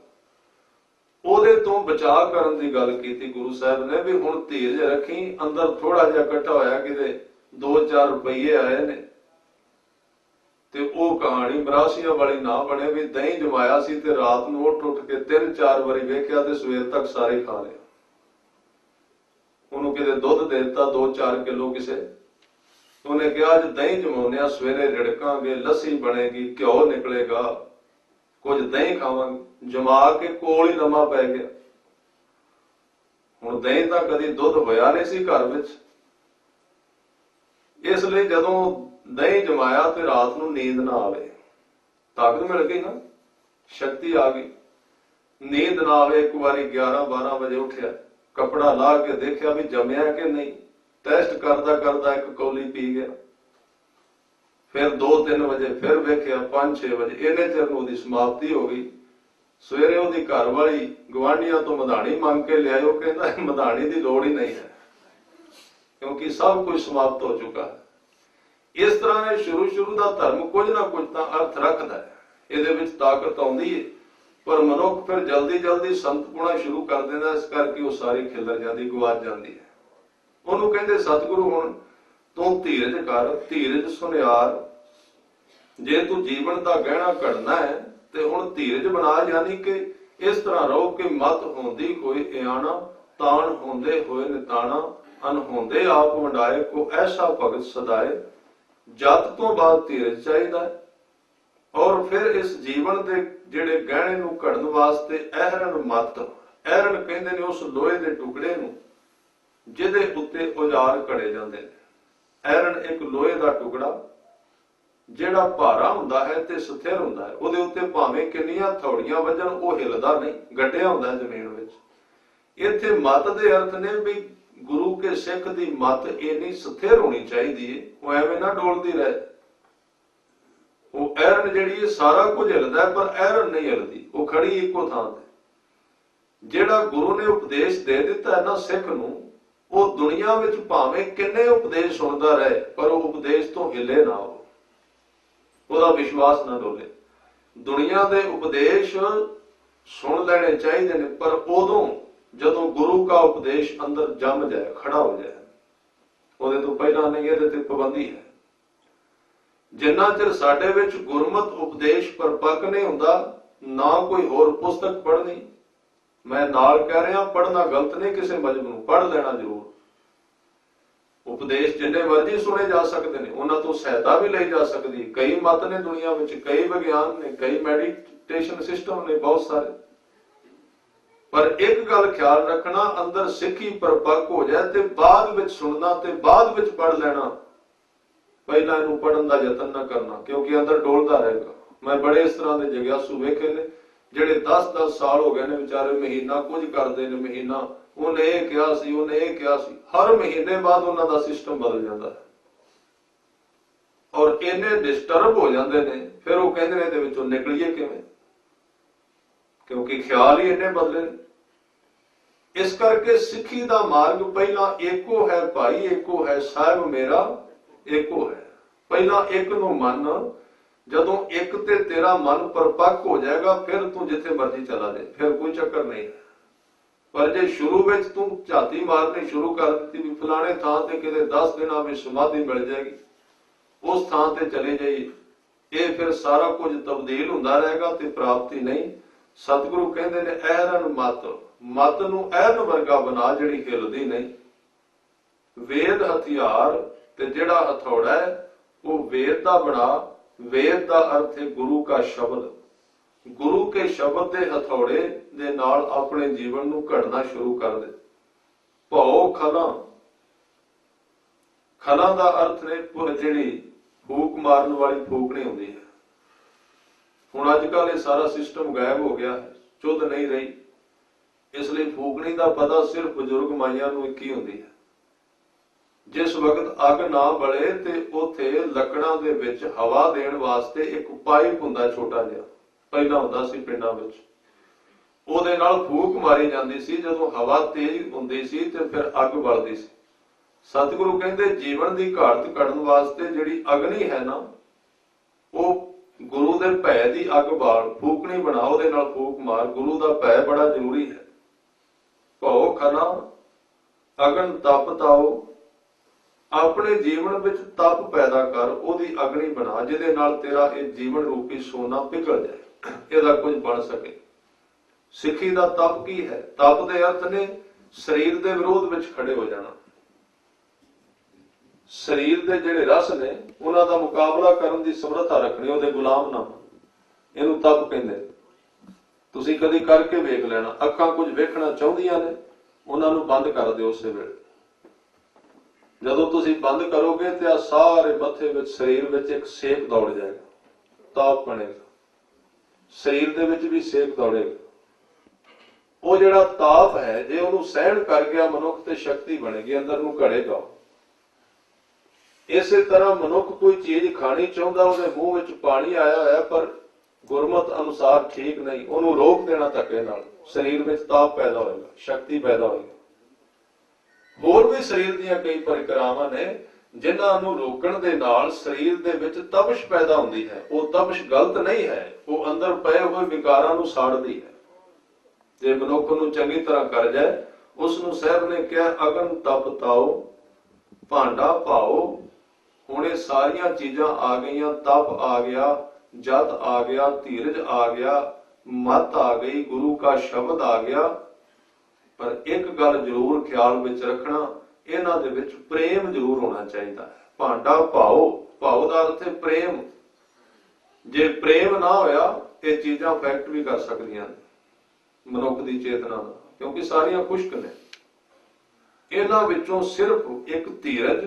ਉਹਦੇ ਤੋਂ ਬਚਾਅ ਕਰਨ ਦੀ ਗੱਲ ਕੀਤੀ ਗੁਰੂ ਸਾਹਿਬ ਨੇ, ਵੀ ਹੁਣ ਧੀਰਜ ਰੱਖੀ, ਅੰਦਰ ਥੋੜਾ ਜਿਹਾ ਇਕੱਠਾ ਹੋਇਆ, ਕਿਤੇ 2-4 ਰੁਪਈਏ ਆਏ ਨੇ, ਤੇ ਉਹ ਕਹਾਣੀ ਮਰਾਸੀਆਂ ਵਾਲੀ ਨਾ ਬਣੇ ਵੀ ਦਹੀਂ ਜਮਾਇਆ ਸੀ ਤੇ ਰਾਤ ਨੂੰ ਉੱਠ ਕੇ 3-4 ਵਾਰੀ ਵੇਖਿਆ ਤੇ ਸਵੇਰ ਤੱਕ ਸਾਰੇ ਖਾ ਲਿਆ। ਉਹਨੂੰ ਕਿਤੇ ਦੁੱਧ ਦੇ ਦਿੱਤਾ 2-4 ਕਿਲੋ ਕਿਸੇ, ਉਹਨੇ ਕਿਹਾ ਅੱਜ ਦਹੀਂ ਜਮਾਉਂਦੇ ਆ, ਸਵੇਰੇ ਰਿੜਕਾਂਗੇ, ਲੱਸੀ ਬਣੇਗੀ, ਘਿਓ ਨਿਕਲੇਗਾ, ਕੁਝ ਦਹੀਂ ਖਾਵਾਂਗੇ। ਜਮਾ ਕੇ ਕੋਲ ਹੀ ਲੰਮਾ ਪੈ ਗਿਆ। ਹੁਣ ਦਹੀਂ ਤਾਂ ਕਦੀ ਦੁੱਧ ਹੋਇਆ ਨਹੀਂ ਸੀ ਘਰ ਵਿੱਚ, ਇਸ ਲਈ ਜਦੋਂ ਦਹੀਂ ਜਮਾਇਆ ਤੇ ਰਾਤ ਨੂੰ ਨੀਂਦ ਨਾ ਆਵੇ, ਤਾਕਤ ਮਿਲ ਗਈ ਨਾ, ਸ਼ਕਤੀ ਆ ਗਈ। ਨੀਂਦ ਨਾ ਆਵੇ, ਇੱਕ ਵਾਰੀ 11-12 ਵਜੇ ਉੱਠਿਆ, ਕੱਪੜਾ ਲਾ ਕੇ ਦੇਖਿਆ ਵੀ ਜਮਿਆ ਕਿ ਨਹੀਂ, ਟੈਸਟ ਕਰਦਾ ਕਰਦਾ 1 ਕੌਲੀ ਪੀ ਗਿਆ। ਫਿਰ 2-3 ਵਜੇ ਫਿਰ ਵੇਖਿਆ, 5-6 ਵਜੇ, ਇਹਨੇ ਚਿਰ ਨੂੰ ਉਹਦੀ ਸਮਾਪਤੀ ਹੋ ਗਈ। ਸਵੇਰੇ ਉਹਦੀ ਘਰ ਵਾਲੀ ਗੁਆਂਢੀਆਂ ਤੋਂ ਮਧਾਣੀ ਮੰਗ ਕੇ ਲਿਆਇਓ, ਕਹਿੰਦਾ ਮਧਾਣੀ ਦੀ ਲੋੜ ਹੀ ਨਹੀਂ ਹੈ, ਕਿਉਂਕਿ ਸਭ ਕੁਝ ਸਮਾਪਤ ਹੋ ਚੁੱਕਾ ਹੈ। ਇਸ ਤਰ੍ਹਾਂ ਇਹ ਸ਼ੁਰੂ ਦਾ ਧਰਮ ਕੁਝ ਨਾ ਕੁਝ ਤਾਂ ਅਰਥ ਰੱਖਦਾ ਹੈ, ਇਹਦੇ ਵਿੱਚ ਤਾਕਤ ਆਉਂਦੀ ਹੈ, ਪਰ ਮਨੁੱਖ ਫਿਰ ਜਲਦੀ ਸੰਤ ਪੁਣਾ ਸ਼ੁਰੂ ਕਰ ਦਿੰਦਾ, ਇਸ ਕਰਕੇ ਉਹ ਸਾਰੀ ਖਿਲਰ ਜਾਂਦੀ, ਗਵਾਚ ਜਾਂਦੀ ਹੈ। ਉਹਨੂੰ ਕਹਿੰਦੇ ਸਤਿਗੁਰੂ ਹੁਣ ਤੂੰ ਧੀਰਜ ਕਰ, ਧੀਰਜ ਸੁਨਿਆਰ, ਜੇ ਤੂੰ ਜੀਵਨ ਦਾ ਗਹਿਣਾ ਘੜਨਾ ਹੈ ਤੇ ਹੁਣ ਧੀਰਜ ਬਣਾ, ਯਾਨੀ ਕਿ ਇਸ ਤਰ੍ਹਾਂ ਰਹੋ ਕਿ ਮਤ ਹੁੰਦੀ ਹੋਏ ਇਆਣਾ, ਤਾਣ ਹੁੰਦੇ ਹੋਏ ਨਿਤਾਣਾ, ਅਨਹੋਂਦੇ ਆਪ ਵੰਡਾਏ, ਕੋ ਐਸਾ ਭਗਤ ਸਦਾਏ। ਜਤ ਤੋਂ ਬਾਅਦ ਧੀਰਜ ਚਾਹੀਦਾ ਹੈ, ਔਰ ਫਿਰ ਇਸ ਜੀਵਨ ਦੇ ਜਿਹੜੇ ਗਹਿਣੇ ਨੂੰ ਘੜਨ ਵਾਸਤੇ ਅਹਰਨ ਮਤ, ਅਹਰਨ ਕਹਿੰਦੇ ਨੇ ਉਸ ਲੋਹੇ ਦੇ ਟੁਕੜੇ ਨੂੰ ਜਿਹਦੇ ਉੱਤੇ ਔਜ਼ਾਰ ਘੜੇ ਜਾਂਦੇ ਨੇ। ਅਹਰਨ ਇੱਕ ਲੋਹੇ ਦਾ ਟੁਕੜਾ ਜਿਹੜਾ ਭਾਰਾ ਹੁੰਦਾ ਹੈ ਤੇ ਸਥਿਰ ਹੁੰਦਾ ਹੈ, ਉਹਦੇ ਉੱਤੇ ਭਾਵੇਂ ਕਿੰਨੀਆਂ ਥੌੜੀਆਂ ਵੱਜਣ ਉਹ ਹਿੱਲਦਾ ਨਹੀਂ, ਗੱਡਿਆ ਹੁੰਦਾ ਜ਼ਮੀਨ ਵਿੱਚ। ਇੱਥੇ ਮਤ ਦੇ ਅਰਥ ਨੇ ਵੀ ਗੁਰੂ ਕੇ ਸਿੱਖ ਦੀ ਮਤ ਇੰਨੀ ਸਥਿਰ ਹੋਣੀ ਚਾਹੀਦੀ ਹੈ, ਉਹ ਐਵੇਂ ਨਾ ਡੋਲਦੀ ਰਹੇ। ਉਹ ਅਹਰਨ ਜਿਹੜੀ ਹੈ ਸਾਰਾ ਕੁਝ ਹਿੱਲਦਾ, ਪਰ ਅਹਰਨ ਨਹੀਂ ਹਿੱਲਦੀ, ਉਹ ਖੜੀ ਇੱਕੋ ਥਾਂ ਤੇ। ਜਿਹੜਾ ਗੁਰੂ ਨੇ ਉਪਦੇਸ਼ ਦੇ ਦਿੱਤਾ ਹੈ ਨਾ ਸਿੱਖ ਨੂੰ, ਉਹ ਦੁਨੀਆ ਵਿੱਚ ਭਾਵੇਂ ਕਿੰਨੇ ਉਪਦੇਸ਼ ਸੁਣਦਾ ਰਹੇ, ਪਰ ਉਹ ਉਪਦੇਸ਼ ਤੋਂ ਹਿੱਲੇ ਨਾ, ਉਹਦਾ ਵਿਸ਼ਵਾਸ ਨਾ ਡੋਲੇ। ਦੁਨੀਆ ਦੇ ਉਪਦੇਸ਼ ਸੁਣ ਲੈਣੇ ਚਾਹੀਦੇ ਨੇ, ਪਰ ਉਦੋਂ ਜਦੋਂ ਗੁਰੂ ਦਾ ਉਪਦੇਸ਼ ਅੰਦਰ ਜੰਮ ਜਾਏ, ਖੜਾ ਹੋ ਜਾਏ, ਉਹਦੇ ਤੋਂ ਪਹਿਲਾਂ ਨਹੀਂ, ਇਹਦੇ ਤੇ ਪਾਬੰਦੀ ਹੈ। ਜਿੰਨਾ ਚਿਰ ਸਾਡੇ ਵਿੱਚ ਗੁਰਮਤ ਉਪਦੇਸ਼ ਪਰਪੱਕ ਨਹੀਂ ਹੁੰਦਾ, ਨਾ ਕੋਈ ਹੋਰ ਪੁਸਤਕ ਪੜ੍ਹਨੀ। ਮੈਂ ਨਾਲ ਕਹਿ ਰਿਹਾ, ਪੜ੍ਹਨਾ ਗਲਤ ਨਹੀਂ, ਕਿਸੇ ਮਜਹਬ ਨੂੰ ਪੜ੍ਹ ਲੈਣਾ ਜ਼ਰੂਰ। ਉਪਦੇਸ਼ ਜਿੰਨੇ ਮਰਜ਼ੀ ਸੁਣੇ ਜਾ ਸਕਦੇ ਨੇ, ਉਹਨਾਂ ਤੋਂ ਸਹਾਇਤਾ ਵੀ ਲਈ ਜਾ ਸਕਦੀ। ਕਈ ਮਤ ਨੇ ਦੁਨੀਆ ਵਿੱਚ, ਕਈ ਵਿਗਿਆਨ ਨੇ, ਕਈ ਮੈਡੀਟੇਸ਼ਨ ਸਿਸਟਮ ਨੇ, ਬਹੁਤ ਸਾਰੇ। ਪਰ ਇੱਕ ਗੱਲ ਖਿਆਲ ਰੱਖਣਾ, ਅੰਦਰ ਸਿੱਖੀ ਪਰਪੱਕ ਹੋ ਜਾਏ ਤੇ ਬਾਅਦ ਵਿੱਚ ਸੁਣਨਾ ਤੇ ਬਾਅਦ ਵਿੱਚ ਪੜ੍ਹ ਲੈਣਾ, ਪਹਿਲਾਂ ਇਹਨੂੰ ਪੜ੍ਹਨ ਦਾ ਯਤਨ ਨਾ ਕਰਨਾ, ਕਿਉਂਕਿ ਅੰਦਰ ਡੋਲਦਾ ਰਹੇਗਾ। ਮੈਂ ਬੜੇ ਇਸ ਤਰ੍ਹਾਂ ਦੇ ਜਗਿਆਸੂ ਵੇਖੇ ਨੇ, ਜਿਹੜੇ 10-10 ਸਾਲ ਹੋ ਗਏ ਨੇ ਵਿਚਾਰੇ, ਮਹੀਨਾ ਕੁਝ ਕਰਦੇ ਨੇ, ਮਹੀਨਾ ਉਹਨੇ ਇਹ ਕਿਹਾ ਸੀ, ਉਹਨੇ ਇਹ ਕਿਹਾ ਸੀ, ਹਰ ਮਹੀਨੇ ਬਾਅਦ ਉਹਨਾਂ ਦਾ ਸਿਸਟਮ ਬਦਲ ਜਾਂਦਾ ਹੈ, ਔਰ ਇੰਨੇ ਡਿਸਟਰਬ ਹੋ ਜਾਂਦੇ ਨੇ, ਫਿਰ ਉਹ ਕਹਿੰਦੇ ਨੇ ਇਹਦੇ ਵਿੱਚੋਂ ਨਿਕਲੀਏ ਕਿਵੇਂ, ਕਿਉਂਕਿ ਖਿਆਲ ਹੀ ਇੰਨੇ ਬਦਲੇ ਨੇ। ਇਸ ਕਰਕੇ ਸਿੱਖੀ ਦਾ ਮਾਰਗ ਪਹਿਲਾਂ ਏਕੋ ਹੈ ਭਾਈ, ਏਕੋ ਹੈ ਸਾਹਿਬ ਮੇਰਾ, ਏਕੋ ਹੈ। ਪਹਿਲਾਂ ਇੱਕ ਨੂੰ ਮੰਨ, ਜਦੋਂ ਇੱਕ ਤੇ ਤੇਰਾ ਮਨ ਪਰਪੱਕ ਹੋ ਜਾਏਗਾ, ਫਿਰ ਤੂੰ ਜਿੱਥੇ ਮਰਜ਼ੀ ਚਲਾ ਜਾਏ, ਫਿਰ ਕੋਈ ਚੱਕਰ ਨਹੀਂ। ਪਰ ਜੇ ਸ਼ੁਰੂ ਵਿੱਚ ਤੂੰ ਝਾਤੀ ਮਾਰਨੀ ਸ਼ੁਰੂ ਕਰ ਦਿੱਤੀ ਵੀ ਫਲਾਣੇ ਥਾਂ ਤੇ ਕਿਤੇ 10 ਦਿਨਾਂ ਵਿੱਚ ਸਮਾਧੀ ਮਿਲ ਜਾਏਗੀ, ਉਸ ਥਾਂ ਤੇ ਚਲੇ ਜਾਈਏ, ਇਹ ਫਿਰ ਸਾਰਾ ਕੁਝ ਤਬਦੀਲ ਹੁੰਦਾ ਰਹੇਗਾ ਤੇ ਪ੍ਰਾਪਤੀ ਨਹੀਂ। ਸਤਿਗੁਰੂ ਕਹਿੰਦੇ ਨੇ ਅਹਰਨ ਮਤ, ਮਤ ਨੂੰ ਅਹਰਨ ਵਰਗਾ ਬਣਾ ਜਿਹੜੀ ਹਿੱਲਦੀ ਨਹੀਂ। ਵੇਦ ਹਥਿਆਰ ਤੇ ਜਿਹੜਾ ਹਥੌੜਾ ਹੈ ਉਹ ਵੇਦ ਦਾ ਬਣਾ। ਵੇਦ ਦਾ ਅਰਥ ਹੈ ਗੁਰੂ ਕਾ ਸ਼ਬਦ। ਗੁਰੂ ਕੇ ਸ਼ਬਦ ਦੇ ਹਥੌੜੇ ਦੇ ਨਾਲ ਆਪਣੇ ਜੀਵਨ ਨੂੰ ਘੜਨਾ ਸ਼ੁਰੂ ਕਰ ਦੇ। ਭਉ ਖਲਾ, ਖਲਾ ਦਾ ਅਰਥ ਨੇ ਜਿਹੜੀ ਫੂਕ ਮਾਰਨ ਵਾਲੀ ਫੂਕ ਨਹੀਂ ਹੁੰਦੀ ਹੈ, ਹੁਣ ਅੱਜ ਕੱਲ੍ਹ ਇਹ ਸਾਰਾ ਸਿਸਟਮ ਗਾਇਬ ਹੋ ਗਿਆ ਹੈ, ਚੁੱਧ ਨਹੀਂ ਰਹੀ। ਇਸ ਲਈ ਫੂਕਣੀ ਦਾ ਪਤਾ ਸਿਰਫ ਬਜ਼ੁਰਗ ਮਾਈਆਂ ਨੂੰ ਇੱਕ ਹੀ ਹੁੰਦੀ ਹੈ। ਜਿਸ ਵਕਤ ਅੱਗ ਨਾ ਬਲੇ ਤੇ ਉੱਥੇ ਲੱਕੜਾਂ ਦੇ ਵਿੱਚ ਹਵਾ ਦੇਣ ਵਾਸਤੇ ਇੱਕ ਪਾਈਪ ਹੁੰਦਾ ਛੋਟਾ ਜਿਹਾ, ਪਹਿਲਾਂ ਹੁੰਦਾ ਸੀ ਪਿੰਡਾਂ ਵਿੱਚ, ਉਹਦੇ ਨਾਲ ਫੂਕ ਮਾਰੀ ਜਾਂਦੀ ਸੀ। ਜਦੋਂ ਹਵਾ ਤੇਜ਼ ਹੁੰਦੀ ਸੀ ਤੇ ਫਿਰ ਅੱਗ ਬਲਦੀ ਸੀ। ਸਤਿਗੁਰੂ ਕਹਿੰਦੇ ਜੀਵਨ ਦੀ ਘਾਟ ਕੱਢਣ ਵਾਸਤੇ ਜਿਹੜੀ ਅਗਨੀ ਹੈ ਨਾ, ਉਹ ਗੁਰੂ ਦੇ ਭੈ ਦੀ ਅੱਗ ਬਾਲ, ਫੂਕਣੀ ਬਣਾ, ਉਹਦੇ ਨਾਲ ਫੂਕ ਮਾਰ। ਗੁਰੂ ਦਾ ਭੈ ਬੜਾ ਜ਼ਰੂਰੀ ਹੈ। ਭਉ ਖਨਾ ਅਗਨ ਤਪ ਤਾਓ, ਆਪਣੇ ਜੀਵਨ ਵਿੱਚ ਤਪ ਪੈਦਾ ਕਰ, ਉਹਦੀ ਅਗਨੀ ਬਣਾ, ਜਿਹਦੇ ਨਾਲ ਤੇਰਾ ਇਹ ਜੀਵਨ ਰੂਪੀ ਸੋਨਾ ਪਿਘਲ ਜਾਏ, ਇਹਦਾ ਕੁਝ ਬਣ ਸਕੇ। ਸਿੱਖੀ ਦਾ ਤਪ ਕੀ ਹੈ? ਤਪ ਦੇ ਅਰਥ ਨੇ ਸਰੀਰ ਦੇ ਵਿਰੋਧ ਵਿੱਚ ਖੜੇ ਹੋ ਜਾਣਾ। ਸਰੀਰ ਦੇ ਜਿਹੜੇ ਰਸ ਨੇ ਉਹਨਾਂ ਦਾ ਮੁਕਾਬਲਾ ਕਰਨ ਦੀ ਸਮਰੱਥਾ ਰੱਖਣੀ, ਉਹਦੇ ਗੁਲਾਮ ਨਾ। ਇਹਨੂੰ ਤਪ ਕਹਿੰਦੇ। ਤੁਸੀਂ ਕਦੀ ਕਰਕੇ ਵੇਖ ਲੈਣਾ। ਅੱਖਾਂ ਕੁਝ ਵੇਖਣਾ ਚਾਹੁੰਦੀਆਂ ਨੇ, ਉਹਨਾਂ ਨੂੰ ਬੰਦ ਕਰ ਦਿਓ ਉਸੇ ਵੇਲੇ। ਜਦੋਂ ਤੁਸੀਂ ਬੰਦ ਕਰੋਗੇ ਤੇ ਆ ਸਾਰੇ ਮੱਥੇ ਵਿੱਚ, ਸਰੀਰ ਵਿੱਚ ਇੱਕ ਸੇਕ ਦੌੜ ਜਾਏਗਾ, ਤਾਪ ਬਣੇਗਾ, ਸਰੀਰ ਦੇ ਵਿੱਚ ਵੀ ਸੇਕ ਦੌੜੇਗਾ। ਉਹ ਜਿਹੜਾ ਤਾਪ ਹੈ, ਜੇ ਉਹਨੂੰ ਸਹਿਣ ਕਰ ਗਿਆ ਮਨੁੱਖ ਤੇ ਸ਼ਕਤੀ ਬਣੇਗੀ, ਅੰਦਰ ਨੂੰ ਘੜੇਗਾ। ਇਸੇ ਤਰ੍ਹਾਂ ਮਨੁੱਖ ਕੋਈ ਚੀਜ਼ ਖਾਣੀ ਚਾਹੁੰਦਾ, ਉਹਦੇ ਮੂੰਹ ਵਿੱਚ ਪਾਣੀ ਆਇਆ ਹੋਇਆ ਪਰ ਗੁਰਮਤ ਅਨੁਸਾਰ ਠੀਕ ਨਹੀਂ, ਉਹਨੂੰ ਰੋਕ ਦੇਣਾ ਧੱਕੇ ਨਾਲ, ਸਰੀਰ ਵਿੱਚ ਤਾਪ ਪੈਦਾ ਹੋਏਗਾ, ਸ਼ਕਤੀ ਪੈਦਾ ਹੋਏਗੀ। ਹੋਰ ਵੀ ਸਰੀਰ ਦੀਆਂ ਕਈ ਪ੍ਰਕਿਰਿਆਵਾਂ ਨੇ ਜਿਨ੍ਹਾਂ ਨੂੰ ਰੋਕਣ ਦੇ ਨਾਲ ਸਰੀਰ ਦੇ ਵਿੱਚ ਤਪਸ਼ ਪੈਦਾ ਹੁੰਦੀ ਹੈ। ਉਹ ਤਪਸ਼ ਗਲਤ ਨਹੀਂ ਹੈ, ਉਹ ਅੰਦਰ ਪਏ ਹੋਏ ਵਿਕਾਰਾਂ ਨੂੰ ਸਾੜਦੀ ਹੈ। ਜੇ ਮਨੁੱਖ ਨੂੰ ਚੰਗੀ ਤਰ੍ਹਾਂ ਕਰ ਜਾਏ, ਉਸ ਨੂੰ ਸਾਹਿਬ ਨੇ ਕਿਹਾ ਅਗਨ ਤਪ ਤਾਓ, ਭਾਂਡਾ ਪਾਓ। ਹੁਣ ਇਹ ਸਾਰੀਆਂ ਚੀਜ਼ਾਂ ਆ ਗਈਆਂ, ਤਪ ਆ ਗਿਆ, ਜਤ ਆ ਗਿਆ, ਧੀਰਜ ਆ ਗਿਆ, ਮਤ ਆ ਗਈ, ਗੁਰੂ का ਸ਼ਬਦ ਆ ਗਿਆ। ਪਰ ਇੱਕ ਗੱਲ ਜ਼ਰੂਰ ਖਿਆਲ ਵਿੱਚ ਰੱਖਣਾ, ਇਹਨਾਂ ਦੇ ਵਿੱਚ ਪ੍ਰੇਮ ਜ਼ਰੂਰ ਹੋਣਾ ਚਾਹੀਦਾ ਹੈ। ਭਾਂਡਾ ਭਾਓ, ਭਾਓ ਦਾ ਅਰਥ ਹੈ ਪ੍ਰੇਮ। ਜੇ ਪ੍ਰੇਮ ਨਾ ਹੋਇਆ, ਇਹ ਚੀਜ਼ਾਂ ਅਫੈਕਟ ਵੀ ਕਰ ਸਕਦੀਆਂ ਨੇ ਮਨੁੱਖ ਦੀ ਚੇਤਨਾ ਦਾ, ਕਿਉਂਕਿ ਸਾਰੀਆਂ ਖੁਸ਼ਕ ਨੇ। ਇਹਨਾਂ ਵਿੱਚੋਂ ਸਿਰਫ ਇੱਕ ਧੀਰਜ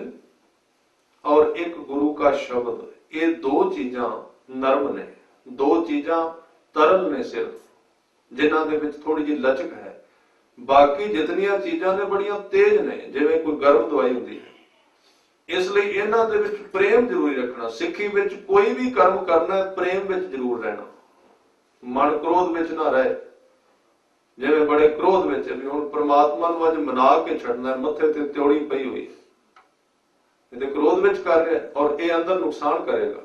ਔਰ ਇੱਕ ਗੁਰੂ का ਸ਼ਬਦ, ਇਹ ਦੋ ਚੀਜ਼ਾਂ ਨਰਮ ਨੇ, ਦੋ ਚੀਜ਼ਾਂ ਤਰਲ ਨੇ ਸਿਰਫ, ਜਿਨ੍ਹਾਂ ਦੇ ਵਿੱਚ ਥੋੜੀ ਜਿਹੀ ਲਚਕ ਹੈ। ਬਾਕੀ ਜਿਤਨੀਆਂ ਚੀਜ਼ਾਂ ਨੇ ਬੜੀਆਂ ਤੇਜ਼ ਨੇ, ਜਿਵੇਂ ਕੋਈ ਗਰਮ ਦਵਾਈ ਹੁੰਦੀ ਹੈ। ਇਸ ਲਈ ਇਹਨਾਂ ਦੇ ਵਿੱਚ ਪ੍ਰੇਮ ਜ਼ਰੂਰੀ ਰੱਖਣਾ। ਸਿੱਖੀ ਵਿੱਚ ਕੋਈ ਵੀ ਕਰਮ ਕਰਨਾ, ਪ੍ਰੇਮ ਵਿੱਚ ਜ਼ਰੂਰ ਰਹਿਣਾ, ਮਨ ਕ੍ਰੋਧ ਵਿੱਚ ਨਾ ਰਹੇ। ਜਿਵੇਂ ਬੜੇ ਕ੍ਰੋਧ ਵਿੱਚ ਵੀ ਹੁਣ ਪ੍ਰਮਾਤਮਾ ਨੂੰ ਅੱਜ ਮਨਾ ਕੇ ਛੱਡਣਾ, ਮੱਥੇ ਤੇ ਤਿਉੜੀ ਪਈ ਹੋਈ ਹੈ, ਇਹਦੇ ਕ੍ਰੋਧ ਵਿੱਚ ਕਰ ਰਿਹਾ, ਔਰ ਇਹ ਅੰਦਰ ਨੁਕਸਾਨ ਕਰੇਗਾ,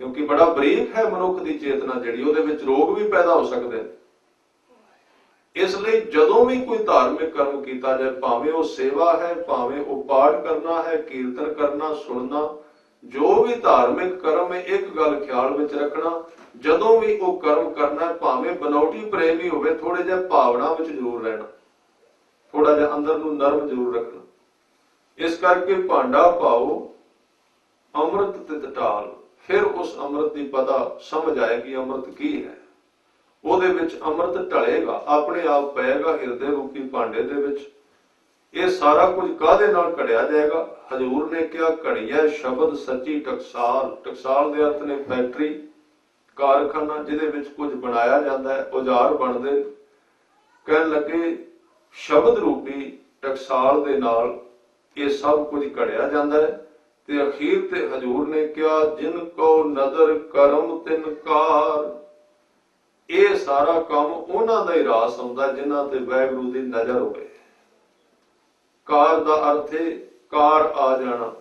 ਕਿਉਂਕਿ ਬੜਾ ਬਰੀਕ ਹੈ ਮਨੁੱਖ ਦੀ ਚੇਤਨਾ ਜਿਹੜੀ, ਉਹਦੇ ਵਿੱਚ ਰੋਗ ਵੀ ਪੈਦਾ ਹੋ ਸਕਦੇ ਨੇ। ਇਸ ਲਈ ਜਦੋਂ ਵੀ ਕੋਈ ਧਾਰਮਿਕ ਕਰਮ ਕੀਤਾ ਜਾਏ, ਭਾਵੇਂ ਉਹ ਸੇਵਾ ਹੈ, ਭਾਵੇਂ ਉਹ ਪਾਠ ਕਰਨਾ ਹੈ, ਕੀਰਤਨ ਕਰਨਾ, ਸੁਣਨਾ, ਜੋ ਵੀ ਧਾਰਮਿਕ ਕਰਮ ਹੈ, ਇੱਕ ਗੱਲ ਖਿਆਲ ਵਿੱਚ ਰੱਖਣਾ, ਜਦੋਂ ਵੀ ਉਹ ਕਰਮ ਕਰਨਾ, ਭਾਵੇਂ ਬਨੌਟੀ ਪ੍ਰੇਮੀ ਹੋਵੇ, ਥੋੜੇ ਜਿਹਾ ਭਾਵਨਾ ਵਿੱਚ ਜ਼ਰੂਰ ਰਹਿਣਾ, ਥੋੜਾ ਜਿਹਾ ਅੰਦਰ ਨੂੰ ਨਰਮ ਜ਼ਰੂਰ ਰੱਖਣਾ। ਇਸ ਕਰਕੇ ਭਾਂਡਾ ਪਾਓ, ਅੰਮ੍ਰਿਤ ਤੇ ਢਾਲ, ਫਿਰ ਉਸ ਅੰਮ੍ਰਿਤ ਦੀ ਪਤਾ ਸਮਝ ਆਏਗੀ ਅੰਮ੍ਰਿਤ ਕੀ ਹੈ। ਉਹਦੇ ਵਿੱਚ ਅੰਮ੍ਰਿਤ ਢਲੇਗਾ, ਆਪਣੇ ਆਪ ਪਏਗਾ ਹਿਰਦੇ ਰੂਪੀ ਭਾਂਡੇ ਦੇ ਵਿੱਚ। ਇਹ ਸਾਰਾ ਕੁਝ ਕਾਹਦੇ ਨਾਲ ਘੜਿਆ ਜਾਏਗਾ? ਹਜ਼ੂਰ ਨੇ ਕਿਹਾ ਘੜੀਐ ਸ਼ਬਦ ਸੱਚੀ ਟਕਸਾਲ। ਟਕਸਾਲ ਦੇ ਅਰਥ ਨੇ ਫੈਕਟਰੀ, ਕਾਰਖਾਨਾ, ਜਿਹਦੇ ਵਿੱਚ ਕੁਝ ਬਣਾਇਆ ਜਾਂਦਾ ਹੈ, ਔਜ਼ਾਰ ਬਣਦੇ। ਕਹਿਣ ਲੱਗੇ ਸ਼ਬਦ ਰੂਪੀ ਟਕਸਾਲ ਦੇ ਨਾਲ ਇਹ ਸਭ ਕੁਝ ਘੜਿਆ ਜਾਂਦਾ ਹੈ। ਤੇ ਅਖੀਰ ਤੇ ਹਜ਼ੂਰ ਨੇ ਕਿਹਾ ਜਿਨ ਕੋ ਨਦਰ ਕਰਮ ਤਿਨ ਕਾਰ। ਇਹ ਸਾਰਾ ਕੰਮ ਉਹਨਾਂ ਦਾ ਹੀ ਰਾਸ ਆਉਂਦਾ ਜਿਨ੍ਹਾਂ ਤੇ ਵਾਹਿਗੁਰੂ ਦੀ ਨਜ਼ਰ ਹੋਵੇ। ਕਾਰ ਦਾ ਅਰਥ ਹੈ ਕਾਰ ਆ ਜਾਣਾ।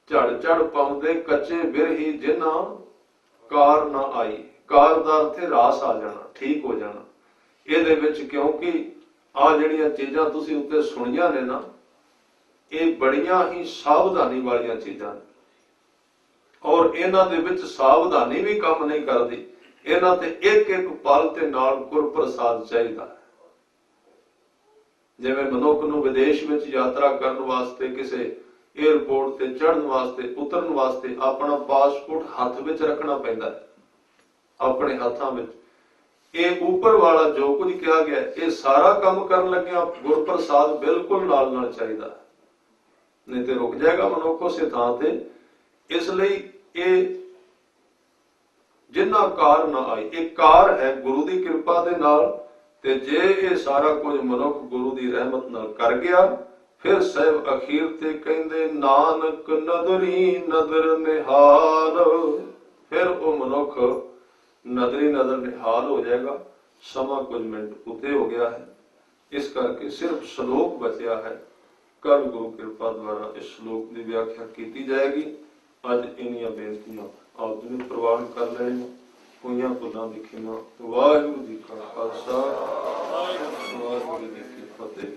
ਝੜ ਝੜ ਪਾਉਂਦੇ ਕੱਚੇ ਬਿਰਹੀ ਜਿਨ੍ਹਾਂ ਕਾਰ ਨਾ ਆਈ। ਕਾਰ ਦਾ ਅਰਥ ਹੈ ਰਾਸ ਆ ਜਾਣਾ, ਠੀਕ ਹੋ ਜਾਣਾ। ਇਹਦੇ ਵਿੱਚ ਕਿਉਂਕਿ ਆ ਜਿਹੜੀਆਂ ਚੀਜ਼ਾਂ ਤੁਸੀਂ ਉੱਤੇ ਸੁਣੀਆਂ ਨੇ ਨਾ, ਇਹ ਬੜੀਆਂ ਹੀ ਸਾਵਧਾਨੀ ਵਾਲੀਆਂ ਚੀਜ਼ਾਂ ਨੇ, ਔਰ ਇਹਨਾਂ ਦੇ ਵਿੱਚ ਸਾਵਧਾਨੀ ਵੀ ਕੰਮ ਨਹੀਂ ਕਰਦੀ। ਇਹਨਾਂ ਤੇ ਇੱਕ ਇੱਕ ਪਲ ਤੇ ਨਾਲ ਗੁਰ ਪ੍ਰਸਾਦ ਚਾਹੀਦਾ। ਜਿਵੇਂ ਮਨੁੱਖ ਨੂੰ ਵਿਦੇਸ਼ ਵਿੱਚ ਯਾਤਰਾ ਕਰਨ ਵਾਸਤੇ, ਕਿਸੇ ਏਅਰਪੋਰਟ ਤੇ ਚੜ੍ਹਨ ਵਾਸਤੇ, ਉਤਰਨ ਵਾਸਤੇ ਆਪਣਾ ਪਾਸਪੋਰਟ ਹੱਥ ਵਿੱਚ ਰੱਖਣਾ ਪੈਂਦਾ ਹੈ, ਆਪਣੇ ਹੱਥਾਂ ਵਿੱਚ। ਇਹ ਉੱਪਰ ਵਾਲਾ ਜੋ ਕੁਝ ਕਿਹਾ ਗਿਆ, ਇਹ ਸਾਰਾ ਕੰਮ ਕਰਨ ਲੱਗਿਆ ਗੁਰ ਪ੍ਰਸਾਦ ਬਿਲਕੁਲ ਨਾਲ ਨਾਲ ਚਾਹੀਦਾ, ਨਹੀਂ ਤੇ ਰੁਕ ਜਾਏਗਾ ਮਨੁੱਖ ਉਸੇ ਥਾਂ ਤੇ। ਇਸ ਲਈ ਇਹ ਜਿਨ੍ਹਾਂ ਕਾਰ ਨਾ ਆਈ। ਇਹ ਕਾਰ ਹੈ ਗੁਰੂ ਦੀ ਕਿਰਪਾ ਦੇ ਨਾਲ, ਤੇ ਜੇ ਇਹ ਸਾਰਾ ਕੁਝ ਮਨੁੱਖ ਗੁਰੂ ਦੀ ਰਹਿਮਤ ਨਾਲ ਕਰ ਗਿਆ, ਫਿਰ ਸਾਹਿਬ ਅਖੀਰ ਤੇ ਕਹਿੰਦੇ ਨਾਨਕ ਨਦਰੀ ਨਦਰ ਨਿਹਾਲ। ਫਿਰ ਉਹ ਮਨੁੱਖ ਨਦਰੀ ਨਦਰ ਨਿਹਾਲ ਹੋ ਜਾਏਗਾ। ਸਮਾਂ ਕੁਝ ਮਿੰਟ ਉੱਤੇ ਹੋ ਗਿਆ ਹੈ, ਇਸ ਕਰਕੇ ਸਿਰਫ ਸ਼ਲੋਕ ਬਚਿਆ ਹੈ। ਕੱਲ ਗੁਰੂ ਕਿਰਪਾ ਦੁਆਰਾ ਇਸ ਸ਼ਲੋਕ ਦੀ ਵਿਆਖਿਆ ਕੀਤੀ ਜਾਏਗੀ। ਅੱਜ ਇਨੀਆਂ ਬੇਨਤੀਆਂ ਆਪ ਜੀ ਨੂੰ ਪ੍ਰਵਾਨ ਕਰ ਲੈਣੀਆਂ। ਹੋਈਆਂ ਭੁੱਲਾਂ ਦੀ ਖਿਮਾ। ਵਾਹਿਗੁਰੂ ਜੀ ਕਾ ਖਾਲਸਾ, ਵਾਹਿਗੁਰੂ ਜੀ ਕੀ ਫਤਿਹ।